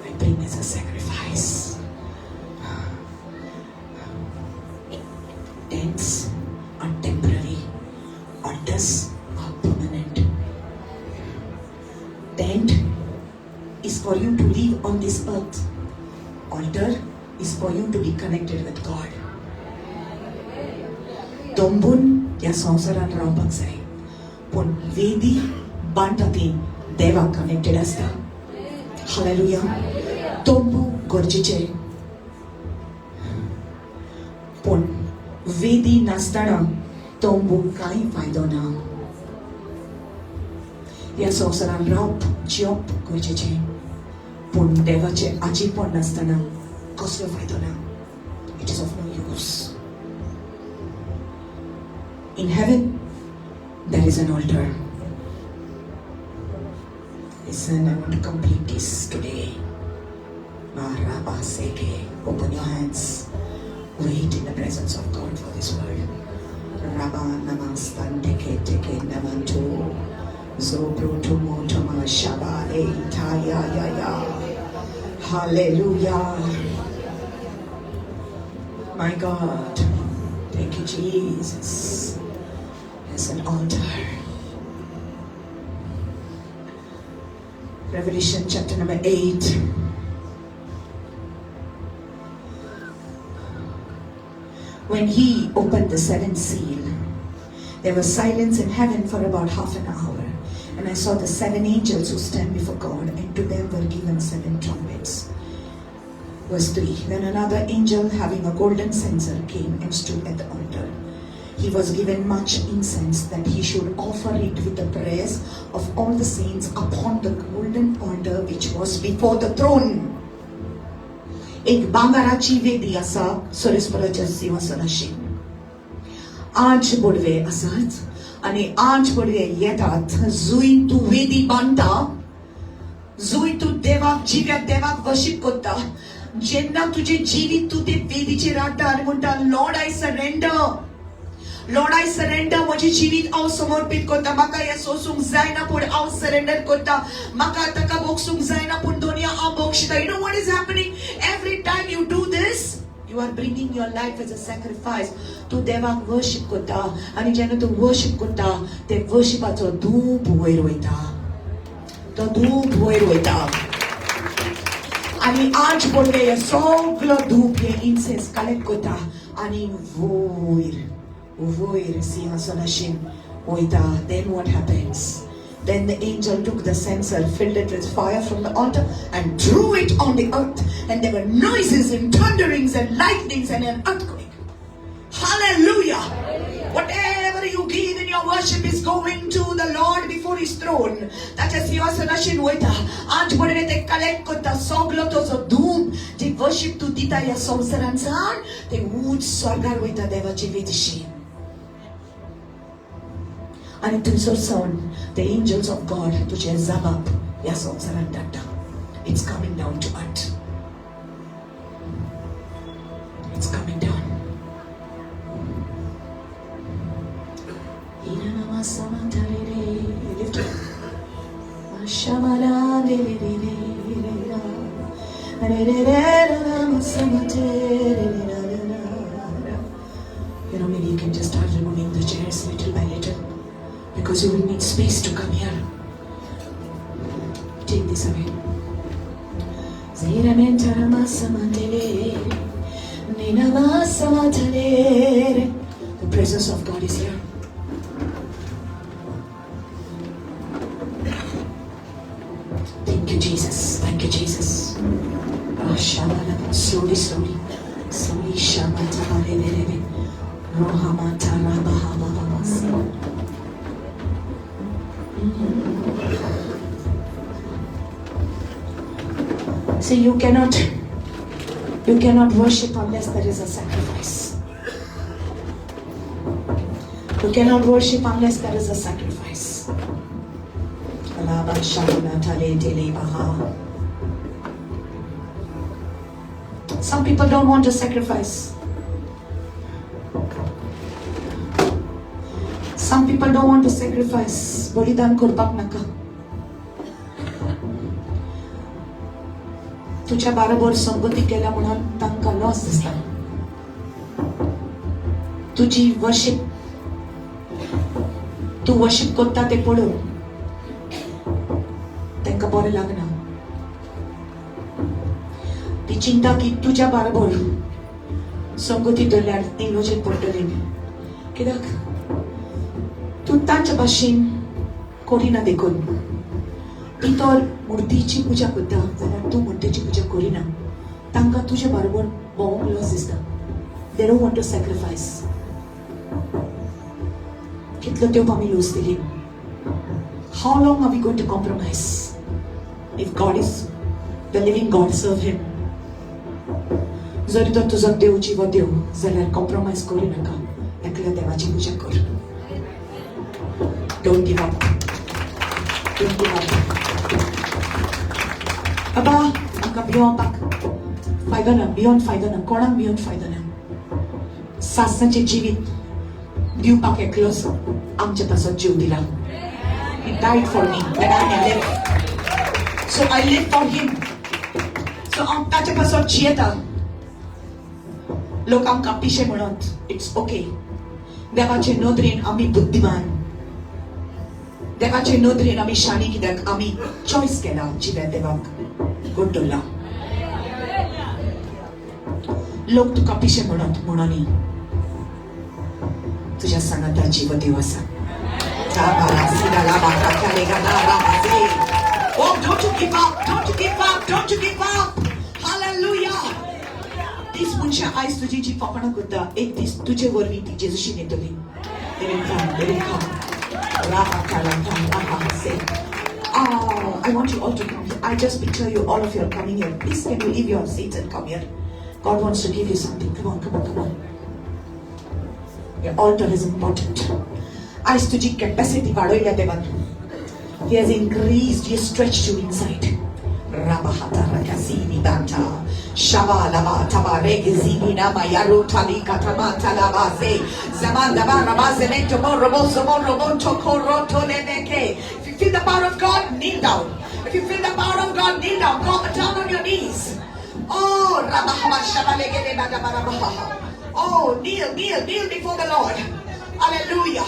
I bring as a sacrifice. Tents are temporary. Altars are permanent. Tent is for you to live on this earth. Altar is for you to be connected with God. Tombun या संसारात रावपाक जाय, पण वेदी बांदता ती देवाक connected आसता. हालेलुया. तोंबू गरजेचे, पण वेदी नासतना तोंबू कांय फायदो ना. ह्या संवसारान रावप जिवप गरजेचे, पण देवाचे आजीपण नासतना कसलो फायदो ना. It is of no use. In heaven, there is an altar. Listen, I want to complete this today. Open your hands. Wait in the presence of God for this word. Rabba namastan teke namanto. Zobro tomo toma shaba ta ya. Hallelujah. My God. Thank you, Jesus. It's an altar. Revelation chapter number 8. When he opened the seventh seal, there was silence in heaven for about half an hour. And I saw the 7 angels who stand before God, and to them were given 7 trumpets. Verse 3. Then another angel having a golden censer came and stood at the altar. He was given much incense that he should offer it with the prayers of all the saints upon the golden altar which was before the throne. एक बांगाराची वेदी आसा सोरेस्पराच्या सिंहासनाशी. 8 बोडवे आसात आनी 8 बोडवे येतात. जुई तू वेदी बांदता, जुई तू देवाक जिव्या देवाक वर्शिप करता, जेन्ना तुझे जीवित तू ते वेदीचेर हाडटा आनी म्हणटा लॉर्ड आय सरेंडर, लॉर्ड आय सरेंडर, म्हजें जिवीत हांव समर्पीत करता. म्हाका हें सोसूंक जायना पूण हांव सरेंडर करता. म्हाका ताका बोगसूंक जायना पूण दुनिया हांव बोगशिता. You know what is happening? Every time you do this, you are bringing your life as a sacrifice. तू देवाक वर्शिप करता आनी जेन्ना तू वर्शिप करता ते वर्शिपाचो धूप वयर वयता, तो धूप वयर वयता. आनी आज पडले हे सगळो धूप हे इन्सेन्स कलेक्ट करता आनी वयर सिंहासनाचेर वयता. Then what happens? Then the angel took the censer, filled it with fire from the altar and threw it on the earth, and there were noises and thunderings and lightnings and an earthquake. Hallelujah! Whatever you give in your worship is going to the Lord before His throne. That is सिंहासनाचेर वयता. आज पडले ते collect करता सगळो तो जो धूप जे worship तू दिता ह्या संवसारांसान ते उंच स्वर्गार वयता देवाचे वेदीचेर. आनी थंयसर सावन the angels of God तुझे जबाब ह्या संवसारांत धाडटा. It's coming down to earth. It's coming down. Lift it. You know, maybe you can just start removing the chairs little by little, because you will need space to come here. Take this away. The presence of God is here. Thank you, Jesus. Thank you, Jesus. Slowly, slowly. Slowly. See, you cannot worship unless there is a sacrifice. You cannot worship unless there is a sacrifice. Some people don't want to sacrifice. Some people don't want to sacrifice. बलिदान करपाक नाका. तुझ्या बरोबर संगती केल्या म्हणून तांकां loss दिसता. तुझी वर्शिप तू वर्शिप करता ते पळोवन तांकां बरें लागना. ती चिंता की तुझ्या बरोबर संगती धरल्यार ती लॉजीक पडटली. कित्याक तू तांच्या भाशेन करिना देखून. ती तर मुर्तीची पुजा करता जाल्यार तू मुर्तीची पुजा करिना. तांकां तुजे बरोबर भोवंक लॉस दिसता. They don't want to sacrifice. कितलो तेंप आमी लूज दिली. How long are we going to compromise? If God is the living God, serve him. जरी तो तुजो देव जीव देव जाल्यार कॉम्प्रोमाइज करूं नाका. एकल्या देवाची पुजा कर. Don't give up. Don't give up. Abba, amka भिवपाक फायदो ना. भिवन फायदो ना. कोणाक भिवन फायदो ना. सासनाचें जिवीत दिवपाक एकलोच आमच्या पासत जीव दिला. He died for me that I may live. So I live for him. So हांव ताचे पासत जियेता. लोक आमकां पिशे म्हणत. It's okay. देवाचे नदरेन आमी बुद्धिमान. देवाचे नदरेन आमी शाणी कित्याक आमी चॉयस केला जिवें देवाक घडटला. लोक तुका पिशे म्हणत म्हणोनी तुझ्या सांगाता जीव देव आसा. Oh, don't you give up. Don't you give up. Don't you give up. Hallelujah. तीच मनशां आयज तुजी जी फकाणां करता एक दीस तुजे वरवीं ती जेजूशीन येतली. They will come. They will come. I want you all to come here. I just picture you, all of you are coming here. Please can you leave your seats and come here? God wants to give you something. Come on, come on, come on. Your altar is important. As तुझी capacity वाढवल्या देवान. He has increased, He has stretched you inside. Rabahata rakasini banta. Shaba laba tabarege zini nama yaru tali katamata labase. Zamanda barabaze mento moroboso morobonto koroto lebeke. If you feel the power of God, kneel down. If you feel the power of God, kneel down. Go down on your knees. Oh, Rabahama shabalege badabaha. Oh, kneel before the Lord. Hallelujah.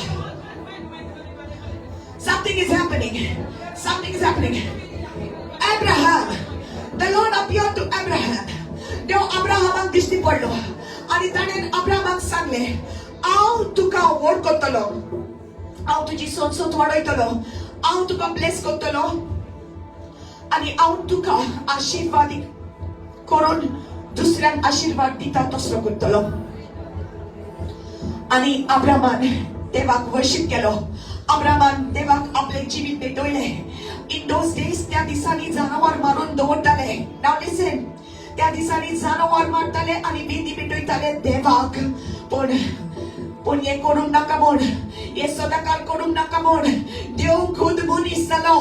Something is happening. Something is happening. Abraham, the Lord appeared to Abraham. Dew Abraham ang disti porlo. Ani tanin Abraham ang sangle. Aw to ka word ko tolo. Aw to Jesus so tuwaroy tolo. Aw to ka bless ko tolo. Ani aw to ka ashirwadi koron dusran ashirwad dita tosro ko tolo. Ani Abraham देवाक worship केलो. अब्राहमान देवाक आपले जीवित पेटवले. In those days त्या दिसांनी जनावर मारून दवरताले. Now listen. त्या दिसांनी जनावर मारताले आणि बिंदी पेटवताले देवाक. पण ये करून नका म्हण. ये सदाकाळ करून नका म्हण. देव खुद मनीस जालो.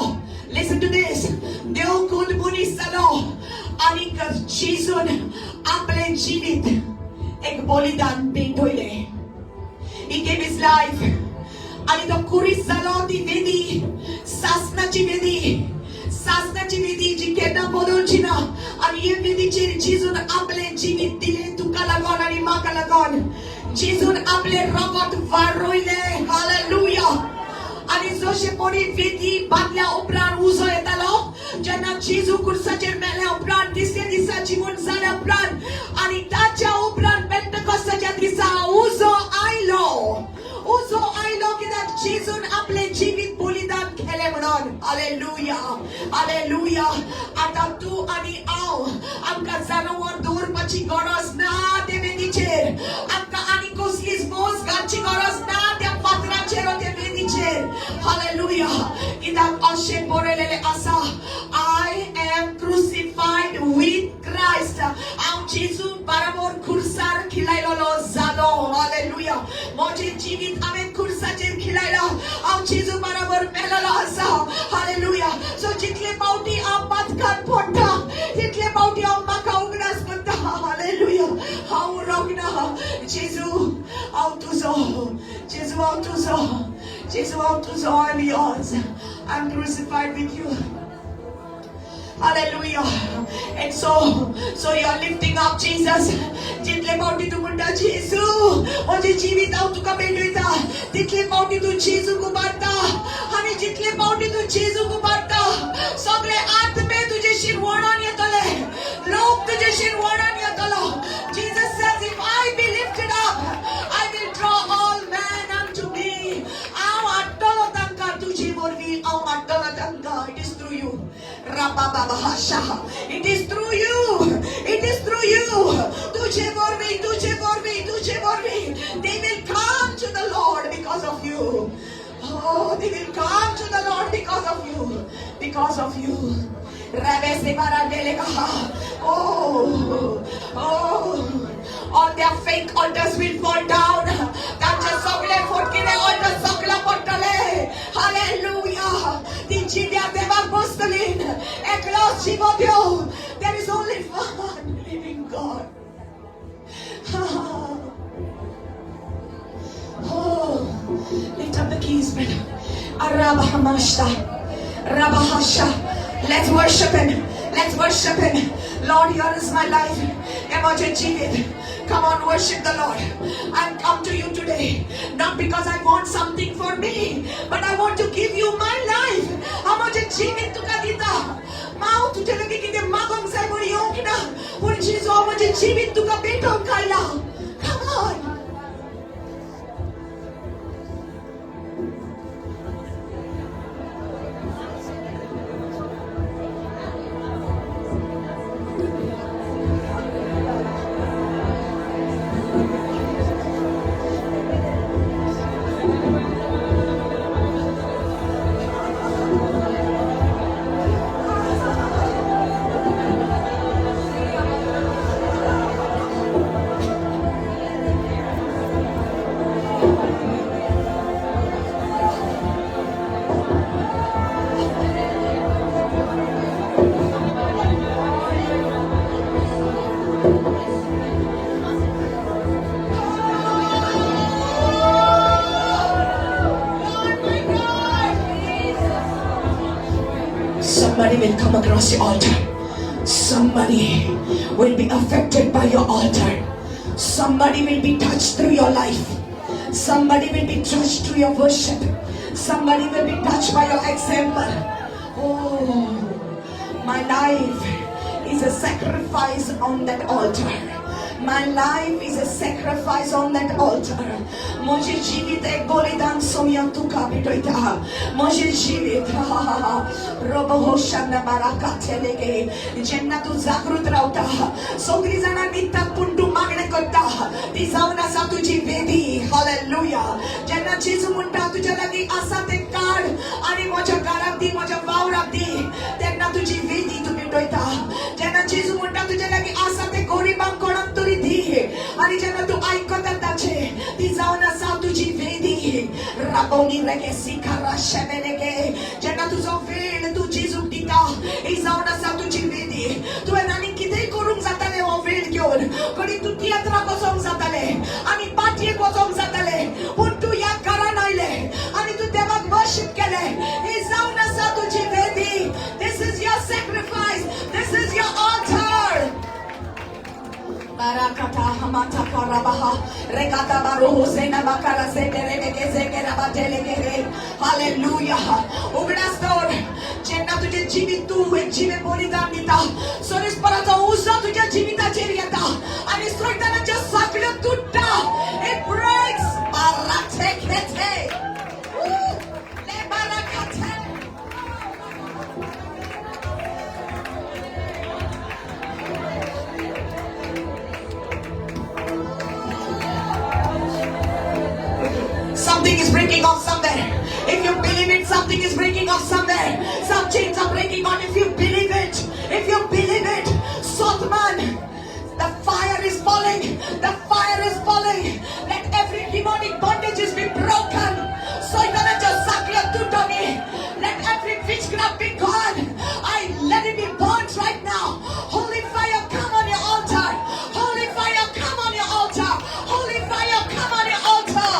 Listen to this. देव खुद मनीस जालो. आणि जेजून आपले जीवित एक बलिदान पेटवले. He gave his life. आणि तो कुरीस झालो ती वेदी, सासनाची वेदी जी केन्ना बदलची ना. आणि हे वेदीचेर जेजून आपले जीवित दिले तुका लागून आणि म्हाका लागून. जेजून आपले रगत वारोयले. हालेलुया. आणि जशे कोणी वेदी बांदल्या उपरांत उजो येतालो, जेन्ना जेजू कुर्साचेर मेल्या उपरांत तिसऱ्या दिसा जीवन जाल्या उपरांत आणि ताच्या उपरांत पेंटकॉस्ताच्या दिसा उजो आयलो कित्याक जेजून आपले जीवित बलिदान केले म्हणून. हालेलुया. हालेलुया. आता तू आणि हांव आमकां जनावर दवरपाची गरज ना ते वेदीचेर. आमकां आनी कसलीच मोज घालची गरज ना त्या फातराचेर वा त्या वेदीचेर. हालेलुया. कित्याक अशें बरयलेलें आसा, I am crucified with Christ. हांव जेजू बरोबर खुर्सार खिलायलो जालो. हालेलुया. म्हजें जीवित हांवें खुर्साचेर खिलायला. हांव जेजू बरोबर मेलेलो आसा. हालेलुया. सो जितले फावटी हांव पातकान पडटा तितले फावटी हांव म्हाका उगडास करता. हालेलुया. हांव रगना. जेजू हांव तुजो. जेजू हांव तुजो. जेजू हांव तुजो. I'm yours. I'm crucified with you. Hallelujah. And so you are lifting up Jesus. जितले फावटी तू म्हणटा जेजू म्हजे जीवित हांव तुका पेटयता, तितले फावटी तू जेजूक उबारता. आनी जितले फावटी तू जेजूक उबारता सगळे आत्मे तुजे शिरवणान येतले. लोक तुजे शिरवणान येतलो. Jesus says, if I be lifted up, I will draw all men unto me. हांव हाडटलो तांकां तुजे वरवीं. हांव हाडटलो तांकां. It is through you. It is through you. It is through you. Tujhe vorvi. They will come to the Lord because of you. Oh, they will come to the Lord because of you. Because of you. All their fake altars will fall down. त्यांचे सगळे फटकेले altars सगळा पडटले. Hallelujah. ती जिद्या देवाक बसतलीन. एकलोच जिवो देव. There is only one living God. Oh, lift up the keys, brother. Rabahasha. Let's worship Him. Let's worship Him. Lord, here is my life. Come on, worship the Lord. I've come to you today, not because I want something for me, but I want to give you my life. Mau tu lagi kita magang saya boleh yongkina. Boleh Yesus amat जीवित तुका बेटों खायला. Come on. Somebody will come across your altar. Somebody will be affected by your altar. Somebody will be touched through your life. Somebody will be touched through your worship. Somebody will be touched by your example. Oh, my life is a sacrifice on that altar. My life is a sacrifice on that altar. मुझे जीवित एक बलिदान सोमिया तू काबितो इता. मुझे जीवित robo होशाना maraca चलेगे. जेन्ना तू जागृत रावता. सगळी जाणा नित्ता पुंडू मागणे करता. ती जावन आसा तुजी वेदी. हालेलुया. जेन्ना जेजू म्हणटा तुज्या लागीं आसा ते काड आनी म्हज्या घराक दी, म्हज्या वावराक दी. तेन्ना तुजी वेदी तू पेटयता. जेन्ना जेजू म्हणटा तुज्या लागीं आसा ते गरीबांक कोणाक तरी दी. आणि जेव्हा तू ऐकता त्याचे ती जाऊन असा तुझी वेदी. राबवणी रेगे सिखारा शेबेलेगे. जेव्हा तुझा वेळ तू जेजूक दिता ही जाऊन असा तुझी वेदी. तू आणि कितेंय करूंक जाताले हो वेळ घेवन. कधी तू तियात्राक वचोंक जाताले आणि पाटयेक वचोंक जाताले, पूण तू ह्या घरान आयले आणि तू देवाक वर्शिप केले. ही जाऊन असा तुझी वेदी. This is your sacrifice. This is your altar. Barakata hamata karabaha regata baruho sena bakara setereke zekera bateleke. Hallelujah. उघडास्तर जेन्ना तुझे जीवित तू एक जीवे बलिदान दिता, सोनीस्पराचा उजवा तुझ्या जीविताचेर येता आणि सैतानाच्या साखळ्यो तुटता. It breaks. बाराचे खेते ले बाराकाते. Something is breaking off somewhere. If you believe it, something is breaking off somewhere. Some chains are breaking off. If you believe it, Sotman, the fire is falling. The fire is falling. Let every demonic bondages be broken. Let every witchcraft be gone. Let it be burnt right now. Holy fire, come on your altar. Holy fire, come on your altar. Holy fire, come on your altar.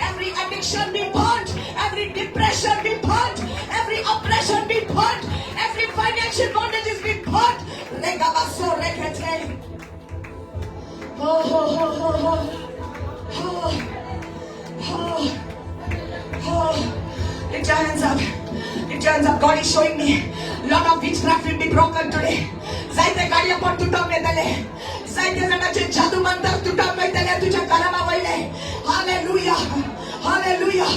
Every addiction be burnt. Every depression be burnt. Every oppression be burnt. Every financial bondages be burnt. Lift your hands up. Lift your hands up. God is showing me a lot of witchcraft will be broken today. जायते गाडया पण तुटून येतले. जायते जणांचे जादू मंत्र तुटून येतले तुझ्या घराला वळले. हालेलुया. हालेलुया.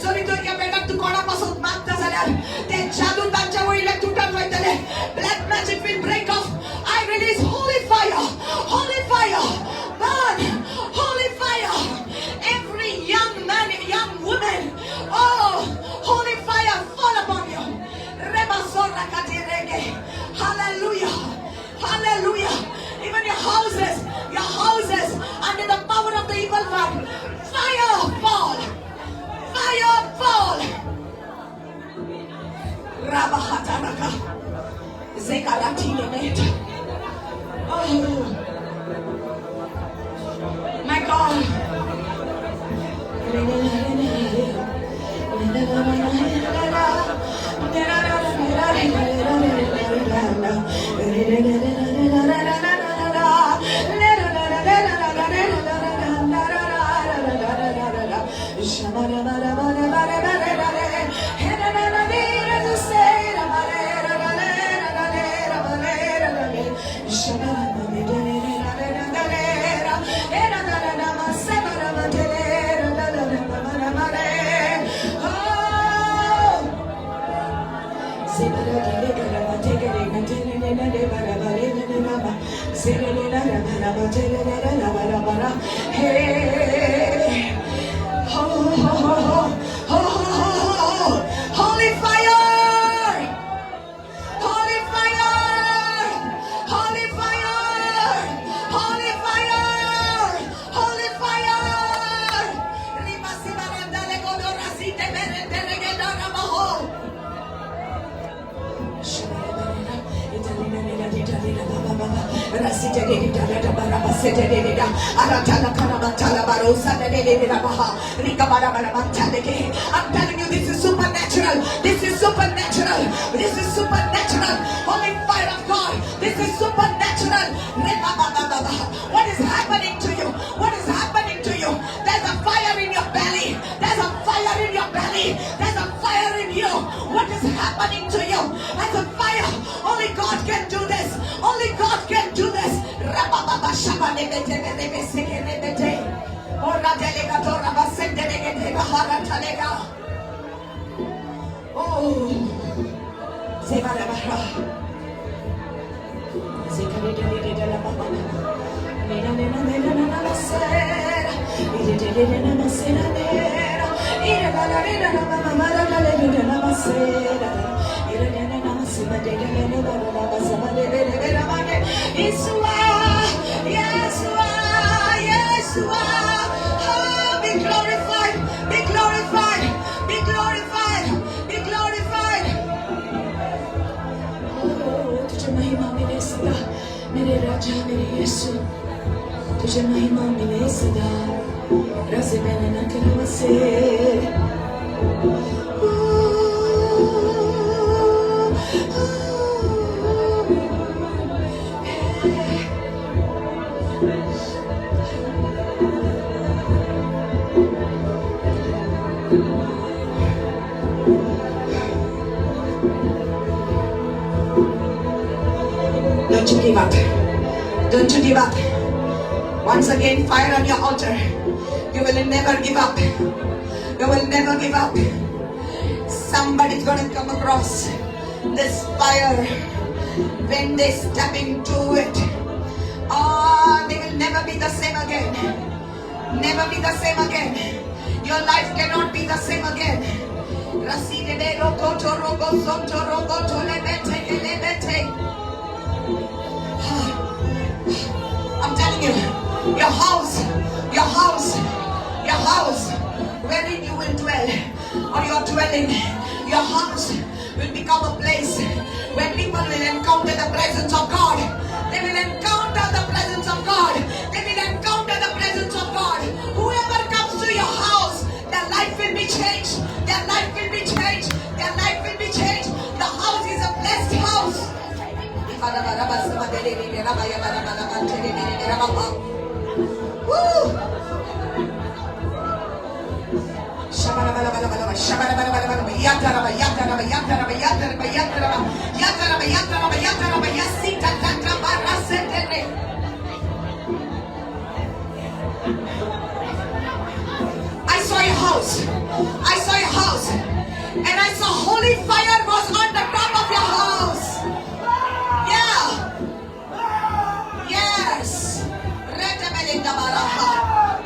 जरी तुझ्या बेटाक तू कोणापासून मागता जाल्यार ते जादू तांच्या वळले तुटून येतले. Black magic will break off. I release holy fire. Holy fire. Burn. Holy fire. Every young man and young woman. Oh, holy fire fall upon you. Rebasora katirege. Hallelujah. Hallelujah. Even your houses under the power of the evil one. Fire fall. Fire fall. Rabahataraka. Zekaratine meta. Oh. My God. Hey, holy fire, holy fire, holy fire, holy fire, holy fire. Rimasibarandale godorasite berenderegedana maho. I'm telling you, this is supernatural. This is supernatural. Be glorified, be glorified, be glorified, be glorified. तुझे महिमा मिले सदा मेरे राजा मेरे यीशु तुझे महिमा मिले सदा रस मैंने न करवा से Don't you give up. Don't you give up. Once again, fire on your altar. You will never give up. You will never give up. Somebody's going to come across this fire. When they step into it, they will never be the same again. Never be the same again. Your life cannot be the same again. I'm telling you, your house, wherein you will dwell, or your dwelling, your house will become a place where people will encounter the presence of God. They will encounter the presence of God. They will encounter the presence of God. Whoever comes to your house, their life will be changed. Their life will be changed. Their life will be changed. The house is a blessed house. Woo! I saw your house. I saw your house. And I saw holy fire was on the top of your house. Yeah. Yes.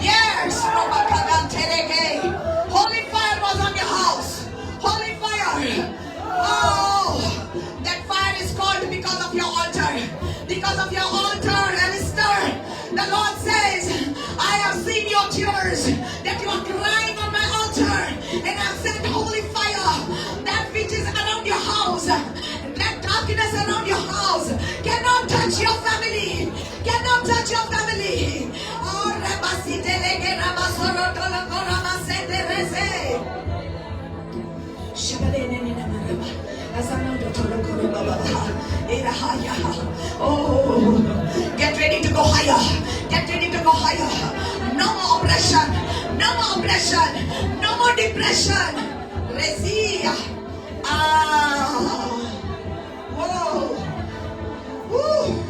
Yes. Holy fire was on your house. Holy fire. Oh, that fire is called because of your altar. Because of your altar, Esther. The Lord says, I have seen your tears that you are crying on my altar. And I have sent holy fire. That which is around your house. That darkness around your house cannot touch your family. Cannot touch your family. Oh, get ready to go higher. Get ready to go higher. No more oppression. No more oppression. No more depression. Resia. Whoa. Woo.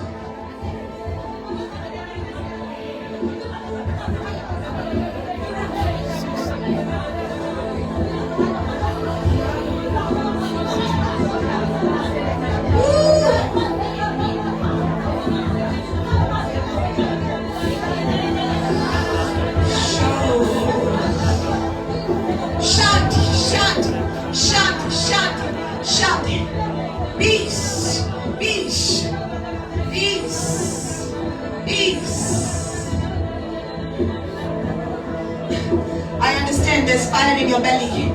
Shut. Peace. Peace. Peace. Peace. I understand there's fire in your belly.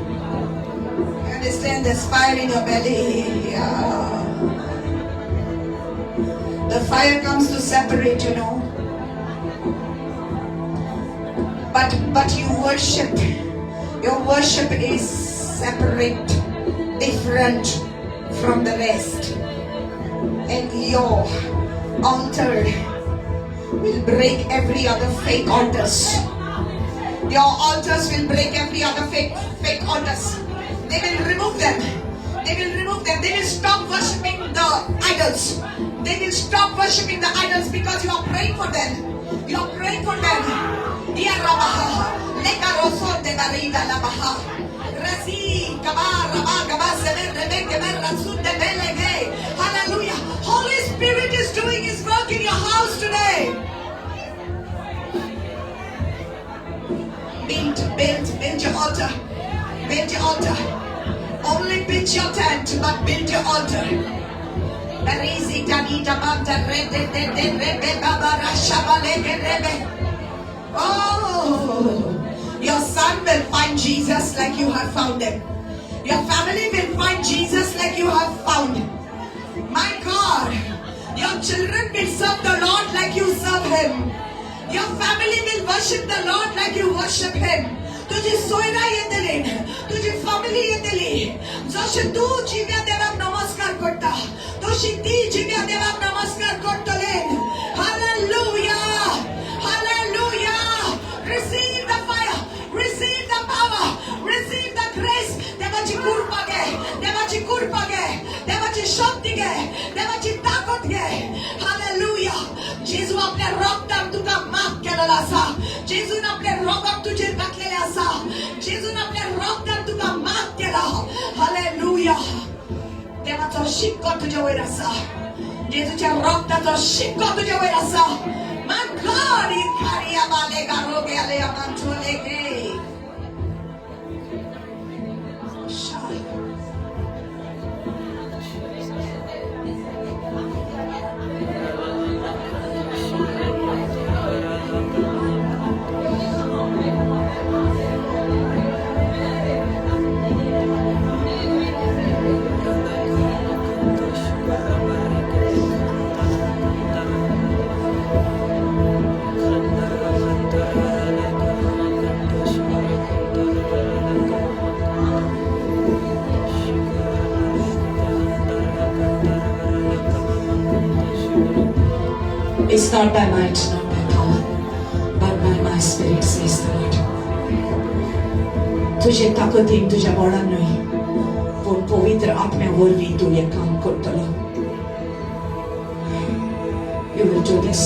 I understand there's fire in your belly. Yeah. The fire comes to separate, you know. But you worship. Your worship is separate, different from the rest. And your altar will break every other fake altars. Your altars will break every other fake altars. They will remove them. They will remove them. They will stop worshipping the idols. They will stop worshipping the idols because you are praying for them. You are praying for them. Dia rabaha. Leka roson de barida la baha. Rasi kaba raba kaba sever rebe kemer rasun de belege. Hallelujah. Holy Spirit is doing His work in your house today. Build your altar. Build your altar. Only build your tent, but build your altar. Oh, your son will find Jesus like you have found him. Your family will find Jesus like you have found him. My God, your children will serve the Lord like you serve him. Your family will worship the Lord like you worship him. तुझी सोयरा येतली, तुझी family येतली. जशे तू जिव्या देवाक नमस्कार करता, तशी ती जिव्या देवाक नमस्कार करतले. Hallelujah, hallelujah. Receive the fire, receive the power, receive the grace. देवाची कृपा घे, देवाची कृपा घे, देवाची शक्ती घे, देवाची ताकद घे. Hallelujah. जेजू आपल्या रक्तान तुका माफ केलेला असा. जेजून आपल्या रगत तुझेर घातलेले असा. जेजून आपल्या रक्तान तुका माफ केला. हालेलुया. देवाचो शिक्को तुझ्या वयर असा. जेजूच्या रक्ताचो शिक्को तुझ्या वयर असा. My God, he carry a bale garoge ale amantole ke. It's not by might, not by power, but by my spirit, says the Lord. तुझे ताकदीन तुझ्या बळान न्हय, पण पवित्र आत्म्या वरवीं तूं हें काम करतलो. You will do this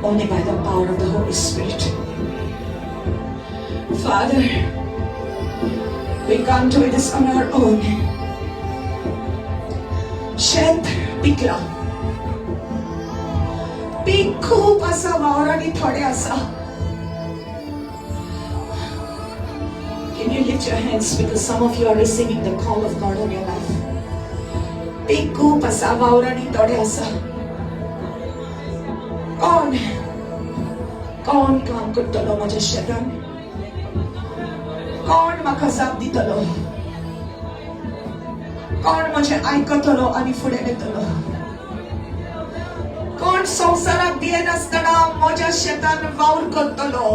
only by the power of the Holy Spirit. Father, we can't do this on our own. शेत पिकला. पीक खूप असा वावरांनी थोडे असा. Can you lift your hands because some of you are receiving the call of God on your life. Peak खूप असा वावरांनी थोडे असा. कोण काम करतलो माझ्या शेतान? कोण म्हाका जाप दितलो? कोण म्हजें आयकतलो आनी फुडें येतलो? कोण संसाराक दियनासतना म्हज्या शेतान वावर करतलो?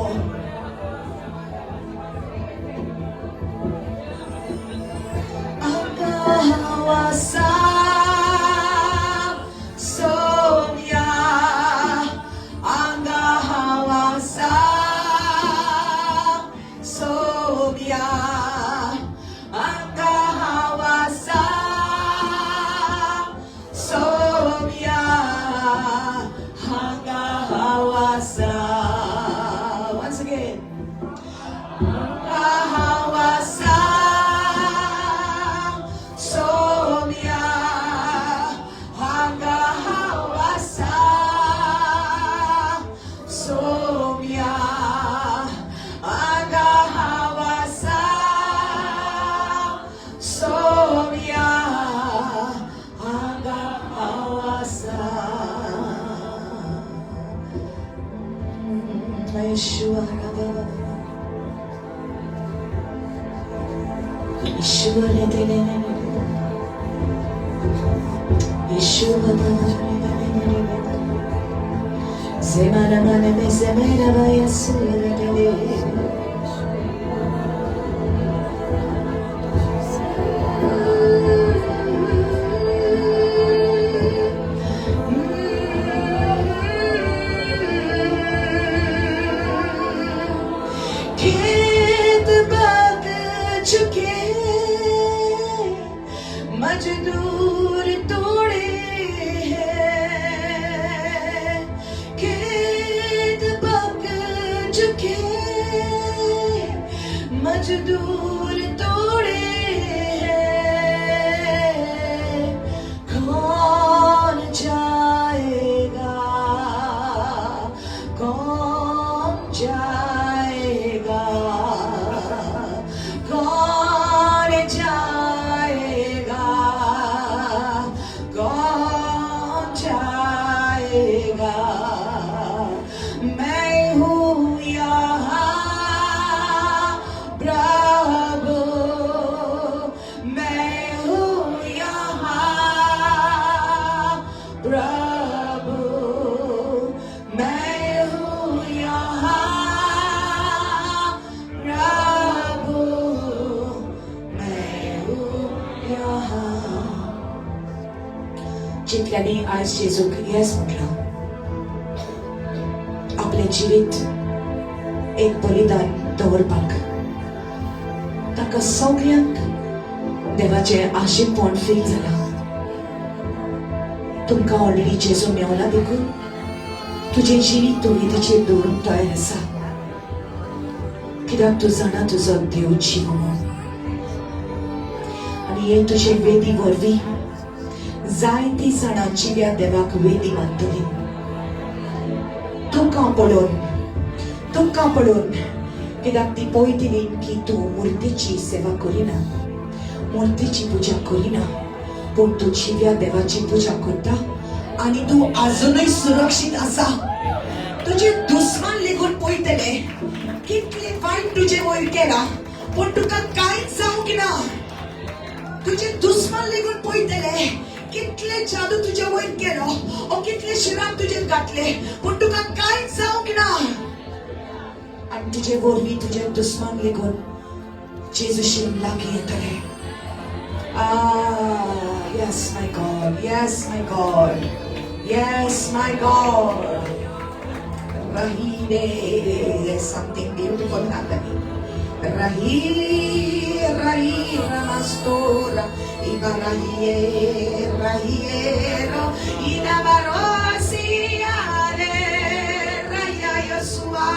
आगावासा Saumya, आगावासा Saumya, आगावासा Saumya. Once again. Hawasa Somya Hanga Hawasa Somya Hanga Hawasa Somya Hanga Hawasa. Yeshua, Yeshua, Yeshua, Zemana mane zemera va Yeshua. मजदूर तोड़े हैं, खेत आज दूर तोड़े हैं, कौन जाएगा, कौन जाएगा, कौन जाएगा, कौन जाएगा। मैं हूँ यहाँ प्रभु, मैं हूँ यहाँ प्रभु, मैं हूँ यहाँ प्रभु, मैं हूँ यहाँ. जितल्यानी आज जेजूक येस म्हटलं, आपले जिवीत एक बलिदान दवरपाक, ताका सगळ्यांक देवाचे आशीकपण फील जाला. तुमकां ऑलरेडी जेजू मेवला देखून तुजें जिवीत तूं ताचेर दवरूंक तयार आसा, कित्याक तूं जाणा तुजो देव जीव म्हणून. आनी हे तुजे वेदी वरवीं जायतीं जाणां जिव्या देवाक वेदी मानतलीं. तुमकां पळोवन कित्याक ती पळयतलीं की तूं मुर्तीची सेवा करिना, मुर्तीची पुजा करिना, पूण तूं जिव्या देवाची पुजा करता आनी तूं आजुनूय सुरक्षीत आसा. तुजे दुस्मान लेगून पळयतले कितले वायट तुजे वयर केला, पूण तुका कांयच जावंक ना. तुजे दुस्मान लेगून पळयतले कितले जादू तुजे वयर केलो, ओ कितले शिराक तुजेर घातले, पूण तुका कांयच जावंक ना. आनी तुजे वरवीं तुजे दुस्मान लेगून जेजूशी लागीं येतले. Yes, my God. Yes, my God. Yes, my God. Rahide, there's something beautiful happening. Rahi, Rahi, Ramastora, Ibarahiye, Rahiero, Inabarosiare, Raya Yosua,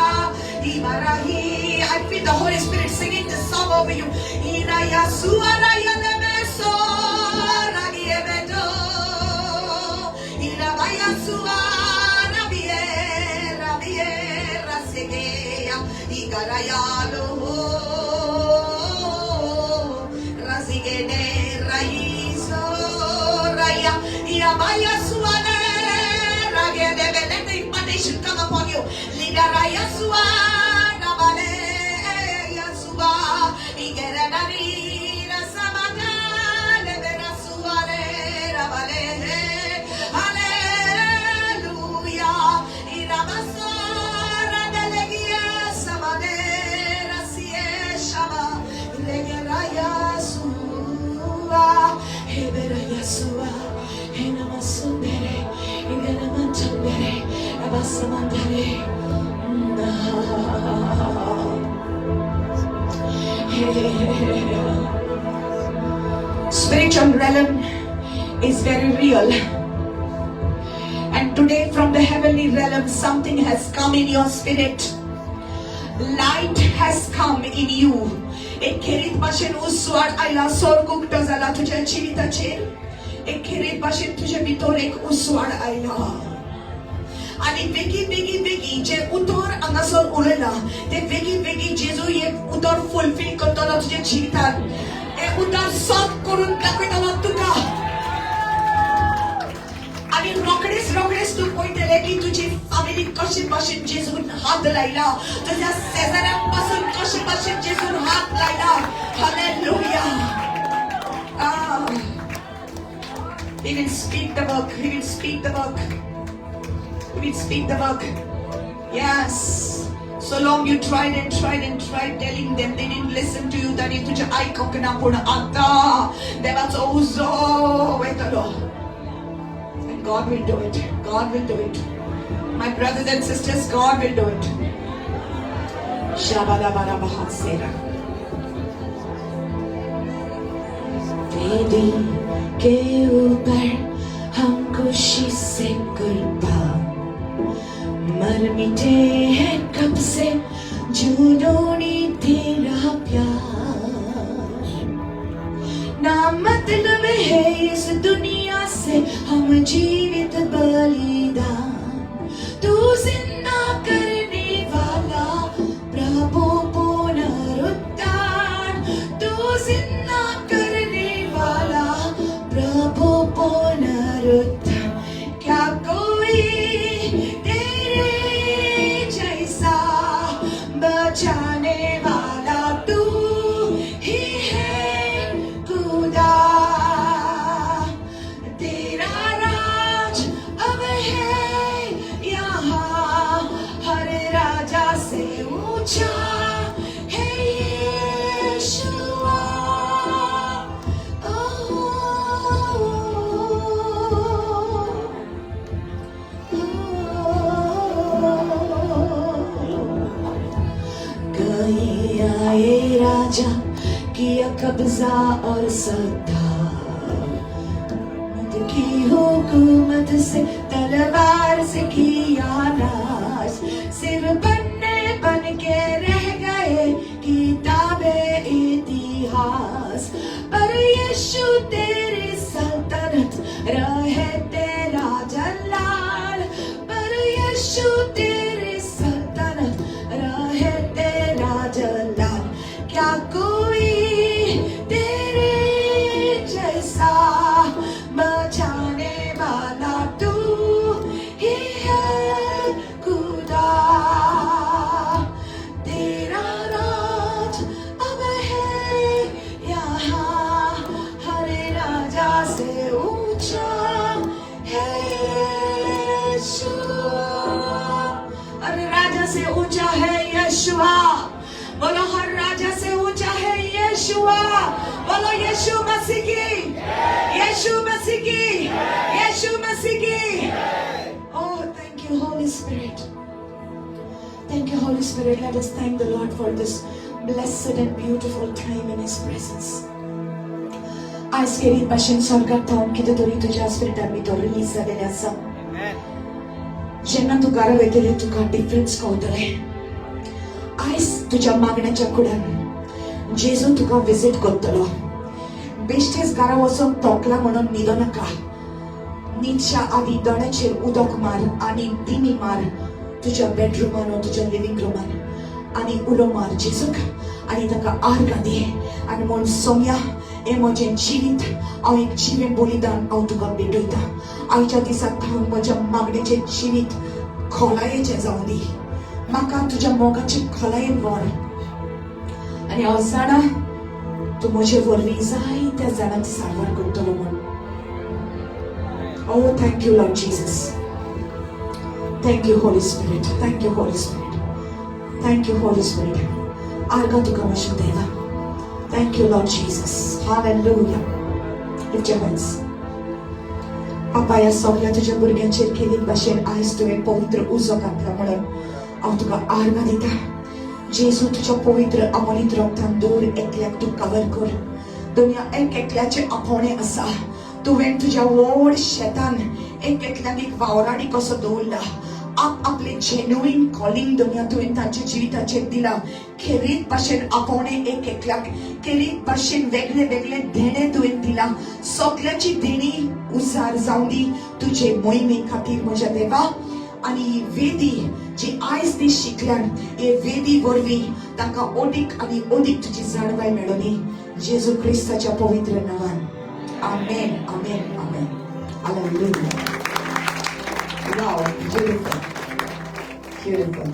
Ibarahi. I feel the Holy Spirit singing this song over you. Ina Yasua, Raya Lemeso, Ragie Bedo, Ina Bayasua, Rabie, Rabie, Rasigea, Igarayalo, Rasigene, Raiso, Raya, Iabaya Suane, Ragie de Let the impartation come upon you. Lida Raya Suana, Vale, Yasua, Igeranari, Rasamana, Levera Suare, Ravale, Hallelujah, Iramasora, Delegia, Samadera, Sieshama, Legeraya Sua, Hebera Yasua, Henamasundere, Igenamantabere, Abasamandere. Spiritual realm is very real, and today from the heavenly realm something has come in your spirit. Light has come in you. एक खेरीत भाषेन उसवाड आयला, स्वर्ग उक्तो जाला तुझ्या जिविताचेर. एक खेरीत भाषेन तुझ्या भितर एक उसवाड आयला. आणि वेगी जे उतर हांगासर उलयला ते वेगी जेजू एक उतर फुलफिल करतलो तुझ्या जिवितांत. हे उतर सॉल्व करून दाखयतलो तुका. आणि रोखडेच तू पळयतले की तुजी फॅमिली कशी भाशेन जेजून हात लायला, तुझ्या शेजाऱ्यांपासून कशी भाशेन जेजून हात लायला. Hallelujah. He will speak the book. He will speak the book. He will speak the book. Yes. So long you tried telling them, they didn't listen to you. That is तुझ्या ऐकना पण आता देवाचा उजो वेतलो. And God will do it. God will do it. My brothers and sisters, God will do it. Shabala bara bahasera. वेदी के ऊपर हम खुशी से कुर्बान, मर मिटे हैं कब से जुनूनी तेरा प्यार. मतलब है इस दुनिया से हम जीवित बलिदान, तू जिंदा करने वाला प्रभु पुनरुत्थान, तू जिंदा करने वाला प्रभु पुनरुत्थान। क्या कोई तेरे जैसा बचाने वाला तू ही है खुदा। तेरा राज अब है यहाँ, हर राजा से ऊंचा है यीशुआ। कहीं आए राजा किया कब्जा और सत्ता, मत की हुकूमत से तलवार से किया नाश, सिर्फ बनने बन के रह गए किताबे इतिहास। पर यीशु तेरी सल्तनत रहे तेरा जलाल, पर यीशु तेरी सल्तनत रहे तेरा जलाल। क्या कोई तेरे जैसा बचाने वाला तू ही है खुदा। तेरा राज अब है यहाँ, हर राजा से ऊंचा है यीशुआ। हर राजा से ऊंचा है यीशुआ। बोलो हर राजा से ऊंचा है यीशुआ। बोलो यीशु मसीह की, यीशु मसीह की, यीशु मसीह की। Oh, thank you, Holy Spirit. Thank you, Holy Spirit. Let us thank the Lord for this blessed and beautiful time in His presence. आज के रीत भाषेन स्वर्गात थांबून कितीतरी तुझ्या स्पिरिटान भितर रिलीज जालेले आसा. जेन्ना तूं घरा वयतलें तुका डिफरन्स कळटलें. आज तुझ्या मागण्याच्या कुडान जेजू तुका विजिट करतलो. बेश्टेच घरा वचून तोकला म्हणून न्हिदो नाका. न्हिदच्या आदी दोळ्याचेर उदक मार आनी दिमी मार तुझ्या बेडरूमान वा तुझ्या लिव्हिंग रूमान आनी उलो मार जेजूक आनी ताका आर्ग दे आनी म्हूण सोम्या हे म्हजें जिवीत हांव एक जिवें बलिदान हांव तुका भेटयता. आयच्या दिसा हांव म्हज्या मागणेचें जिवीत खोलायेचें जावं दी. म्हाका तुझ्या मोगाचे खोलायेन व्हर आनी हांव जाणा तूं म्हजे वरवीं जायत्या जाणांची सारवार करतलो म्हूण. Oh, thank you, Lord Jesus. Thank you, Holy Spirit. Thank you, Holy Spirit. Thank you, Holy Spirit. आर्गा तुका म्हज्या देवा. Thank you, Lord Jesus. Hallelujah. Lift your hands. Papa, ह्या सगळ्या तुझ्या भुरग्यांचेर केलीत भाशेन आयज तुवें पवित्र उजो घातला म्हणून हांव तुका आर्गां दिता. जेजू तुझ्या पवित्र अमोलीत रक्तान दर एकल्याक तूं कवर कर. दुनिया एक एकल्याचे आपोवणे आसा. तुवें तुझ्या व्हड शेतान एक एकल्याक एक वावराडी कसो दवरला. आपले जेन्युइन कॉलिंग दुनिया तुवें तांच्या जिविताचेर दिला. खेरीत भाशेन आपोवणे एक एकल्याक खेरीत भाशेन वेगळे वेगळे देणे तुवें दिला. सगळ्याची देणी उजार जावं दी तुजे मोहिमे खातीर म्हज्या देवा. आनी वेदी जी आयज ती शिकल्यान हे वेदी वरवीं तांकां ओदीक आनी ओदीक तुजी जाणवाय मेळोनी जेजू क्रिस्ताच्या पवित्र नांवान. आमेन, आमेन, आमेन. Hallelujah. Wow, beautiful. Beautiful.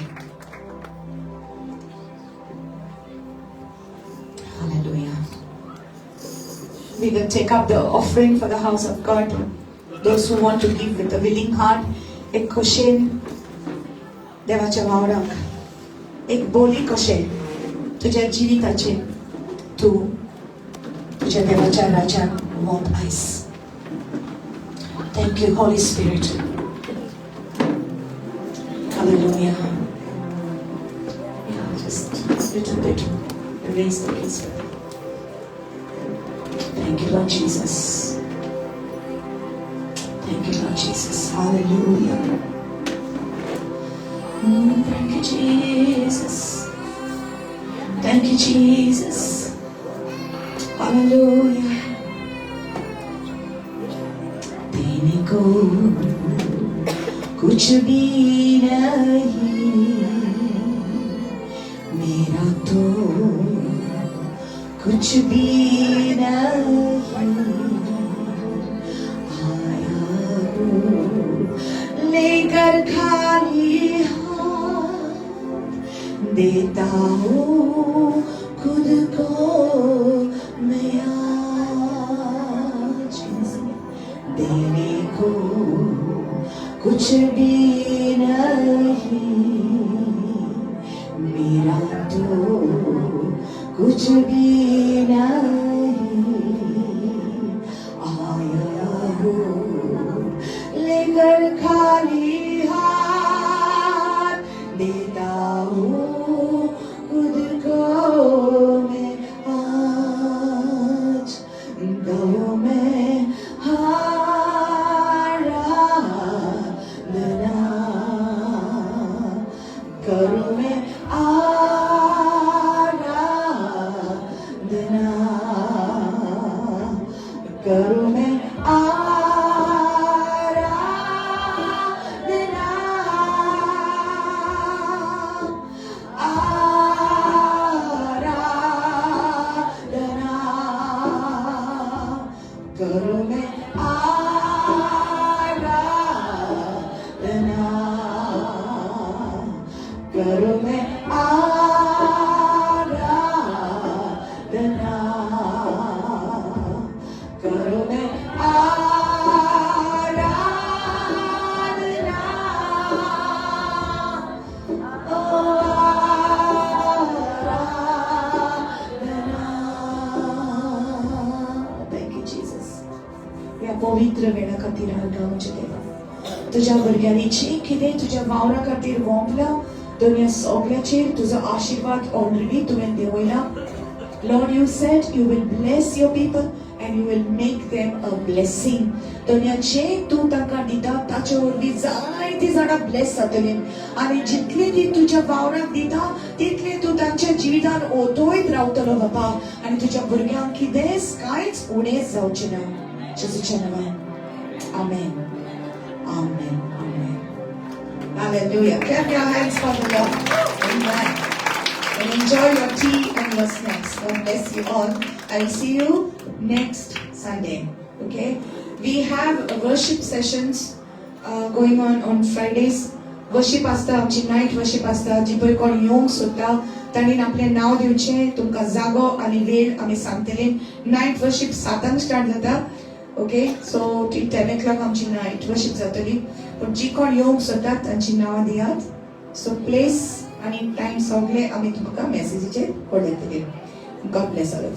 Hallelujah. We will take up the offering for the house of God. Those who want to give with a willing heart, एक कशेन देवाच्या वावराक एक बोली कशें तुझ्या जिविताचें तूं तुझ्या देवाच्या राज्यान वोत आयज. Thank you, Holy Spirit. Hallelujah. Yeah, just a little bit. Raise the place. Thank you, Lord Jesus. Thank you, Lord Jesus. Hallelujah. Thank you, Jesus. Thank you, Jesus. Hallelujah. देने को कुछ भी नहीं, मेरा तो कुछ भी नहीं। आया हूँ लेकर खाली हाथ, देता हूँ खुद को मैं आज। देने को कुछ भी नहीं, मेरा तो कुछ भी नहीं। आया हूँ लेकर खाली हाथ, देता हूँ खुद को मैं आज। गयो मैं आराधना, करूँ मैं आराधना, करूँ मैं आराधना, आराधना, करूँ मैं आराधना, करूँ मैं आराधना, करूँ मैं आराधना। ओ आराधना। Thank you, Jesus. या पवित्र वेळा खातीर हांव देवा, तुझ्या भुरग्यांनी जे कितें तुज्या वावरा खातीर वोंपलां, दुनिया सगळ्याचेर तुजो आशीर्वाद ऑलरेडी तुवें देवयला. Lord, you said you will bless your people and you will make them a blessing. दुनिया जे तू तांकां दिता ताचे वरवीं जायतीं जाणां ब्लेस जातलीं, आनी जितले ती तुज्या वावराक दिता तितले तू तांच्या जिवितान ओतोयत रावतलो बाबा, आनी तुज्या भुरग्यांक कितेंच कांयच उणें जावचें ना. जेजूच्या नांवान आमेन, आमेन, आमेन. Hallelujah. Clap your hands for the Lord. Amen. And enjoy your tea and your snacks. God bless you all. I'll see you next Sunday. Okay? We have worship sessions going on Fridays. Worship आसता, आमची night worship आसता. जी पळय कोण येवंक सोदता तांणी आपलें नांव दिवचें, तुमकां जागो आनी वेळ आमी सांगतले. नाईट वर्शिप 7 स्टार्ट जाता. ओके, सो ती 10 o'clock आमची नाईट वर्शिप जातली. पण जी कोण येवंक सोदतात तांची नांवां दियात. सो प्लेस आनी टायम सगळे आमी तुमकां मेसेजीचेर कळयतले. God bless all.